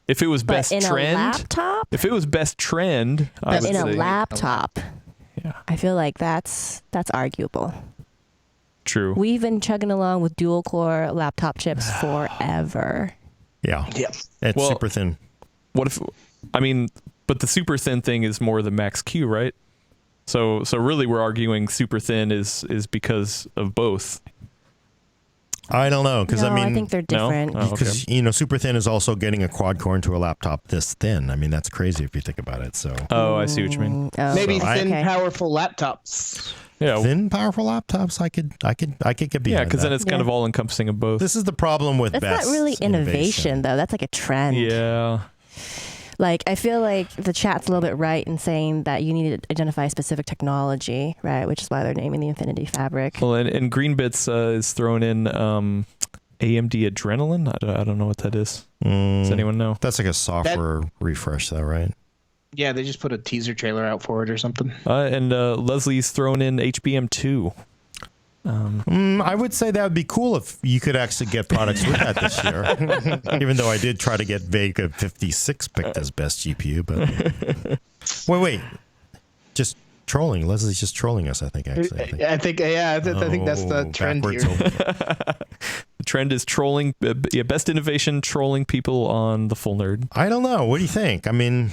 If it was But best in trend, a laptop? if it was best trend, I But would In a say laptop, yeah, I feel like that's arguable. true. We've been chugging along with dual core laptop chips forever. Yeah. Yeah. It's Well- super thin. What if? I mean, but the super thin thing is more the Max Q, right? So really, we're arguing super thin is because of both. I don't know, because No, I mean, I think they're No? different. Oh, okay. because super thin is also getting a quad core into a laptop this thin. I mean, that's crazy if you think about it. So Oh, I see what you mean. Oh, Maybe So thin, okay. powerful laptops. Yeah, thin, powerful laptops, I could get behind. yeah, because then that. it's kind of all encompassing of both. This is the problem with That's best not really innovation, though. That's like a trend. Yeah. Like, I feel like the chat's a little bit right in saying that you need to identify specific technology, right? Which is why they're naming the Infinity Fabric. Well, and Greenbits is thrown in AMD Adrenaline. I don't know what that is. Does anyone know? That's like a software refresh, though, right? Yeah, they just put a teaser trailer out for it or something. And Leslie's thrown in HBM2. I would say that would be cool if you could actually get products with that this year. Even though I did try to get Vega 56 picked as best GPU, but wait, just trolling. Leslie's just trolling us. I think actually. I think that's the trend backwards here. over. The trend is trolling. Best innovation, trolling people on the Full Nerd. I don't know. What do you think? I mean,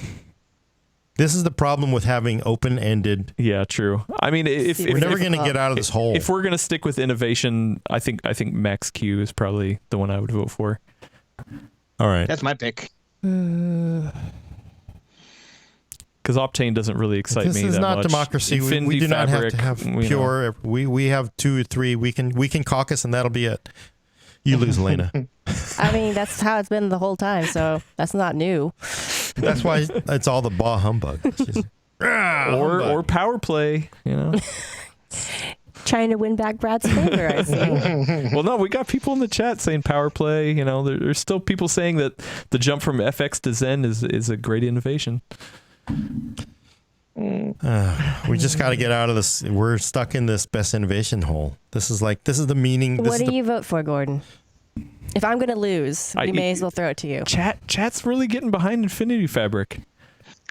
this is the problem with having open-ended. Yeah, true. I mean, if We're never going to get out of this hole. If we're gonna stick with innovation, I think Max Q is probably the one I would vote for. All right. That's my pick. Because Optane doesn't really excite This me is that not much. democracy. We Infinity do not have Fabric, to have you know. pure. We have 2 or 3. We can caucus, and that'll be it. You lose, Elena. I mean, that's how it's been the whole time, so that's not new. That's why it's all the bah humbug. It's just, or power play, you know. Trying to win back Brad's favor, I see. Well, no, we got people in the chat saying power play. You know, there's still people saying that the jump from FX to Zen is a great innovation. we just got to get out of this. We're stuck in this best innovation hole. This is the meaning. This What is do you vote for, Gordon? If I'm going to lose, we may as well throw it to you. Chat's really getting behind Infinity Fabric.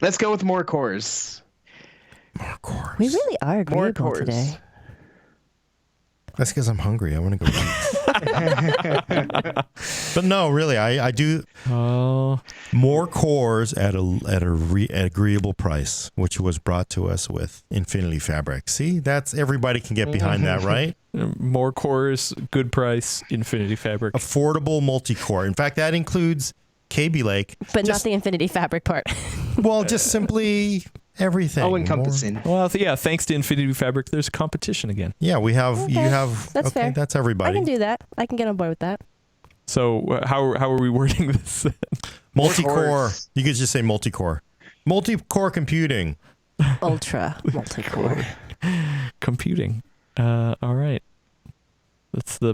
Let's go with more cores. More cores. We really are More agreeable cores. today. That's because I'm hungry. I want to go eat. But no, really, I do Oh, more cores at a agreeable price, which was brought to us with Infinity Fabric. See, that's everybody can get behind that, right? more cores, good price, Infinity Fabric. Affordable multi-core. In fact, that includes KB Lake. But not Just- the Infinity Fabric part. Well, just simply everything. All encompassing. Well, yeah, thanks to Infinity Fabric, there's competition again. Yeah, we have. You Okay, have. that's okay, fair. that's I everybody. can do that. I can get on board with that. So how are we wording this? Multi-core. cores. You could just say multi-core. Multi-core computing. Ultra multi-core. Computing. All right. That's the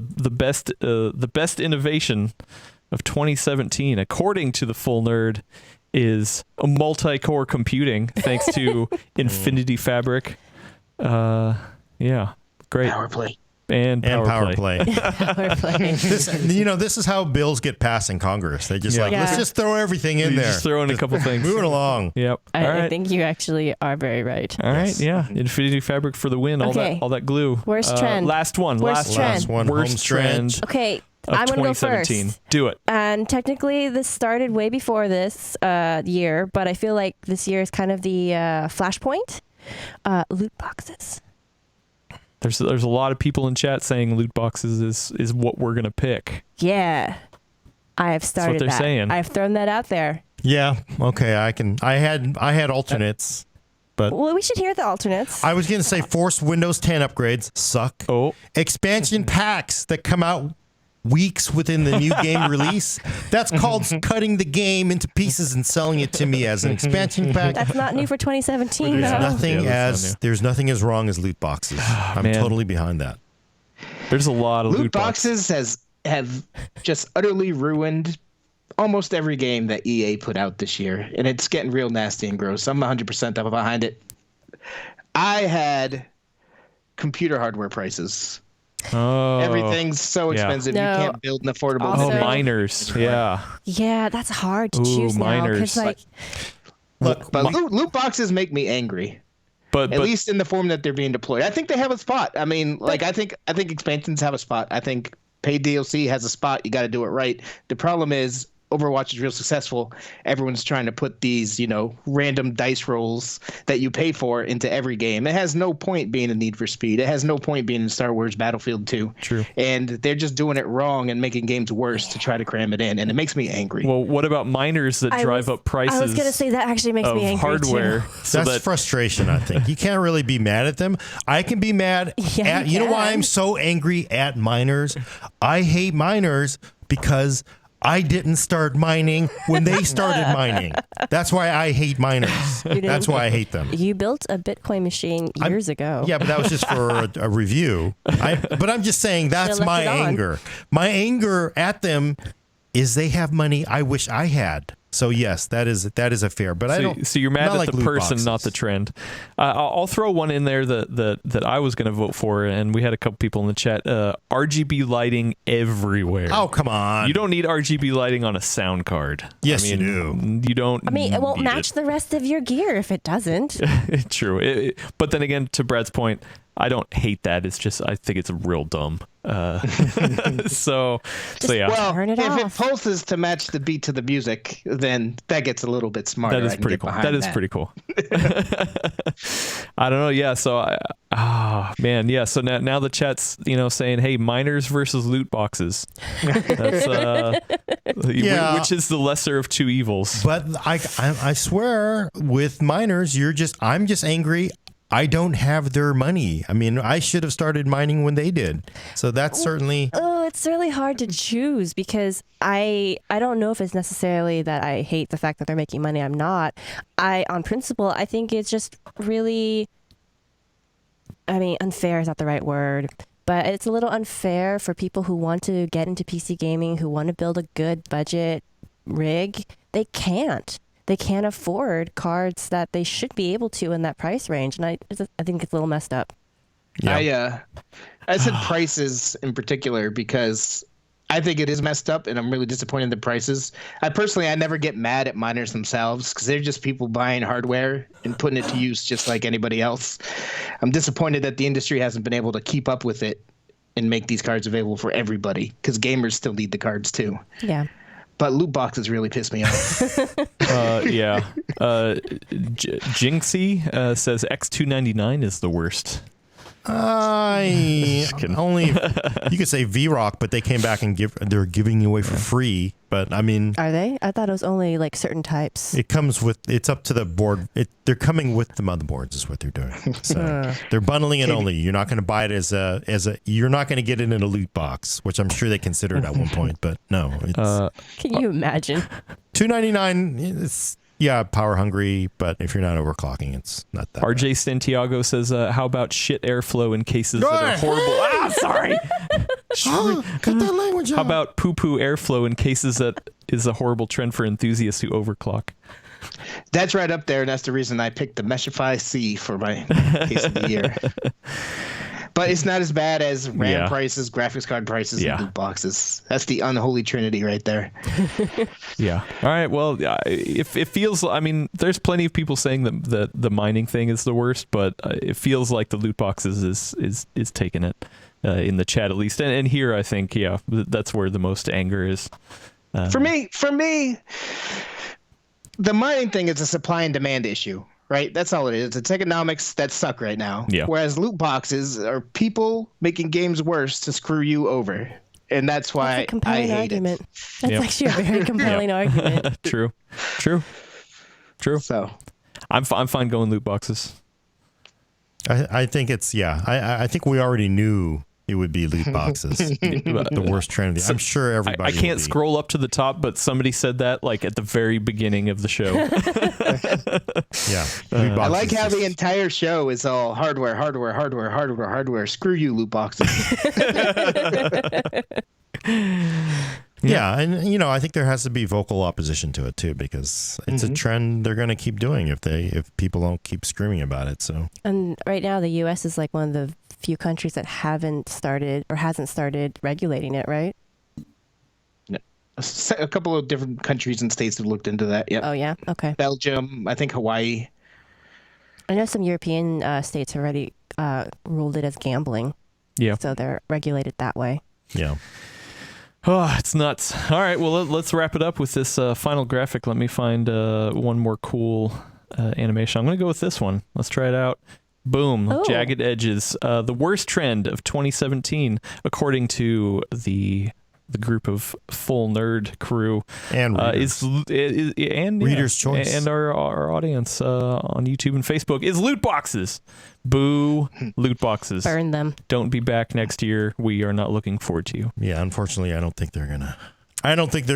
best innovation of 2017, according to the Full Nerd, is a multi-core computing thanks to Infinity Fabric. Yeah, great. Power play. And power play. Power play. This is how bills get passed in Congress. They just Yeah. let's just throw everything in You there. just throw in a couple things. Move it along. Yep. All I right. think you actually are very right. All right. Yes. Yeah. Infinity Fabric for the win. Okay. All that glue. Worst trend. Last one. Worst trend. Last one. Worst Home stretch. trend Okay, of I'm going to go 2017. first. Do it. And technically, this started way before this year, but I feel like this year is kind of the flashpoint. Loot boxes. There's a lot of people in chat saying loot boxes is what we're gonna pick. Yeah. I have started they're that. saying. I've thrown that out there. Yeah. Okay. I had alternates, but Well, we should hear the alternates. I was going to say forced Windows 10 upgrades suck. Oh, Expansion packs that come out weeks within the new game release. That's called cutting the game into pieces and selling it to me as an expansion pack. That's not new for 2017, There's though. nothing as wrong as loot boxes. I'm Man. totally behind that. there's a lot of Loot boxes have just utterly ruined almost every game that EA put out this year, and it's getting real nasty and gross. I'm 100% up behind it. I had computer hardware prices. Oh, Everything's so yeah. expensive No. you can't build an affordable. Oh, Also- building. miners. Yeah. Yeah, that's hard to Ooh, choose now. miners. 'Cause, like, Look, But loot boxes make me angry. But At least in the form that they're being deployed. I think they have a spot. I mean, like I think expansions have a spot. I think paid DLC has a spot. You got to do it right. The problem is Overwatch is real successful. Everyone's trying to put these, random dice rolls that you pay for into every game. It has no point being a Need for Speed. It has no point being in Star Wars Battlefield 2. True. And they're just doing it wrong and making games worse to try to cram it in, and it makes me angry. well, what about miners that drive up prices? I was going to say that actually makes of me angry, hardware. too. So that's that frustration, I think. You can't really be mad at them. I can be mad Yeah, at, you know why can. I'm so angry at miners? I hate miners because I didn't start mining when they started mining. That's why I hate miners. That's why I hate them. You built a Bitcoin machine years ago. Yeah, but that was just for a review. But I'm just saying that's Should've my left it on. anger. My anger at them is they have money I wish I had. So yes, that is a fair. But I don't. So you're mad not at like the loot person, boxes. not the trend. I'll throw one in there that I was going to vote for, and we had a couple people in the chat. RGB lighting everywhere. Oh, come on. You don't need RGB lighting on a sound card. Yes, I mean, you don't. I mean, it won't need match the rest of your gear if it doesn't. True. But then again, to Brad's point, I don't hate that. It's just I think it's real dumb. So yeah. Well, Turn it if off. it pulses to match the beat to the music, then that gets a little bit smarter. That is I can pretty get cool. behind That is pretty cool. I don't know. Yeah. So, man. Yeah. So now the chat's saying, hey, miners versus loot boxes. That's Yeah. which is the lesser of two evils. But I swear, with miners, I'm just angry. I don't have their money. I mean, I should have started mining when they did. So that's certainly. Oh, it's really hard to choose because I don't know if it's necessarily that I hate the fact that they're making money. I'm not. On principle, I think it's just really, unfair is not the right word, but it's a little unfair for people who want to get into PC gaming, who want to build a good budget rig. They can't. They can't afford cards that they should be able to in that price range. And I think it's a little messed up. Yeah. I said prices in particular because I think it is messed up, and I'm really disappointed in the prices. I never get mad at miners themselves because they're just people buying hardware and putting it to use just like anybody else. I'm disappointed that the industry hasn't been able to keep up with it and make these cards available for everybody because gamers still need the cards too. Yeah. But loot boxes really piss me off. Yeah. Jinxie says X299 is the worst. I kidding. only you could say V-Rock, but they came back and they're giving you away for free. But I mean, Are they? I thought it was only like certain types. it's up to the board. They're coming with the motherboards is what they're doing. So they're bundling it only. You're not going to buy it as a you're not going to get it in a loot box, which I'm sure they considered at one point. But no, it's Can you imagine? $2.99. yeah, power hungry, but if you're not overclocking, it's not that. RJ Santiago says, "How about shit airflow in cases that are horrible?" Sorry. Cut that language out. How about poo-poo airflow in cases that is a horrible trend for enthusiasts who overclock? That's right up there, and that's the reason I picked the Meshify C for my case of the year. But it's not as bad as RAM prices, graphics card prices, and loot boxes. That's the unholy trinity right there. Yeah. All right. Well, if it feels, I mean, there's plenty of people saying that the mining thing is the worst, but it feels like the loot boxes is taking it in the chat at least, and here I think that's where the most anger is. For me, the mining thing is a supply and demand issue. Right? That's all it is. It's economics that suck right now. Yeah. Whereas loot boxes are people making games worse to screw you over. And that's why I hate argument. it. That's actually a very compelling argument. True. So I'm fine going loot boxes. I think it's, I think we already knew it would be loot boxes. The worst trend. I'm sure everybody. I can't scroll up to the top, but somebody said that like at the very beginning of the show. Loot I like boxes how just- the entire show is all hardware. Screw you, loot boxes. Yeah, and I think there has to be vocal opposition to it too, because it's a trend they're going to keep doing if people don't keep screaming about it. So, And right now, the U.S. is like one of the few countries that hasn't started regulating it, right? A couple of different countries and states have looked into that. Yep. Oh yeah, okay. Belgium, I think Hawaii. I know some European states already ruled it as gambling. Yeah. So they're regulated that way. yeah. Oh, it's nuts. All right, well, let's wrap it up with this final graphic. Let me find one more cool animation. I'm going to go with this one. Let's try it out. Boom. Oh. Jagged edges. The worst trend of 2017, according to the group of Full Nerd crew, And readers. Reader's choice. and our audience on YouTube and Facebook is loot boxes. Boo, loot boxes. Burn them. Don't be back next year. We are not looking forward to you. Yeah, unfortunately, I don't think they're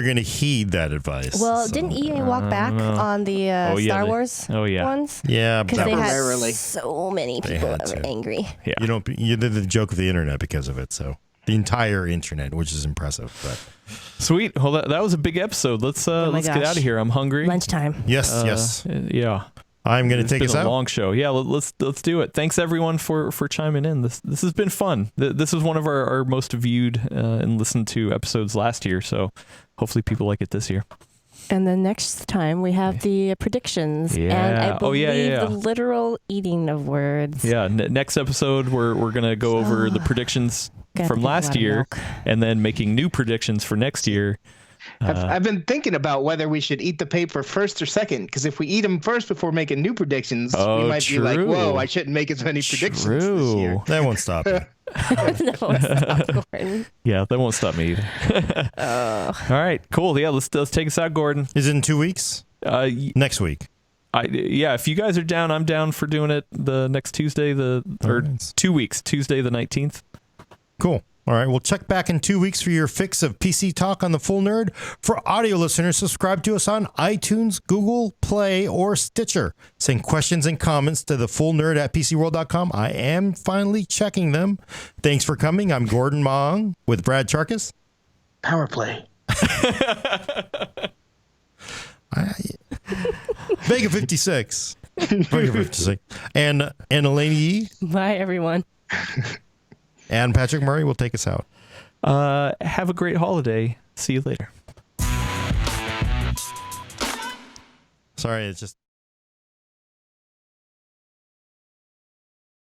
gonna heed that advice. Well, so. didn't EA walk back on the Star Wars ones? Yeah, but Because they Temporarily. had so many people had that were to. angry. Yeah. you did the joke of the internet because of it. So the entire internet, which is impressive. But Sweet. Well, that was a big episode. Let's get gosh. out of here. I'm hungry. Lunchtime. yes, Yeah. I'm gonna It's take been us a out. long show. Yeah, let's do it. Thanks everyone for chiming in. This has been fun. This was one of our most viewed and listened to episodes last year. So hopefully people like it this year. And then next time we have the predictions. And Yeah. I Oh, yeah, believe yeah. the literal eating of words. Yeah. Next episode we're gonna go over the predictions Gotta from drink a last lot of year, milk. and then making new predictions for next year. I've been thinking about whether we should eat the paper first or second, because if we eat them first before making new predictions, Oh, we might be like, true. whoa, I shouldn't make as many predictions this year. True. That won't stop you. No, stop, Gordon. Yeah, that won't stop me either. All right, cool. Yeah, let's take us out, Gordon. Is it in 2 weeks? Next week. If you guys are down, I'm down for doing it the next Tuesday, or Alright. 2 weeks, Tuesday the 19th. Cool. All right, we'll check back in 2 weeks for your fix of PC talk on the Full Nerd. For audio listeners, subscribe to us on iTunes, Google Play, or Stitcher. Send questions and comments to thefullnerd@pcworld.com. I am finally checking them. Thanks for coming. I'm Gordon Mong with Brad Charkis. Power play. Vega 56. Vega 56. And Elaine Yee Bye, everyone. and Patrick Murray will take us out. Have a great holiday. See you later. Sorry, it's just...